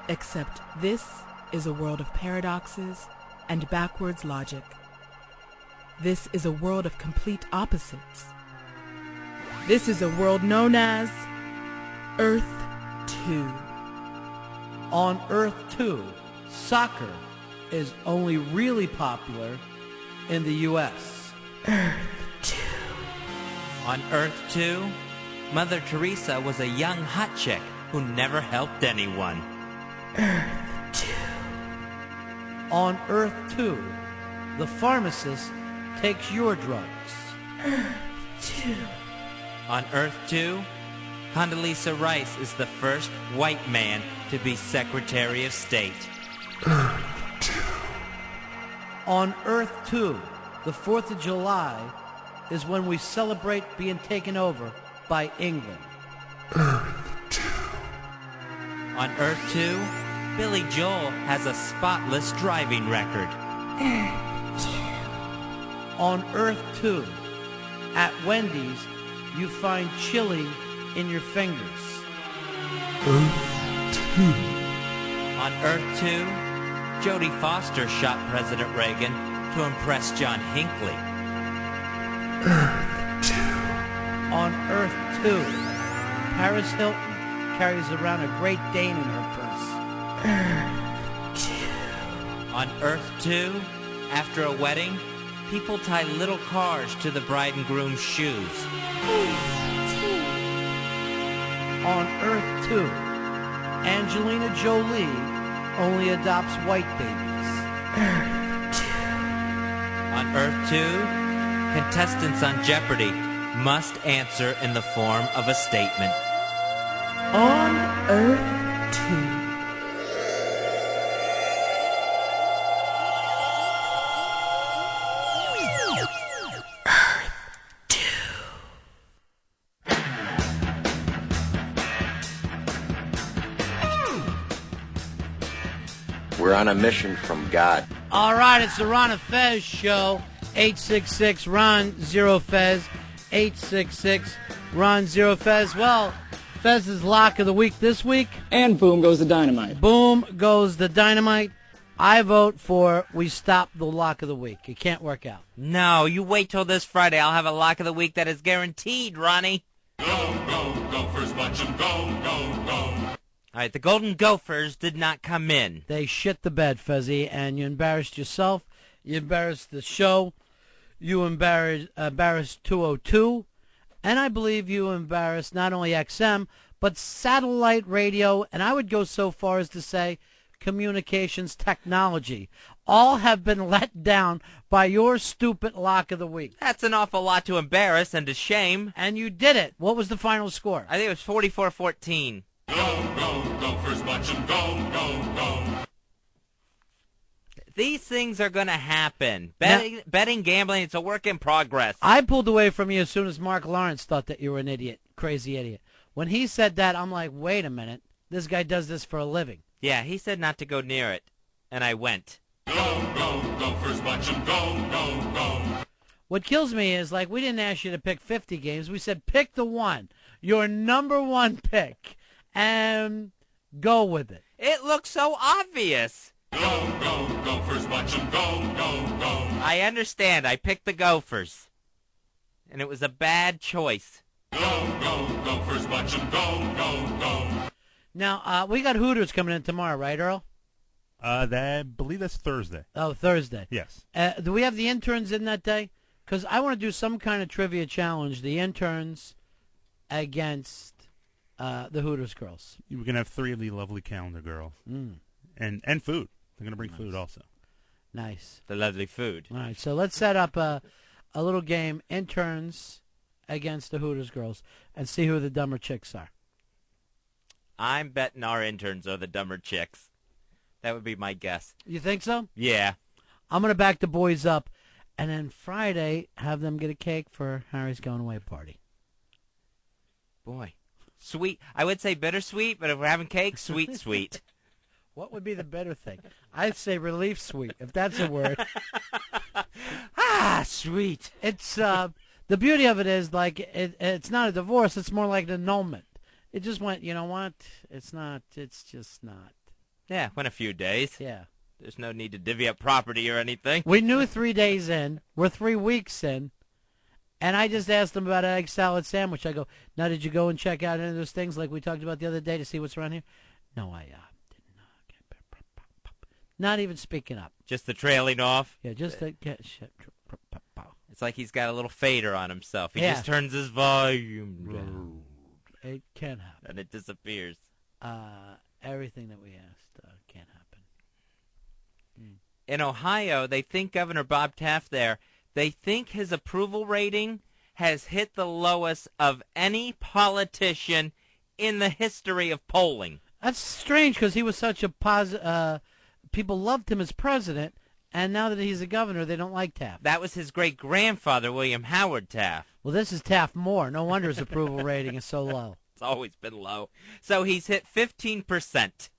Except this is a world of paradoxes and backwards logic. This is a world of complete opposites. This is a world known as Earth 2. On Earth 2, soccer is only really popular in the U.S. Earth 2. On Earth 2, Mother Teresa was a young hot chick who never helped anyone. Earth 2. On Earth 2, the pharmacist takes your drugs. Earth 2. On Earth 2, Condoleezza Rice is the first white man to be Secretary of State. Earth 2. On Earth 2, the 4th of July is when we celebrate being taken over by England. Earth 2. On Earth 2, Billy Joel has a spotless driving record. Earth 2. On Earth 2, at Wendy's, you find chili in your fingers. Earth 2. On Earth 2, Jodie Foster shot President Reagan to impress John Hinckley. Earth 2. On Earth 2, Paris Hilton carries around a Great Dane in her purse. Earth 2. On Earth 2, after a wedding, people tie little cars to the bride and groom's shoes. On Earth 2, Angelina Jolie only adopts white babies. Earth 2. On Earth 2, contestants on Jeopardy must answer in the form of a statement. On Earth 2. We're on a mission from God. All right, it's the Ron and Fez show. 866-RON-0-FEZ. 866-RON-0-FEZ. Well, Fez's lock of the week this week. And boom goes the dynamite. Boom goes the dynamite. I vote for we stop the lock of the week. It can't work out. No, you wait till this Friday. I'll have a lock of the week that is guaranteed, Ronnie. Go, Gophers, watch 'em go, go. All right, the Golden Gophers did not come in. They shit the bed, Fezzy, and you embarrassed yourself. You embarrassed the show. You embarrassed 202. And I believe you embarrassed not only XM, but satellite radio, and I would go so far as to say communications technology. all have been let down by your stupid lock of the week. That's an awful lot to embarrass and to shame. And you did it. What was the final score? I think it was 44-14. Go, first watch 'em go. These things are going to happen. Betting, gambling, it's a work in progress. I pulled away from you as soon as Mark Lawrence thought that you were an idiot, crazy idiot. When he said that, I'm like, wait a minute. This guy does this for a living. Yeah, he said not to go near it, and I went. Go, first watch 'em go. What kills me is, like, we didn't ask you to pick 50 games. We said pick the one, your number one pick, and go with it. It looks so obvious. Go, first watch 'em go. I understand. I picked the Gophers, and it was a bad choice. Go, first watch 'em go. Now, we got Hooters coming in tomorrow, right, Earl? I believe that's Thursday. Oh, Thursday. Yes. Do we have the interns in that day? Because I want to do some kind of trivia challenge. The interns against the Hooters girls. We're going to have 3 of the lovely calendar girls. And food. They're going to bring food also. Nice. The lovely food. All right, so let's set up a little game, interns against the Hooters girls, and see who the dumber chicks are. I'm betting our interns are the dumber chicks. That would be my guess. You think so? Yeah. I'm going to back the boys up, and then Friday have them get a cake for Harry's going away party. Boy. Sweet. I would say bittersweet, but if we're having cake, sweet. What would be the better thing? I'd say relief sweet, if that's a word. Sweet. It's the beauty of it is, like, it's not a divorce. It's more like an annulment. It just went, you know what? It's just not. Yeah, went a few days. Yeah. There's no need to divvy up property or anything. We knew 3 days in. We're 3 weeks in. And I just asked them about an egg salad sandwich. I go, now did you go and check out any of those things like we talked about the other day to see what's around here? No, I didn't. Not even speaking up. Just the trailing off? Yeah, just to get shit. It's like he's got a little fader on himself. He just turns his volume down. It can happen. And it disappears. Everything that we asked can't happen. In Ohio, they think Governor Bob Taft there, they think his approval rating has hit the lowest of any politician in the history of polling. That's strange because he was such a people loved him as president, and now that he's a governor, they don't like Taft. That was his great-grandfather, William Howard Taft. Well, this is Taft more. No wonder his approval rating is so low. It's always been low. So he's hit 15%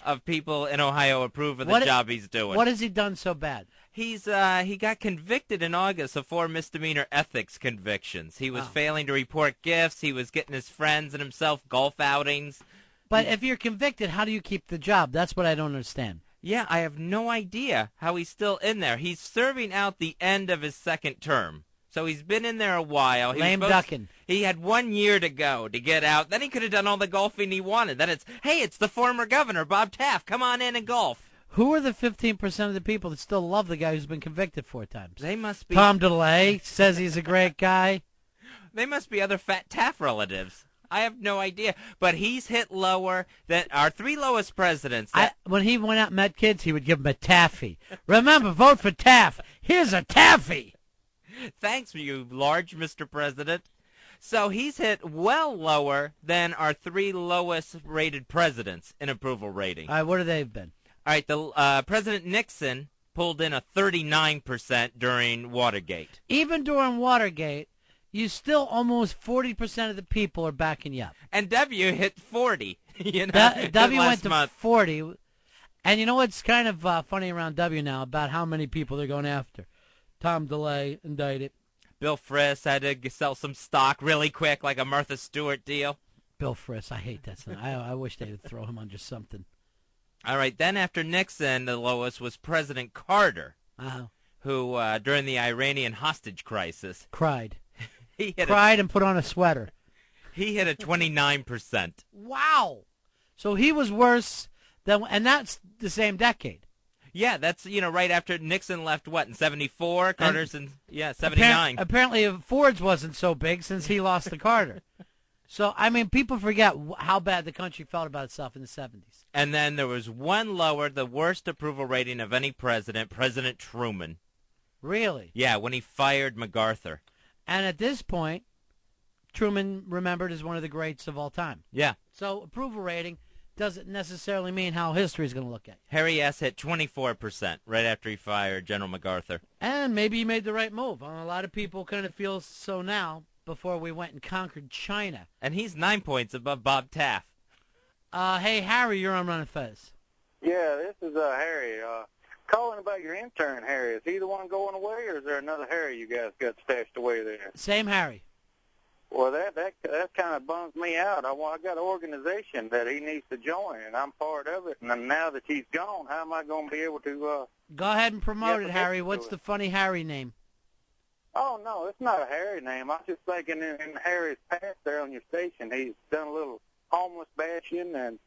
of people in Ohio approve of the job he's doing. What has he done so bad? He got convicted in August of 4 misdemeanor ethics convictions. He was failing to report gifts. He was getting his friends and himself golf outings. But if you're convicted, how do you keep the job? That's what I don't understand. Yeah, I have no idea how he's still in there. He's serving out the end of his second term. So he's been in there a while. Lame ducking. He had 1 year to go to get out. Then he could have done all the golfing he wanted. Then it's the former governor, Bob Taft. Come on in and golf. Who are the 15% of the people that still love the guy who's been convicted 4 times? They must be. Tom DeLay says he's a great guy. They must be other fat Taft relatives. I have no idea. But he's hit lower than our 3 lowest presidents. When he went out and met kids, he would give them a taffy. Remember, vote for Taft. Here's a taffy. Thanks, you large Mr. President. So he's hit well lower than our 3 lowest rated presidents in approval rating. All right, what have they been? All right, the President Nixon pulled in a 39% during Watergate. Even during Watergate, you still almost 40% of the people are backing you up. And W hit 40. W went to month. 40. And you know what's kind of funny around W now about how many people they're going after? Tom DeLay indicted. Bill Friss had to sell some stock really quick, like a Martha Stewart deal. Bill Friss, I hate that. I wish they would throw him under something. All right, then after Nixon, the lowest was President Carter, who, during the Iranian hostage crisis, cried. He cried and put on a sweater. He hit a 29%. Wow. So he was worse than, and that's the same decade. Yeah, that's, right after Nixon left, in 74? Carter's in, 79. Apparently Ford's wasn't so big since he lost to Carter. So, I mean, people forget how bad the country felt about itself in the 70s. And then there was one lower, the worst approval rating of any president, President Truman. Really? Yeah, when he fired MacArthur. And at this point, Truman remembered as one of the greats of all time. Yeah. So approval rating doesn't necessarily mean how history is going to look at you. Harry S. hit 24% right after he fired General MacArthur. And maybe he made the right move. A lot of people kind of feel so now before we went and conquered China. And he's 9 points above Bob Taft. Hey, Harry, you're on Ron and Fez. Yeah, this is Harry. Calling about your intern, Harry. Is he the one going away, or is there another Harry you guys got stashed away there? Same Harry. Well, that kind of bums me out. I got an organization that he needs to join, and I'm part of it. And now that he's gone, how am I going to be able to... Go ahead and promote it, Harry. What's the funny Harry name? Oh, no, it's not a Harry name. I was just thinking in Harry's past there on your station, he's done a little homeless bashing and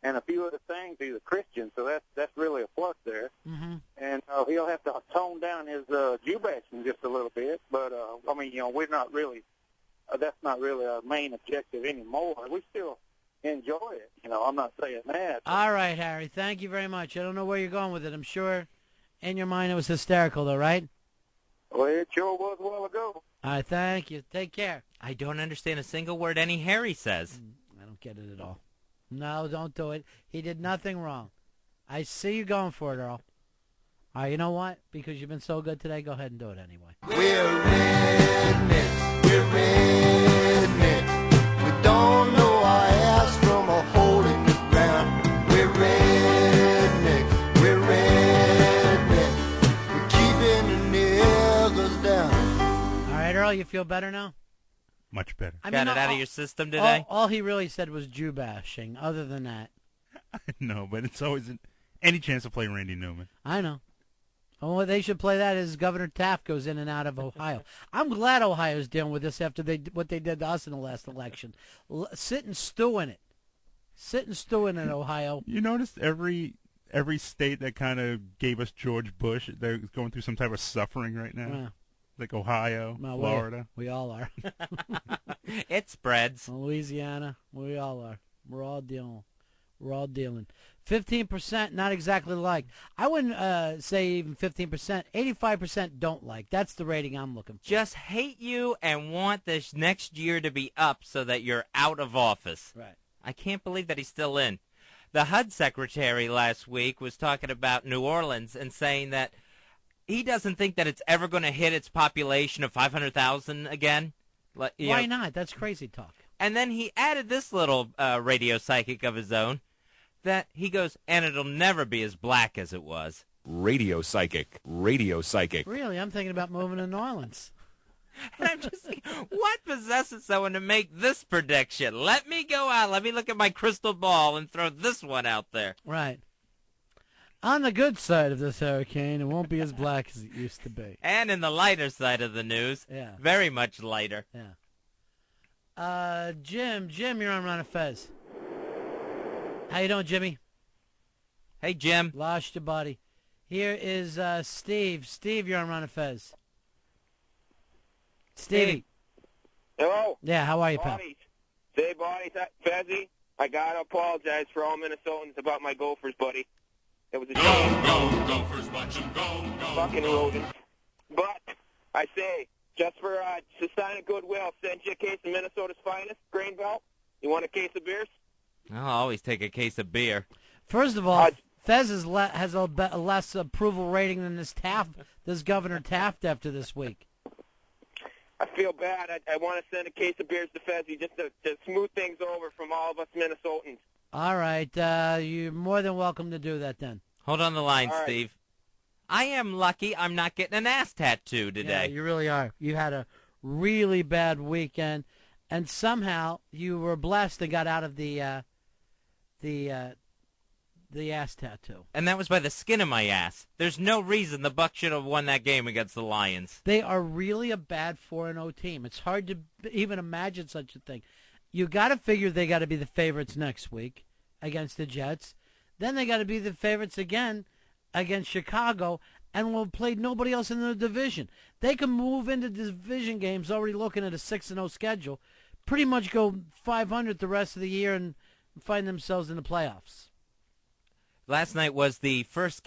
a few other things. He's a Christian, so that's really a plus there. Mm-hmm. And he'll have to tone down his Jew bashing just a little bit. But, I mean, we're not really... that's not really our main objective anymore. We still enjoy it. I'm not saying that. All right, Harry. Thank you very much. I don't know where you're going with it. I'm sure in your mind it was hysterical, though, right? Well, it sure was a while ago. All right, thank you. Take care. I don't understand a single word any Harry says. I don't get it at all. No, don't do it. He did nothing wrong. I see you going for it, Earl. All right, you know what? Because you've been so good today, go ahead and do it anyway. We're rednecks. We're rednecks. We don't know our ass from a hole in the ground. We're rednecks. We're rednecks. We're keeping the niggers down. All right, Earl, you feel better now? Much better. Got it out of your system today? All he really said was Jew bashing. Other than that. No, but it's always any chance to play Randy Newman. I know. Oh, what they should play that is Governor Taft goes in and out of Ohio. I'm glad Ohio's dealing with this after what they did to us in the last election. Sit and stew in it. Sit and stew in it, Ohio. You noticed every state that kind of gave us George Bush, they're going through some type of suffering right now. Yeah. Like Ohio, Florida. We all are. It spreads. Louisiana, we all are. We're all dealing. 15% not exactly like. I wouldn't say even 15%. 85% don't like. That's the rating I'm looking for. Just hate you and want this next year to be up so that you're out of office. Right. I can't believe that he's still in. The HUD secretary last week was talking about New Orleans and saying that he doesn't think that it's ever going to hit its population of 500,000 again. Why not? That's crazy talk. And then he added this little radio psychic of his own that he goes, and it'll never be as black as it was. Radio psychic. Radio psychic. Really? I'm thinking about moving to New Orleans. And I'm just like, what possesses someone to make this prediction? Let me go out. Let me look at my crystal ball and throw this one out there. Right. On the good side of this hurricane, it won't be as black as it used to be. And in the lighter side of the news, very much lighter. Yeah. Jim, you're on Ron and Fez. How you doing, Jimmy? Hey, Jim. Lost your buddy. Here is Steve. Steve, you're on Ron and Fez. Stevie. Hello? Yeah, how are you, pal? Say, Bonnie, Fezzy, I got to apologize for all Minnesotans about my Gophers, buddy. It was a joke. Go, Gophers, watch 'em go. Fucking rodents. But, I say, just for a sign of goodwill, send you a case of Minnesota's finest, Grain Belt. You want a case of beers? I'll always take a case of beer. First of all, Fez has a less approval rating than this Governor Taft after this week. I feel bad. I want to send a case of beers to Fezzy just to smooth things over from all of us Minnesotans. All right. You're more than welcome to do that then. Hold on the line, Steve. I am lucky I'm not getting an ass tattoo today. Yeah, you really are. You had a really bad weekend, and somehow you were blessed and got out of the ass tattoo. And that was by the skin of my ass. There's no reason the Bucs should have won that game against the Lions. They are really a bad 4-0 team. It's hard to even imagine such a thing. You got to figure they got to be the favorites next week against the Jets. Then they got to be the favorites again against Chicago, and will play nobody else in the division. They can move into division games already looking at a 6-0 schedule pretty much go 500 the rest of the year and find themselves in the playoffs. Last night was the first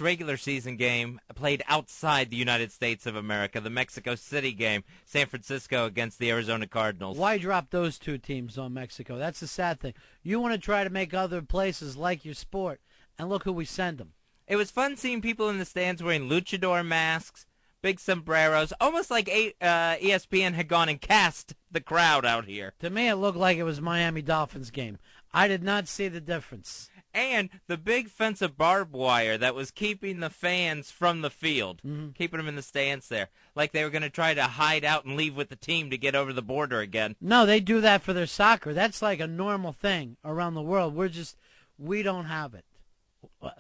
regular season game played outside the United States of America, the Mexico City game, San Francisco against the Arizona Cardinals. Why drop those two teams on Mexico? That's the sad thing. You want to try to make other places like your sport, and look who we send them. It was fun seeing people in the stands wearing luchador masks, big sombreros, almost like ESPN had gone and cast the crowd out here. To me, it looked like it was Miami Dolphins game. I did not see the difference. And the big fence of barbed wire that was keeping the fans from the field, keeping them in the stands there, like they were going to try to hide out and leave with the team to get over the border again. No, they do that for their soccer. That's like a normal thing around the world. We don't have it.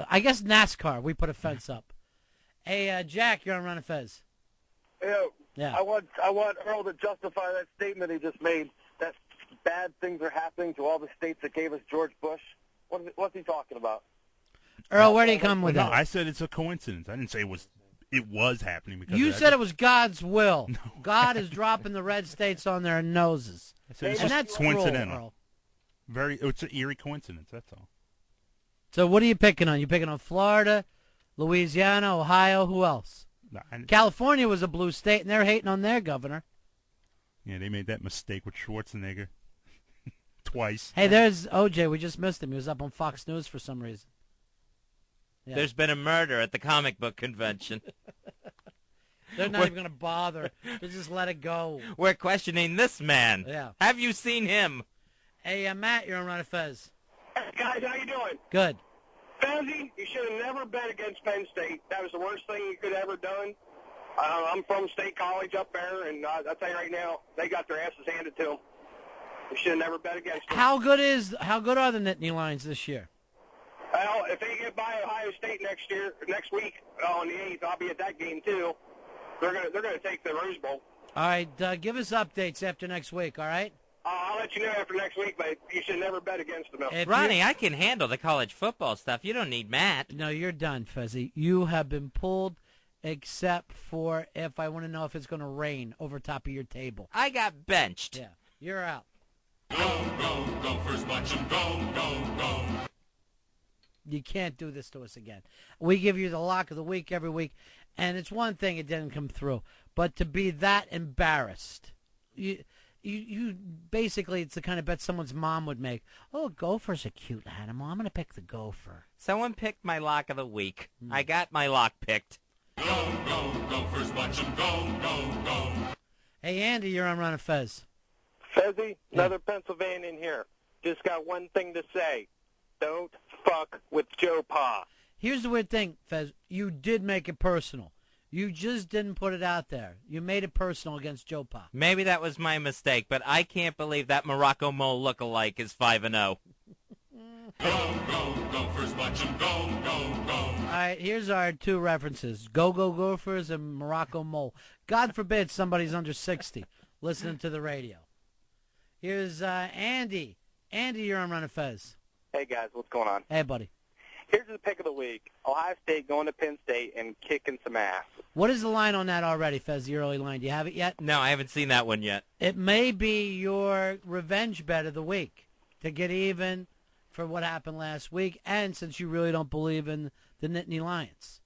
I guess NASCAR, we put a fence up. Hey, Jack, you're on Ron and Fez. Yeah. I want Earl to justify that statement he just made, that bad things are happening to all the states that gave us George Bush. What's he talking about? Earl, where do you come with that? No, I said it's a coincidence. I didn't say it was happening. Because you said it was God's will. No. God is dropping the red states on their noses. I said it's just coincidental. It's an eerie coincidence, that's all. So what are you picking on? You picking on Florida, Louisiana, Ohio, who else? No, California was a blue state, and they're hating on their governor. Yeah, they made that mistake with Schwarzenegger. Twice. Hey, there's OJ. We just missed him. He was up on Fox News for some reason. Yeah. There's been a murder at the comic book convention. They're not even going to bother. They just let it go. We're questioning this man. Yeah. Have you seen him? Hey, Matt, you're on Ron and Fez. Hey, guys, how you doing? Good. Fezzy, you should have never bet against Penn State. That was the worst thing you could have ever done. I'm from State College up there, and I'll tell you right now, they got their asses handed to them. You should have never bet against them. How good are the Nittany Lions this year? Well, if they get by Ohio State next week on the 8th, I'll be at that game too. They're gonna take the Rose Bowl. All right, give us updates after next week. All right. I'll let you know after next week, but you should never bet against them. Ronnie, I can handle the college football stuff. You don't need Matt. No, you're done, Fezzy. You have been pulled, except for if I want to know if it's going to rain over top of your table. I got benched. Yeah, you're out. Go, first watch him go. You can't do this to us again. We give you the lock of the week every week, and it's one thing it didn't come through, but to be that embarrassed, you basically, it's the kind of bet someone's mom would make. Oh, gopher's a cute animal. I'm going to pick the gopher. Someone picked my lock of the week. I got my lock picked. Go, first watch him go. Hey, Andy, you're on Ron and Fez. Fezzy, another Pennsylvanian here. Just got one thing to say. Don't fuck with Joe Pa. Here's the weird thing, Fez. You did make it personal. You just didn't put it out there. You made it personal against Joe Pa. Maybe that was my mistake, but I can't believe that Morocco Mole look-alike is 5-0. Go, first watch him go. All right, here's our two references. Go Gophers and Morocco Mole. God forbid somebody's under 60 listening to the radio. Here's Andy. Andy, you're on Ron and Fez. Hey, guys, what's going on? Hey, buddy. Here's the pick of the week. Ohio State going to Penn State and kicking some ass. What is the line on that already, Fez, the early line? Do you have it yet? No, I haven't seen that one yet. It may be your revenge bet of the week to get even for what happened last week, and since you really don't believe in the Nittany Lions.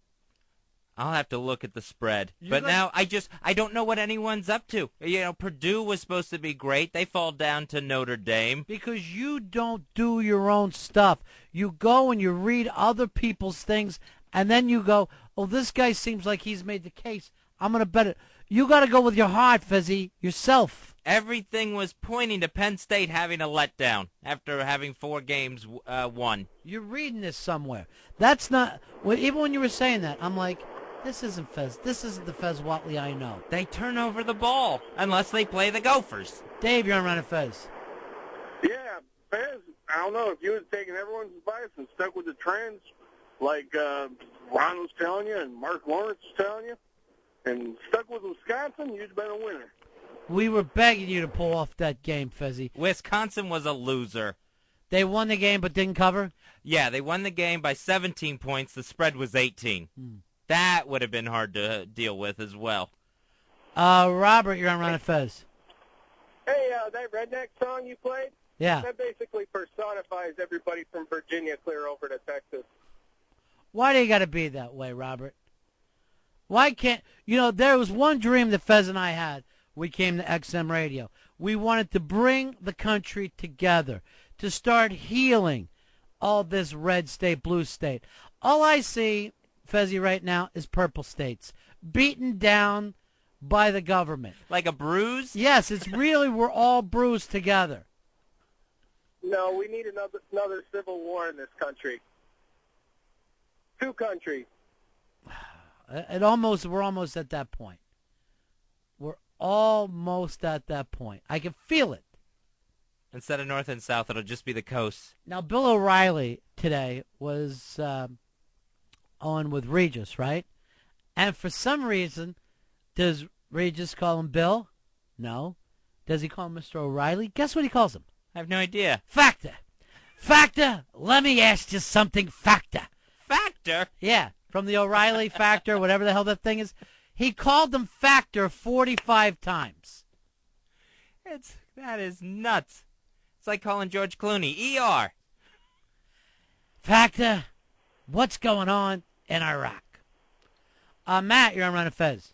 I'll have to look at the spread. But now I don't know what anyone's up to. You know, Purdue was supposed to be great. They fall down to Notre Dame. Because you don't do your own stuff. You go and you read other people's things, and then you go, oh, this guy seems like he's made the case. I'm going to bet it. You got to go with your heart, Fezzy, yourself. Everything was pointing to Penn State having a letdown after having 4 games won. You're reading this somewhere. That's not, even when you were saying that, I'm like, this isn't Fez. This isn't the Fez Watley I know. They turn over the ball unless they play the Gophers. Dave, you're on Ron and Fez. Yeah, Fez, I don't know. If you had taken everyone's advice and stuck with the trends like Ron was telling you and Mark Lawrence was telling you and stuck with Wisconsin, you'd have been a winner. We were begging you to pull off that game, Fezzy. Wisconsin was a loser. They won the game but didn't cover? Yeah, they won the game by 17 points. The spread was 18. That would have been hard to deal with as well. Robert, you're on Ron and Fez. Hey, that redneck song you played? Yeah. That basically personifies everybody from Virginia clear over to Texas. Why do you got to be that way, Robert? Why can't... there was one dream that Fez and I had. We came to XM Radio. We wanted to bring the country together, to start healing all this red state, blue state. All I see, Fezzy, right now is purple states, beaten down by the government. Like a bruise? Yes, it's really, we're all bruised together. No, we need another civil war in this country. Two countries. We're almost at that point. We're almost at that point. I can feel it. Instead of north and south, it'll just be the coast. Now, Bill O'Reilly today was on with Regis, right? And for some reason, does Regis call him Bill? No. Does he call him Mr. O'Reilly? Guess what he calls him? I have no idea. Factor. Factor, let me ask you something, Factor. Factor? Yeah, from the O'Reilly Factor, whatever the hell that thing is. He called them Factor 45 times. That is nuts. It's like calling George Clooney ER. Factor, what's going on in Iraq? Matt, you're on Ron and Fez.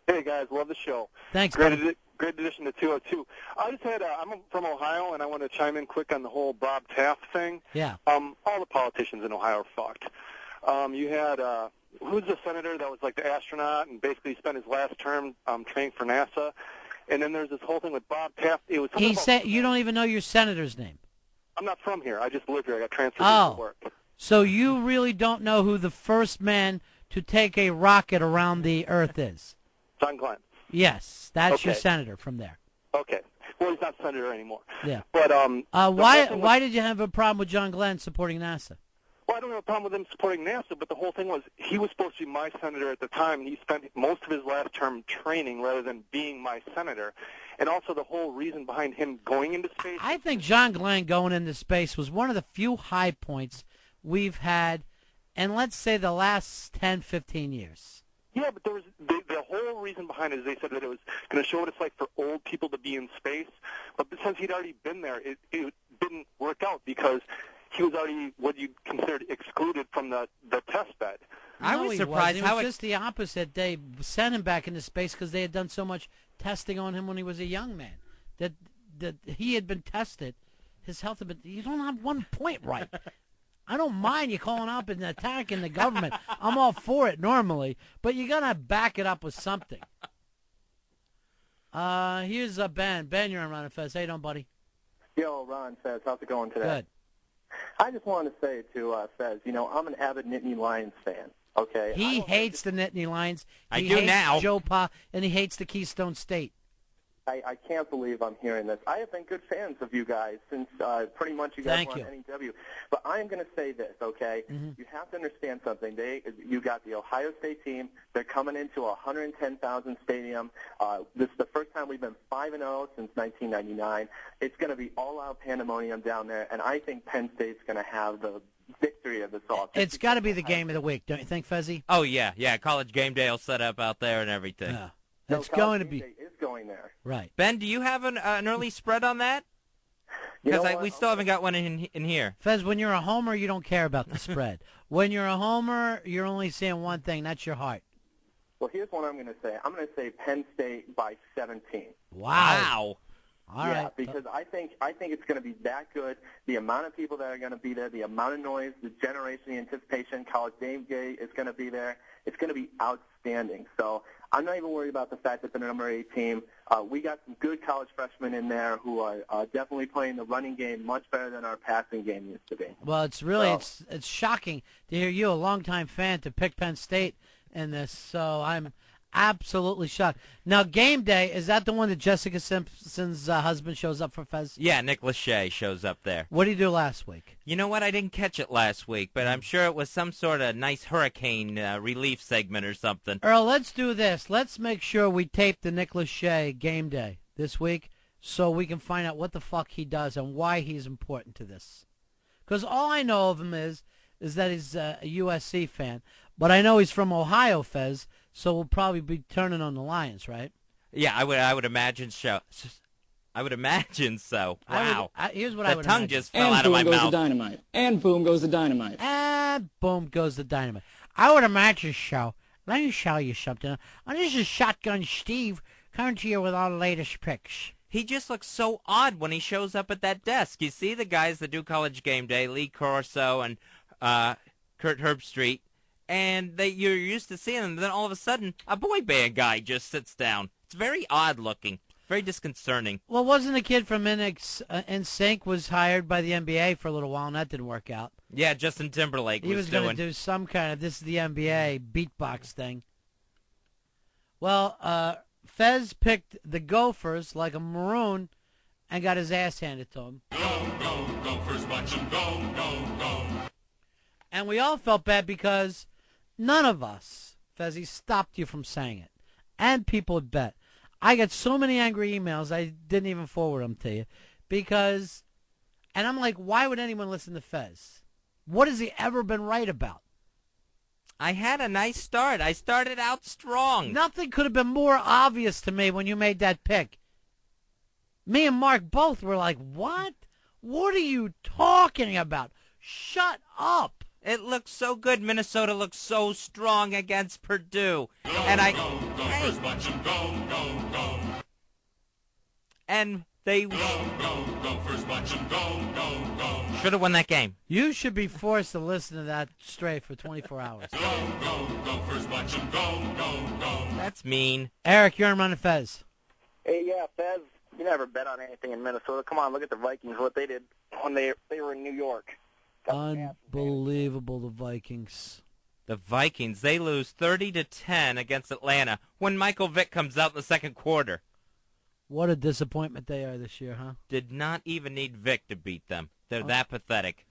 Hey, guys, love the show. Thanks, Great addition to 202. I just had, I'm from Ohio, and I want to chime in quick on the whole Bob Taft thing. Yeah. All the politicians in Ohio are fucked. You had, who's the senator that was like the astronaut and basically spent his last term training for NASA? And then there's this whole thing with Bob Taft. It was He said you don't even know your senator's name. I'm not from here. I just live here. I got transferred to work. So you really don't know who the first man to take a rocket around the Earth is? John Glenn. Yes, that's your Okay. senator from there. Okay. Well, he's not senator anymore. Yeah. But why did you have a problem with John Glenn supporting NASA? Well, I don't have a problem with him supporting NASA, but the whole thing was he was supposed to be my senator at the time, and he spent most of his last term training rather than being my senator. And also the whole reason behind him going into space. I think John Glenn going into space was one of the few high points we've had in, let's say, the last 10, 15 years. Yeah, but there was the whole reason behind it is they said that it was going to show what it's like for old people to be in space. But since he'd already been there, it didn't work out because he was already what you considered excluded from the test bed. I was surprised how it was just the opposite. They sent him back into space because they had done so much testing on him when he was a young man. That he had been tested. His health had been... You don't have one point right. I don't mind you calling up and attacking the government. I'm all for it normally, but you gotta back it up with something. Here's Ben. Ben, you're on Ron and Fez. How you doing, buddy? Yo, Ron, Fez, how's it going today? Good. I just wanted to say to Fez, I'm an avid Nittany Lions fan. Okay. He hates the Nittany Lions. I He do hates now. Joe Pa, and he hates the Keystone State. I can't believe I'm hearing this. I have been good fans of you guys since pretty much you guys Thank were you. on NEW. But I am going to say this, okay? You have to understand something. You got the Ohio State team. They're coming into a 110,000 stadium. This is the first time we've been 5-0 since 1999. It's going to be all-out pandemonium down there, and I think Penn State's going to have the victory of this all. It's got to be the game of the week, don't you think, Fezzy? Oh, yeah. College game day will set up out there and everything. Yeah. No, It's going to College be. Game Day is going there. Right. Ben, do you have an early spread on that? Because we still haven't got one in here. Fez, when you're a homer, you don't care about the spread. When you're a homer, you're only saying one thing. That's your heart. Well, here's what I'm going to say. I'm going to say Penn State by 17. Wow. All yeah, right. because I think it's going to be that good. The amount of people that are going to be there, the amount of noise, the generation, the anticipation, college game day is going to be there. It's going to be outstanding. So I'm not even worried about the fact that they're the number 8 team. We got some good college freshmen in there who are definitely playing the running game much better than our passing game used to be. Well, it's really it's shocking to hear you, a longtime fan, to pick Penn State in this. So I'm absolutely shocked. Now, game day, is that the one that Jessica Simpson's husband shows up for, Fez? Yeah, Nick Lachey shows up there. What did he do last week? You know what? I didn't catch it last week, but I'm sure it was some sort of nice hurricane relief segment or something. Earl, let's do this. Let's make sure we tape the Nick Lachey game day this week so we can find out what the fuck he does and why he's important to this. Because all I know of him is that he's a USC fan, but I know he's from Ohio, Fez, so we'll probably be turning on the Lions, right? Yeah, I would imagine so. I would imagine so. Wow. Here's what I would The tongue imagine. just fell out of my boom goes mouth. the dynamite. And boom goes the dynamite. And boom goes the dynamite. I would imagine so. Let me show you something. This is Shotgun Steve coming to you with all the latest picks. He just looks so odd when he shows up at that desk. You see the guys that do College Game Day, Lee Corso and Kurt Herbstreit, and you're used to seeing them. Then all of a sudden, a boy band guy just sits down. It's very odd looking, very disconcerting. Well, wasn't the kid from NSYNC was hired by the NBA for a little while, and that didn't work out. Yeah, Justin Timberlake He was doing. going to do some kind of this is the NBA beatbox thing. Well, Fez picked the Gophers like a maroon and got his ass handed to him. Go, Gophers, watch 'em go. And we all felt bad because none of us, Fezzy, stopped you from saying it. And people would bet. I got so many angry emails, I didn't even forward them to you. Because, and I'm like, why would anyone listen to Fez? What has he ever been right about? I had a nice start. I started out strong. Nothing could have been more obvious to me when you made that pick. Me and Mark both were like, what? What are you talking about? Shut up. It looks so good. Minnesota looks so strong against Purdue. And And they should have won that game. You should be forced to listen to that straight for 24 hours. That's mean. Eric, you're on Ron and Fez. Hey, yeah, Fez, you never bet on anything in Minnesota. Come on, look at the Vikings, what they did when they were in New York. Unbelievable, the Vikings. The Vikings, they lose 30-10 against Atlanta when Michael Vick comes out in the second quarter. What a disappointment they are this year, huh? Did not even need Vick to beat them. They're that pathetic.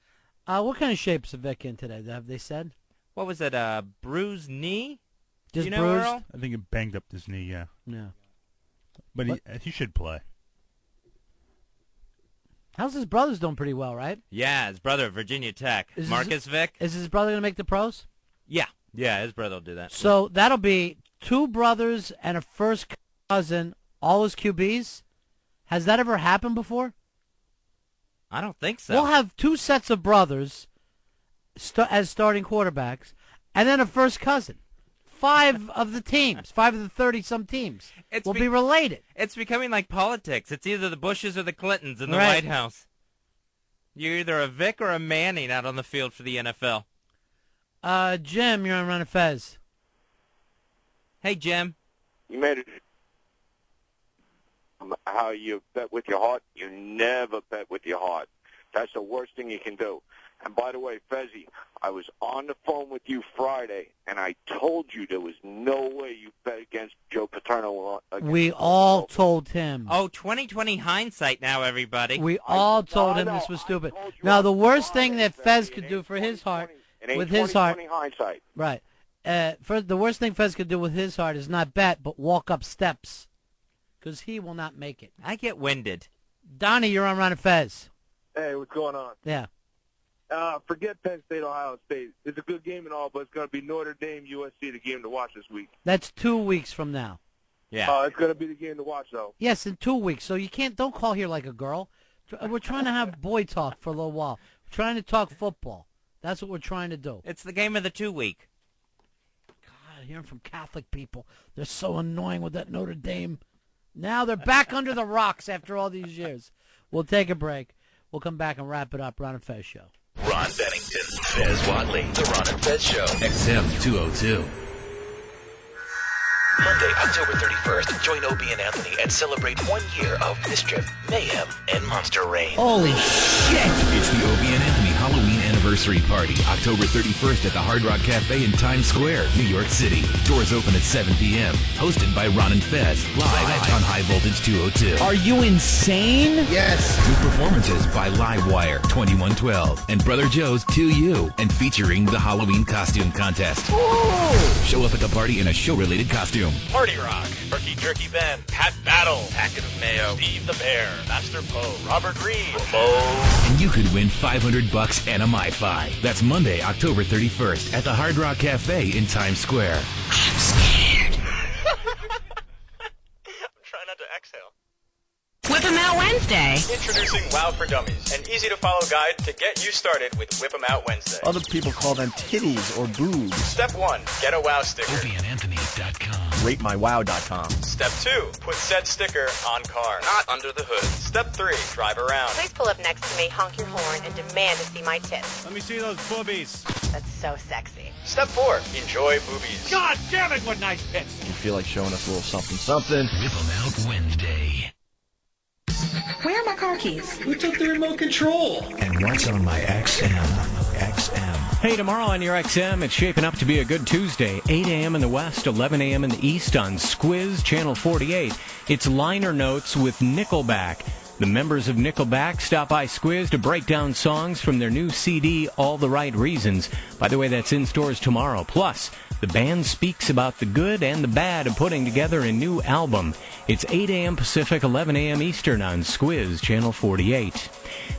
What kind of shape's Vick in today? Have they said? What was it, bruised knee? Just you know, bruised? Earl? I think it banged up his knee, yeah. Yeah. But he should play. How's his brother's doing pretty well, right? Yeah, his brother at Virginia Tech. Marcus Vick. Is his brother going to make the pros? Yeah. Yeah, his brother will do that. So that'll be two brothers and a first cousin, all as QBs. Has that ever happened before? I don't think so. We'll have two sets of brothers as starting quarterbacks, and then a first cousin. 5 of the teams, 5 of the 30-some teams will be related. It's becoming like politics. It's either the Bushes or the Clintons in the White House. You're either a Vic or a Manning out on the field for the NFL. Jim, you're on Ron and Fez. Hey, Jim. You made it. How you bet with your heart? You never bet with your heart. That's the worst thing you can do. And by the way, Fezzy, I was on the phone with you Friday, and I told you there was no way you bet against Joe Paterno. We all told him. Oh, 20/20 hindsight now, everybody. We all told him this was stupid. Now, the worst thing that Fez could do for his heart, with his heart, hindsight. Right. The worst thing Fez could do with his heart is not bet, but walk up steps, because he will not make it. I get winded. Donnie, you're on Ron and Fez. Hey, what's going on? Yeah. Forget Penn State, Ohio State. It's a good game and all, but it's going to be Notre Dame, USC, the game to watch this week. That's 2 weeks from now. Yeah. It's going to be the game to watch, though. Yes, in 2 weeks. So you don't call here like a girl. We're trying to have boy talk for a little while. We're trying to talk football. That's what we're trying to do. It's the game of the 2 week. God, hearing from Catholic people, they're so annoying with that Notre Dame. Now they're back under the rocks after all these years. We'll take a break. We'll come back and wrap it up. Ron and Fez Show. Ron Bennington, Fez Watley, The Ron and Fez Show. XM 202. Monday, October 31st, join Opie and Anthony and celebrate 1 year of mischief, mayhem, and monster reign. Holy shit! It's the Opie and Anthony Halloween Anniversary Party, October 31st at the Hard Rock Cafe in Times Square, New York City. Doors open at 7 p.m. Hosted by Ron and Fez, live on High Voltage 202. Are you insane? Yes. With performances by Livewire, 2112, and Brother Joe's 2U, and featuring the Halloween costume contest. Ooh. Show up at the party in a show-related costume. Party Rock, Turkey Jerky Ben, Pat Battle, Packet of Mayo, Steve the Bear, Master Poe, Robert Reed, Ramon. And you could win $500 and a MiFi. That's Monday, October 31st at the Hard Rock Cafe in Times Square. I'm scared. I'm trying not to exhale. Whip 'em Out Wednesday. Introducing Wow for Dummies, an easy-to-follow guide to get you started with Whip 'em Out Wednesday. Other people call them titties or boobs. Step 1, get a Wow sticker. ObieandAnthony.com. RateMyWow.com. Step 2, put said sticker on car, not under the hood. Step 3, drive around. Please pull up next to me, honk your horn, and demand to see my tits. Let me see those boobies. That's so sexy. Step 4, enjoy boobies. God damn it, what nice tits. You feel like showing us a little something. Whip 'em Out Wednesday. Where are my car keys? Who took the remote control? And what's on my XM? Hey, tomorrow on your XM, it's shaping up to be a good Tuesday. 8 a.m. in the west, 11 a.m. in the east on Squiz, Channel 48. It's Liner Notes with Nickelback. The members of Nickelback stop by Squiz to break down songs from their new CD, All the Right Reasons. By the way, that's in stores tomorrow. Plus, the band speaks about the good and the bad of putting together a new album. It's 8 a.m. Pacific, 11 a.m. Eastern on Squiz, Channel 48.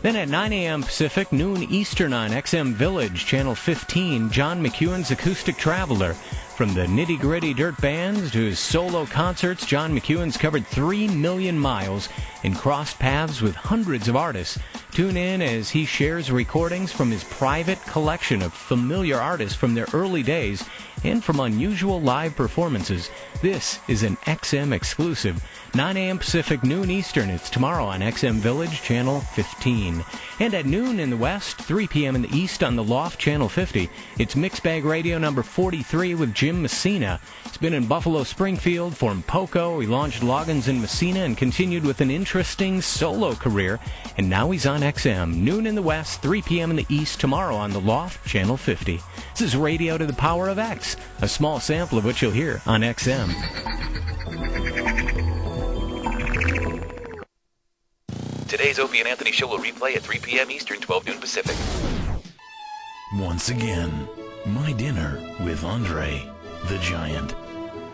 Then at 9 a.m. Pacific, noon Eastern on XM Village, Channel 15, John McEwen's Acoustic Traveler. From the nitty-gritty dirt bands to his solo concerts, John McEwen's covered 3 million miles and crossed paths with hundreds of artists. Tune in as he shares recordings from his private collection of familiar artists from their early days and from unusual live performances. This is an XM exclusive. 9 a.m. Pacific, noon Eastern. It's tomorrow on XM Village, Channel 15. And at noon in the West, 3 p.m. in the East on the Loft, Channel 50. It's Mixed Bag Radio number 43 with Jim Messina. He's been in Buffalo Springfield, formed Poco. He launched Loggins in Messina and continued with an interesting solo career. And now he's on XM. Noon in the West, 3 p.m. in the East, tomorrow on the Loft, Channel 50. This is Radio to the Power of X, a small sample of what you'll hear on XM. Today's Opie and Anthony show will replay at 3 p.m. Eastern, 12 noon Pacific. Once again, My Dinner with Andre the Giant.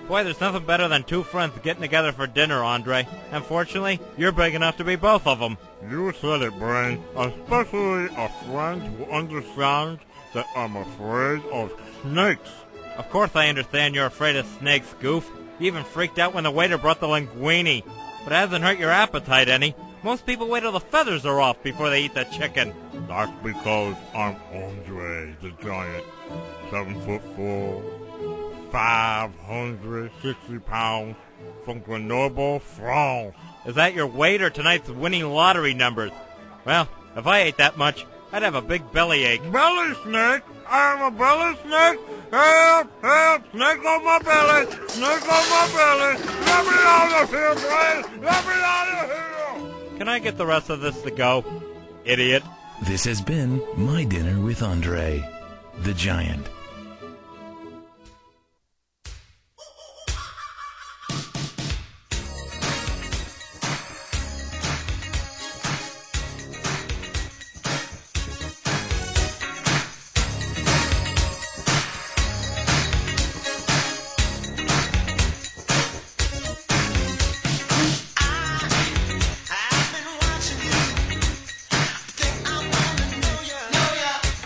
Boy, there's nothing better than two friends getting together for dinner, Andre. Unfortunately, you're big enough to be both of them. You said it, Brain. Especially a friend who understands that I'm afraid of snakes. Of course I understand you're afraid of snakes, goof. You even freaked out when the waiter brought the linguine. But it hasn't hurt your appetite any. Most people wait till the feathers are off before they eat the chicken. That's because I'm Andre the Giant. 7'4", 560 pounds, from Grenoble, France. Is that your weight or tonight's winning lottery numbers? Well, if I ate that much, I'd have a big bellyache. Belly snake? I have a belly snake? Help! Help! Snake on my belly! Snake on my belly! Let me out of here, Brian! Let me out of here! Can I get the rest of this to go? Idiot. This has been My Dinner with Andre the Giant.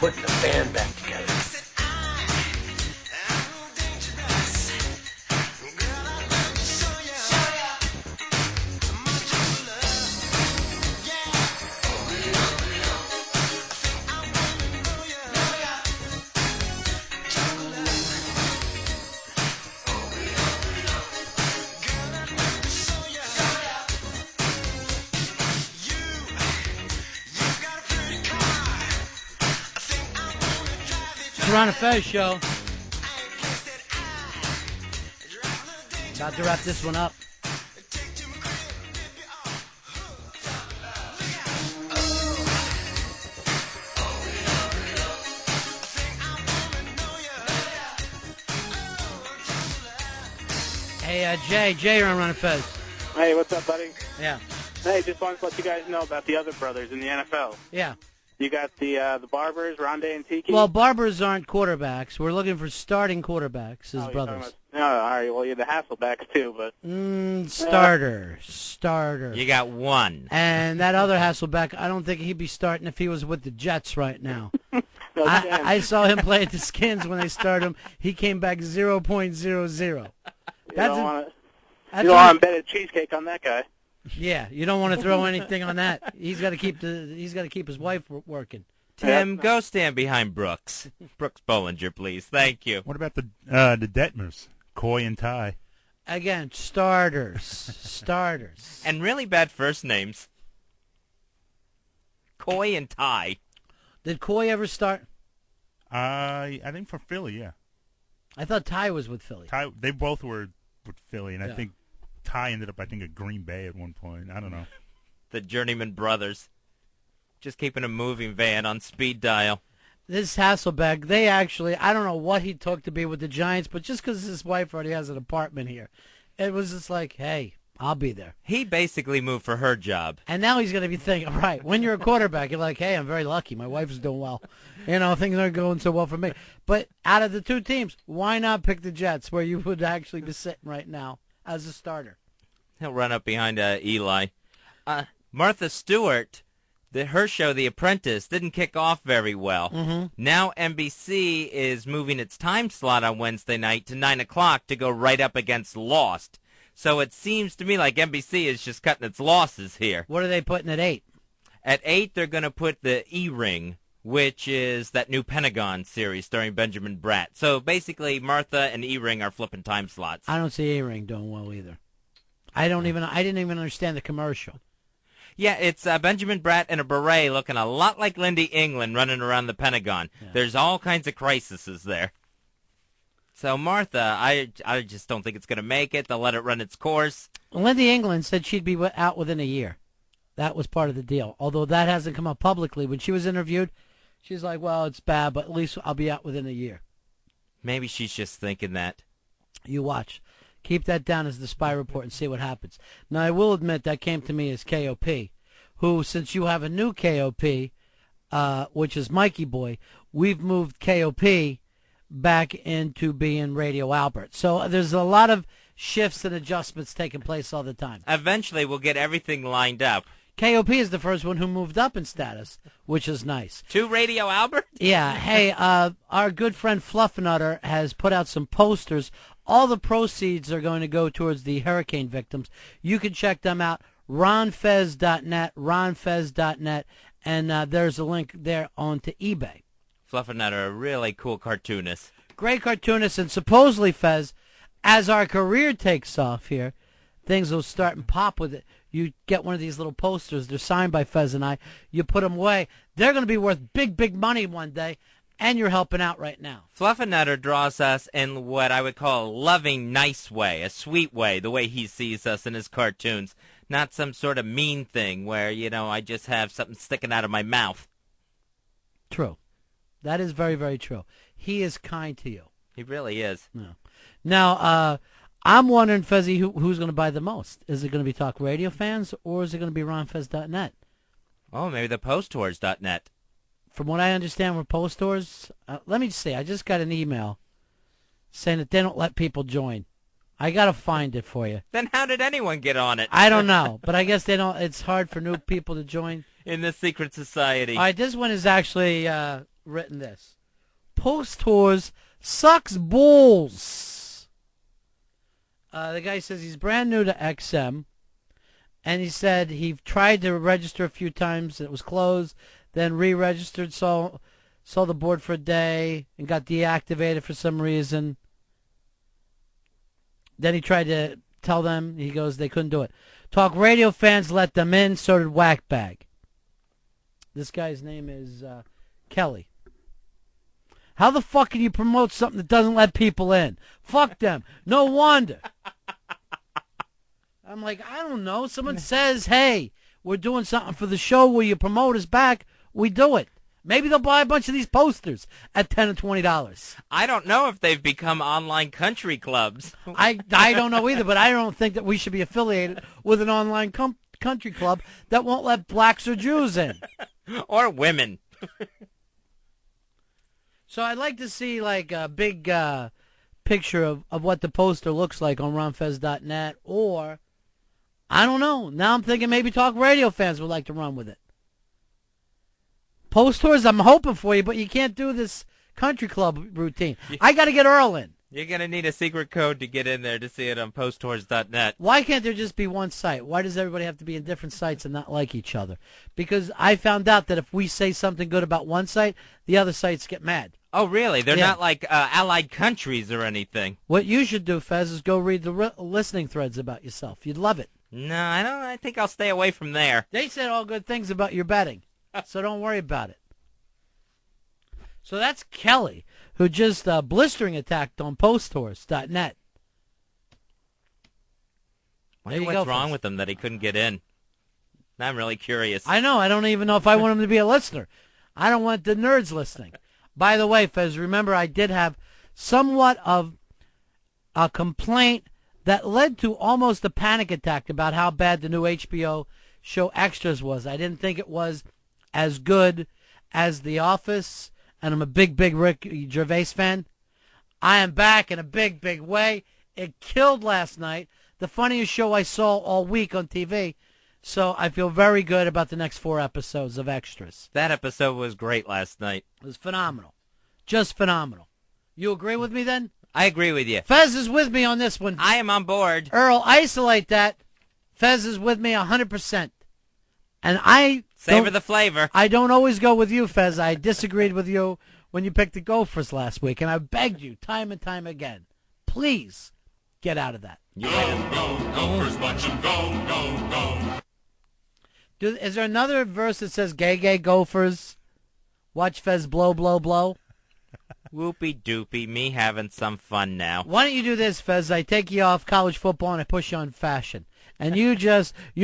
Putting the band back together. Ron and Fez show. About to wrap this one up. Hey, Jay, you're on Ron and Fez. Hey, what's up, buddy? Yeah. Hey, just wanted to let you guys know about the other brothers in the NFL. Yeah. You got the Barbers, Rondé and Tiki. Well, Barbers aren't quarterbacks. We're looking for starting quarterbacks as brothers. No, all right. Well, you're the Hasselbacks too, but Starter. You got one. And that other Hasselbeck, I don't think he'd be starting if he was with the Jets right now. No, I saw him play at the Skins when they started him. He came back 0.00. You don't want to bet a cheesecake on that guy. Yeah, you don't want to throw anything on that. He's got to keep his wife working. Tim, go stand behind Brooks. Brooks Bollinger, please. Thank you. What about the Detmers, Coy and Ty? Again, starters. And really bad first names. Coy and Ty. Did Coy ever start? I think for Philly, yeah. I thought Ty was with Philly. Ty, they both were with Philly, and Yeah. I think Ty ended up, at Green Bay at one point. I don't know. The Journeyman Brothers. Just keeping a moving van on speed dial. This Hasselbeck, I don't know what he took to be with the Giants, but just because his wife already has an apartment here, it was just like, hey, I'll be there. He basically moved for her job. And now he's going to be thinking, right, when you're a quarterback, you're like, hey, I'm very lucky. My wife's doing well. Things aren't going so well for me. But out of the two teams, why not pick the Jets where you would actually be sitting right now as a starter? He'll run up behind Eli. Martha Stewart, her show, The Apprentice, didn't kick off very well. Mm-hmm. Now NBC is moving its time slot on Wednesday night to 9 o'clock to go right up against Lost. So it seems to me like NBC is just cutting its losses here. What are they putting at 8? At 8, they're going to put the E-Ring, which is that new Pentagon series starring Benjamin Bratt. So basically, Martha and E-Ring are flipping time slots. I don't see A-Ring doing well either. I didn't even understand the commercial. Yeah, it's Benjamin Bratt in a beret looking a lot like Lindy England running around the Pentagon. Yeah. There's all kinds of crises there. So Martha, I just don't think it's going to make it. They'll let it run its course. Lindy England said she'd be out within a year. That was part of the deal. Although that hasn't come up publicly. When she was interviewed, she's like, well, it's bad, but at least I'll be out within a year. Maybe she's just thinking that. You watch. Keep that down as the spy report and see what happens. Now, I will admit that came to me as KOP, who, since you have a new KOP, which is Mikey Boy, we've moved KOP back into being Radio Albert. So there's a lot of shifts and adjustments taking place all the time. Eventually, we'll get everything lined up. KOP is the first one who moved up in status, which is nice. To Radio Albert? Yeah. Hey, our good friend Fluffernutter has put out some posters. All the proceeds are going to go towards the hurricane victims. You can check them out, ronfez.net, ronfez.net, and there's a link there onto eBay. Fluffernutter, a really cool cartoonist. Great cartoonist, and supposedly, Fez, as our career takes off here, things will start and pop with it. You get one of these little posters. They're signed by Fez and I. You put them away. They're going to be worth big, big money one day, and you're helping out right now. Fluffernutter draws us in what I would call a loving, nice way, a sweet way, the way he sees us in his cartoons. Not some sort of mean thing where, I just have something sticking out of my mouth. True. That is very, very true. He is kind to you. He really is. No. Now, I'm wondering, Fezzy, who's going to buy the most? Is it going to be Talk Radio fans, or is it going to be ronfez.net? Oh, maybe the posttours.net. From what I understand from Post Tours, let me just say, I just got an email saying that they don't let people join. I got to find it for you. Then how did anyone get on it? I don't know, but I guess they don't. It's hard for new people to join. In the secret society. All right, this one is actually written this. Post Tours sucks balls. The guy says he's brand new to XM, and he said he tried to register a few times, and it was closed, then re-registered, saw the board for a day, and got deactivated for some reason. Then he tried to tell them, he goes, they couldn't do it. Talk Radio fans let them in, so did Whackbag. This guy's name is Kelly. How the fuck can you promote something that doesn't let people in? Fuck them. No wonder. I'm like, I don't know. Someone says, hey, we're doing something for the show. Will you promote us back? We do it. Maybe they'll buy a bunch of these posters at $10 and $20. I don't know if they've become online country clubs. I don't know either, but I don't think that we should be affiliated with an online country club that won't let blacks or Jews in. Or women. So I'd like to see like a big picture of what the poster looks like on ronfez.net, or I don't know. Now I'm thinking maybe Talk Radio fans would like to run with it. Post tours, I'm hoping for you, but you can't do this country club routine. I got to get Earl in. You're going to need a secret code to get in there to see it on posttours.net. Why can't there just be one site? Why does everybody have to be in different sites and not like each other? Because I found out that if we say something good about one site, the other sites get mad. Oh, really? They're not like allied countries or anything. What you should do, Fez, is go read the listening threads about yourself. You'd love it. No, I don't. I think I'll stay away from there. They said all good things about your betting, so don't worry about it. So that's Kelly, who just blistering attacked on posttours.net. Wonder what's wrong with him that he couldn't get in. I'm really curious. I know. I don't even know if I want him to be a listener. I don't want the nerds listening. By the way, Fez, remember I did have somewhat of a complaint that led to almost a panic attack about how bad the new HBO show Extras was. I didn't think it was as good as The Office, and I'm a big Rick Gervais fan. I am back in a big way. It killed last night. The funniest show I saw all week on TV. So I feel very good about the next 4 episodes of Extras. That episode was great last night. It was phenomenal. Just phenomenal. You agree with me then? I agree with you. Fez is with me on this one. I am on board. Earl, isolate that. Fez is with me 100%. And I... Savor the flavor. I don't always go with you, Fez. I disagreed with you when you picked the Gophers last week, and I begged you time and time again. Please get out of that. Go, Gophers, watch 'em go. Is there another verse that says, gay Gophers, watch Fez blow, blow, blow? Whoopie-doopie, me having some fun now. Why don't you do this, Fez? I take you off college football and I push you on fashion. And you're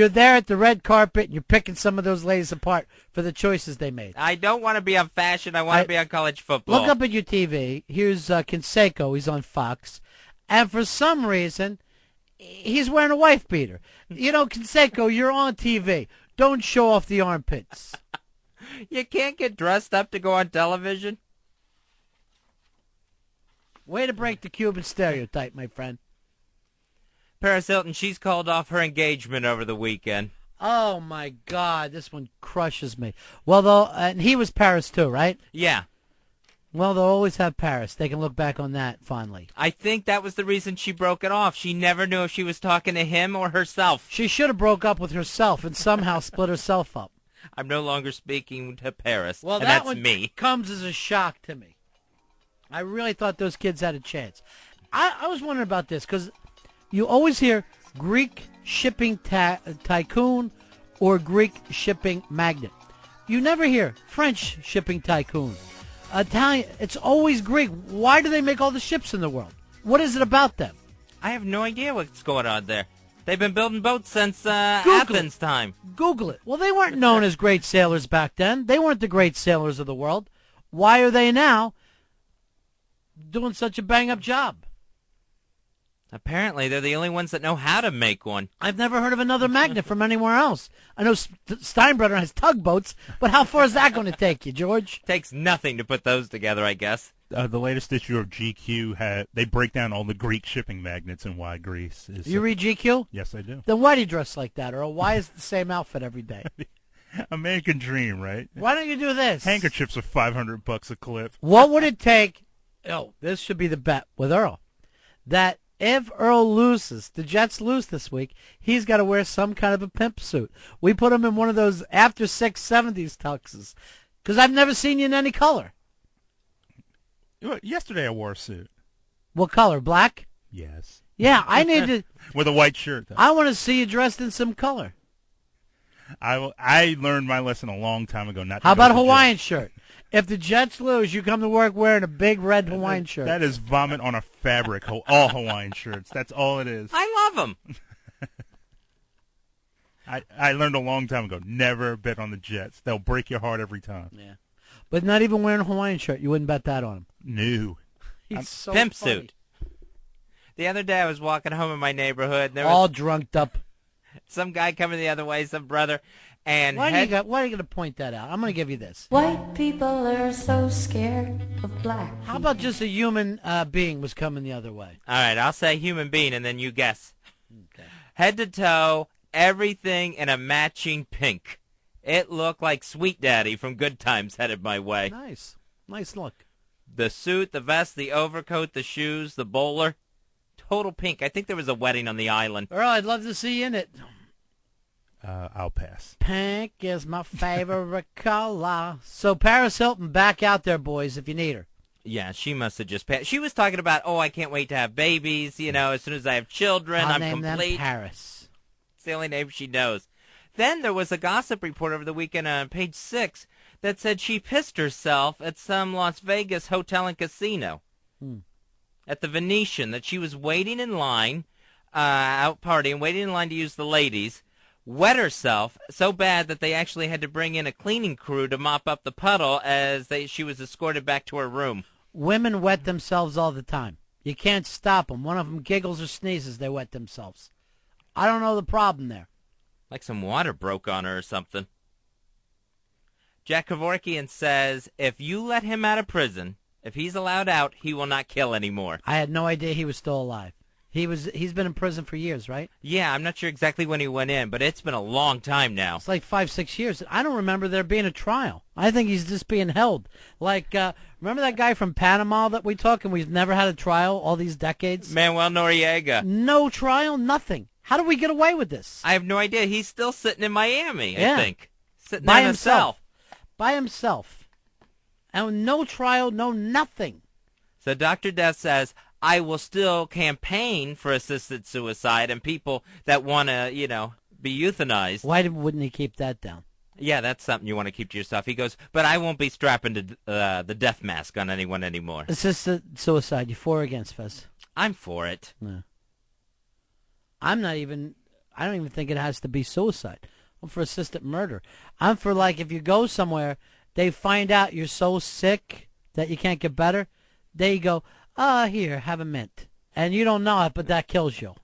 there at the red carpet and you're picking some of those ladies apart for the choices they made. I don't want to be on fashion. I want to be on college football. Look up at your TV. Here's Canseco. He's on Fox. And for some reason, he's wearing a wife beater. You know, Canseco, you're on TV. Don't show off the armpits. You can't get dressed up to go on television. Way to break the Cuban stereotype, my friend. Paris Hilton, she's called off her engagement over the weekend. Oh, my God. This one crushes me. Well, and he was Paris, too, right? Yeah. Well, they'll always have Paris. They can look back on that fondly. I think that was the reason she broke it off. She never knew if she was talking to him or herself. She should have broke up with herself and somehow split herself up. I'm no longer speaking to Paris, well, and that that's one me. Comes as a shock to me. I really thought those kids had a chance. I was wondering about this because you always hear Greek shipping tycoon or Greek shipping magnate. You never hear French shipping tycoon. Italian. It's always Greek. Why do they make all the ships in the world? What is it about them? I have no idea what's going on there. They've been building boats since Athens time. Google it. Well, they weren't known as great sailors back then. They weren't the great sailors of the world. Why are they now doing such a bang-up job? Apparently, they're the only ones that know how to make one. I've never heard of another magnet from anywhere else. I know Steinbrenner has tugboats, but how far is that going to take you, George? Takes nothing to put those together, I guess. The latest issue of GQ they break down all the Greek shipping magnets and why Greece is. You read GQ? Yes, I do. Then why do you dress like that, Earl? Why is it the same outfit every day? American dream, right? Why don't you do this? Handkerchiefs are $500 a clip. What would it take? Oh, this should be the bet with Earl. That if Earl loses, the Jets lose this week, he's got to wear some kind of a pimp suit. We put him in one of those after 70s tuxes because I've never seen you in any color. Yesterday I wore a suit. What color? Black? Yes. Yeah, I need to. With a white shirt, though. I want to see you dressed in some color. I learned my lesson a long time ago. Not. How about a Hawaiian shirt? If the Jets lose, you come to work wearing a big red Hawaiian shirt. That is vomit on a fabric. All Hawaiian shirts. That's all it is. I love them. I learned a long time ago. Never bet on the Jets. They'll break your heart every time. Yeah. But not even wearing a Hawaiian shirt. You wouldn't bet that on him. No. He's so pimp funny. suit. The other day I was walking home in my neighborhood. There all was drunked up. Some guy coming the other way, some brother. And why are you going to point that out? I'm going to give you this. White people are so scared of black people. How about just a human being was coming the other way? All right, I'll say human being, and then you guess. Okay. Head to toe, everything in a matching pink. It looked like Sweet Daddy from Good Times headed my way. Nice. Nice look. The suit, the vest, the overcoat, the shoes, the bowler. Total pink. I think there was a wedding on the island. Earl, I'd love to see you in it. I'll pass. Pink is my favorite color. So Paris Hilton, back out there, boys, if you need her. Yeah, she must have just passed. She was talking about, I can't wait to have babies. As soon as I have children, I'll I'm name complete. them Paris. It's the only name she knows. Then there was a gossip report over the weekend on page 6 that said she pissed herself at some Las Vegas hotel and casino. At the Venetian, that she was waiting in line, out partying, waiting in line to use the ladies, wet herself so bad that they actually had to bring in a cleaning crew to mop up the puddle as she was escorted back to her room. Women wet themselves all the time. You can't stop them. One of them giggles or sneezes, they wet themselves. I don't know the problem there. Like some water broke on her or something. Jack Kevorkian says, if you let him out of prison, if he's allowed out, he will not kill anymore. I had no idea he was still alive. He's been in prison for years, right? Yeah, I'm not sure exactly when he went in, but it's been a long time now. It's like 5-6 years. I don't remember there being a trial. I think he's just being held. Like, remember that guy from Panama that we took and we've never had a trial all these decades? Manuel Noriega. No trial, nothing. How do we get away with this? I have no idea. He's still sitting in Miami, yeah. I think. Sitting by on himself. By himself. And no trial, no nothing. So Dr. Death says, I will still campaign for assisted suicide and people that want to, be euthanized. Why wouldn't he keep that down? Yeah, that's something you want to keep to yourself. He goes, but I won't be strapping the death mask on anyone anymore. Assisted suicide. You for or against, Fez? I'm for it. Yeah. I don't even think it has to be suicide. I'm for assisted murder. I'm for, like, if you go somewhere, they find out you're so sick that you can't get better, they go, here, have a mint. And you don't know it, but that kills you.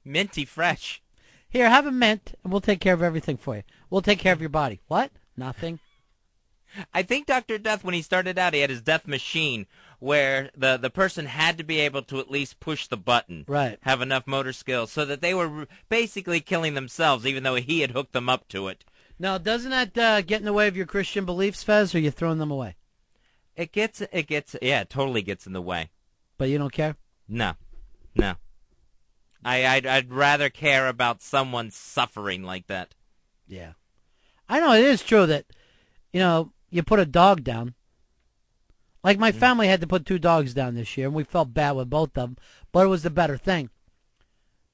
Minty fresh. Here, have a mint, and we'll take care of everything for you. We'll take care of your body. What? Nothing. I think Dr. Death, when he started out, he had his death machine where the person had to be able to at least push the button. Right. Have enough motor skills so that they were basically killing themselves, even though he had hooked them up to it. Now, doesn't that get in the way of your Christian beliefs, Fez, or are you throwing them away? It totally gets in the way. But you don't care? No. I'd rather care about someone suffering like that. Yeah. I know it is true that, you put a dog down. Like my family had to put 2 dogs down this year, and we felt bad with both of them, but it was the better thing.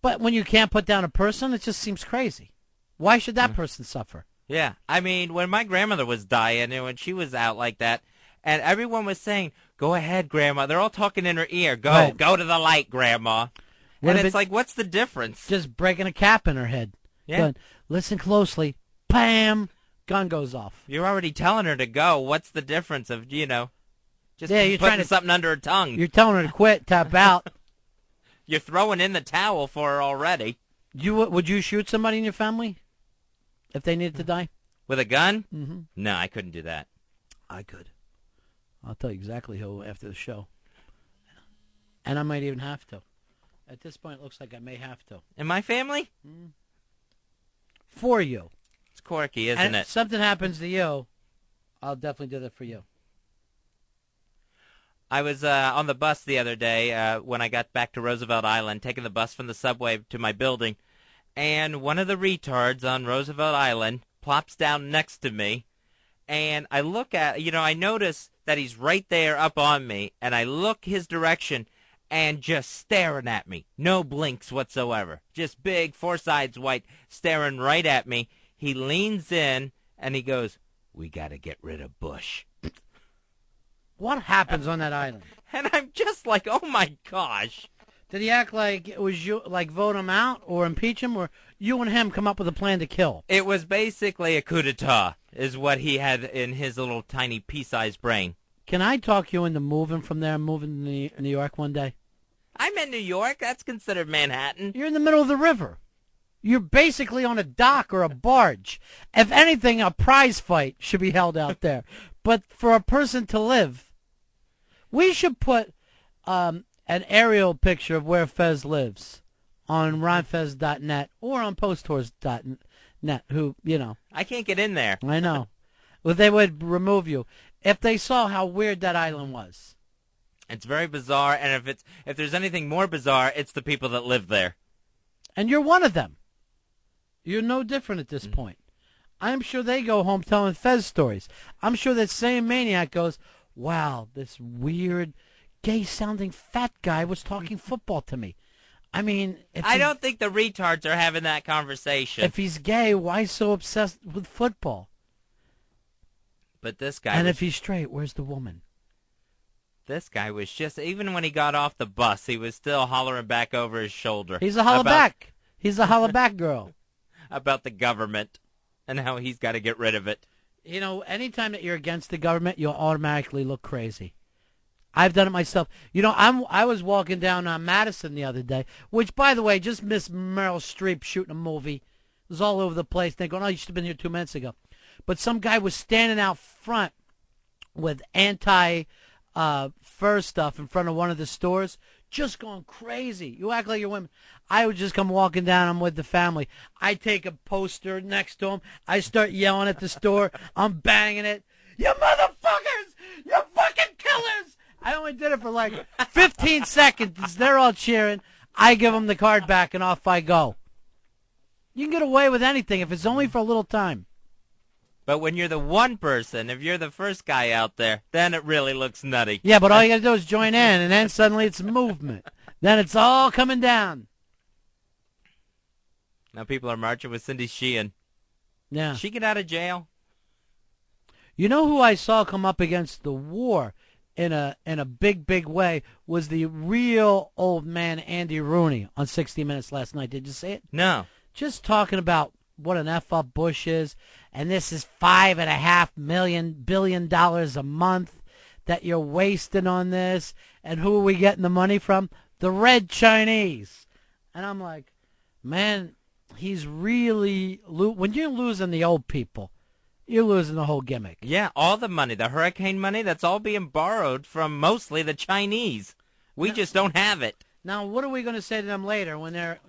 But when you can't put down a person, it just seems crazy. Why should that person suffer? Yeah. I mean, when my grandmother was dying and when she was out like that, and everyone was saying, go ahead, Grandma. They're all talking in her ear. Go to the light, Grandma. And it's like, what's the difference? Just breaking a cap in her head. Yeah. Going, listen closely. Bam! Gun goes off. You're already telling her to go. What's the difference of, just you're putting trying to, something under her tongue? You're telling her to quit, tap out. You're throwing in the towel for her already. Would you shoot somebody in your family if they needed to die? With a gun? Mm-hmm. No, I couldn't do that. I could. I'll tell you exactly who after the show. And I might even have to. At this point, it looks like I may have to. In my family? For you. It's quirky, isn't and it? If something happens to you, I'll definitely do that for you. I was on the bus the other day when I got back to Roosevelt Island, taking the bus from the subway to my building, and one of the retards on Roosevelt Island plops down next to me, and I look at, I notice that he's right there up on me, and I look his direction, and just staring at me. No blinks whatsoever. Just big, 4 sides white, staring right at me. He leans in, and he goes, we got to get rid of Bush. What happens on that island? And I'm just like, oh, my gosh. Did he act like it was you, like vote him out or impeach him, or you and him come up with a plan to kill? It was basically a coup d'etat, is what he had in his little tiny pea-sized brain. Can I talk you into moving from there and moving to New York one day? I'm in New York. That's considered Manhattan. You're in the middle of the river. You're basically on a dock or a barge. If anything, a prize fight should be held out there. But for a person to live, we should put an aerial picture of where Fez lives on ronfez.net or on posttours.net, who, I can't get in there. I know. Well, they would remove you. if they saw how weird that island was. It's very bizarre, and if there's anything more bizarre, it's the people that live there. And you're one of them. You're no different at this point. I'm sure they go home telling Fez stories. I'm sure that same maniac goes, wow, this weird, gay-sounding fat guy was talking football to me. I mean, I don't think the retards are having that conversation. If he's gay, why so obsessed with football? But this guy And if he's straight, where's the woman? This guy was just, even when he got off the bus, he was still hollering back over his shoulder. He's a hollaback. He's a hollaback girl. About the government and how he's got to get rid of it. You know, anytime that you're against the government, you'll automatically look crazy. I've done it myself. You know, I was walking down Madison the other day, which, by the way, just missed Meryl Streep shooting a movie. It was all over the place. They're going, oh, you should have been here 2 minutes ago. But some guy was standing out front with anti-fur stuff in front of one of the stores, just going crazy. You act like you're women. I would just come walking down. I'm with the family. I take a poster next to him. I start yelling at the store. I'm banging it. You motherfuckers! You fucking killers! I only did it for like 15 seconds. They're all cheering. I give them the card back, and off I go. You can get away with anything if it's only for a little time. But when you're the one person, if you're the first guy out there, then it really looks nutty. Yeah, but all you got to do is join in, and then suddenly it's a movement. Then it's all coming down. Now people are marching with Cindy Sheehan. Yeah. Did she get out of jail? You know who I saw come up against the war in a big way was the real old man Andy Rooney on 60 Minutes last night. Did you see it? No. Just talking about what an F-up Bush is, and this is $5.5 billion a month that you're wasting on this, and who are we getting the money from? The Red Chinese. And I'm like, man, he's really, when you're losing the old people, you're losing the whole gimmick. Yeah, all the money, the hurricane money, that's all being borrowed from mostly the Chinese. We just don't have it. Now, what are we going to say to them later when they're,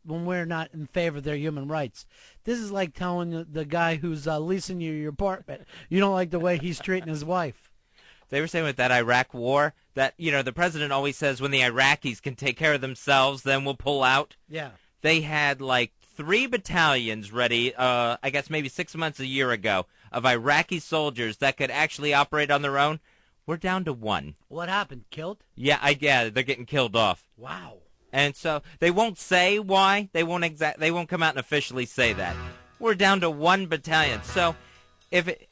when we're not in favor of their human rights? This is like telling the guy who's leasing you your apartment, you don't like the way he's treating his wife. They were saying with that Iraq war that, the president always says when the Iraqis can take care of themselves, then we'll pull out. Yeah. They had like 3 battalions ready, I guess maybe 6 months, a year ago, of Iraqi soldiers that could actually operate on their own. We're down to 1. What happened? Killed? Yeah, they're getting killed off. Wow. And so they won't say why. They won't come out and officially say that. We're down to 1 battalion. So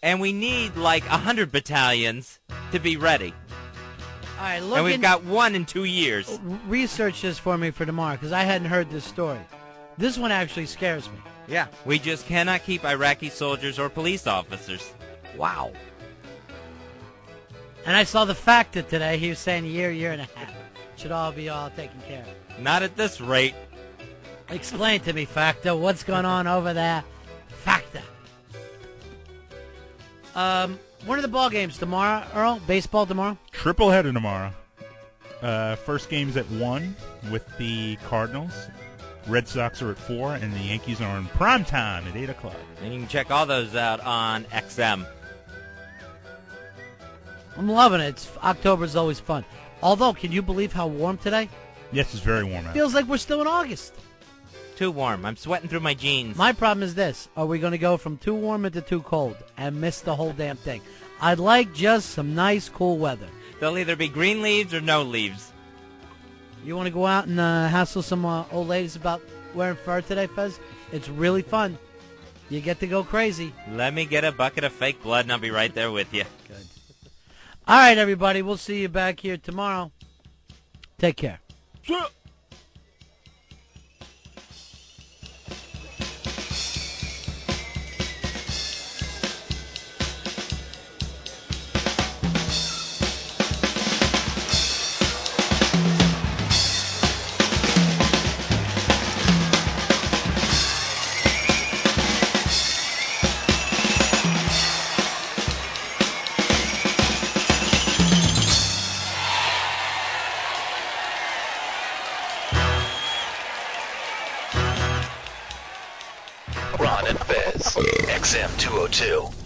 and we need like 100 battalions to be ready. All right, and we've got 1 in 2 years. Research this for me for tomorrow because I hadn't heard this story. This one actually scares me. Yeah, we just cannot keep Iraqi soldiers or police officers. Wow. And I saw the Factor today. He was saying a year and a half. Should all be taken care of. Not at this rate. Explain to me, Factor. What's going on over there? Factor. When are the ball games tomorrow, Earl? Baseball tomorrow? Triple header tomorrow. First game's at 1 with the Cardinals. Red Sox are at 4, and the Yankees are on prime time at 8 o'clock. And you can check all those out on XM. I'm loving it. October's always fun. Although, can you believe how warm today? Yes, it's very warm out. Feels like we're still in August. Too warm. I'm sweating through my jeans. My problem is this. Are we going to go from too warm into too cold and miss the whole damn thing? I'd like just some nice, cool weather. There'll either be green leaves or no leaves. You want to go out and hassle some old ladies about wearing fur today, Fez? It's really fun. You get to go crazy. Let me get a bucket of fake blood, and I'll be right there with you. Good. All right, everybody. We'll see you back here tomorrow. Take care. Ron and Fez, XM 202.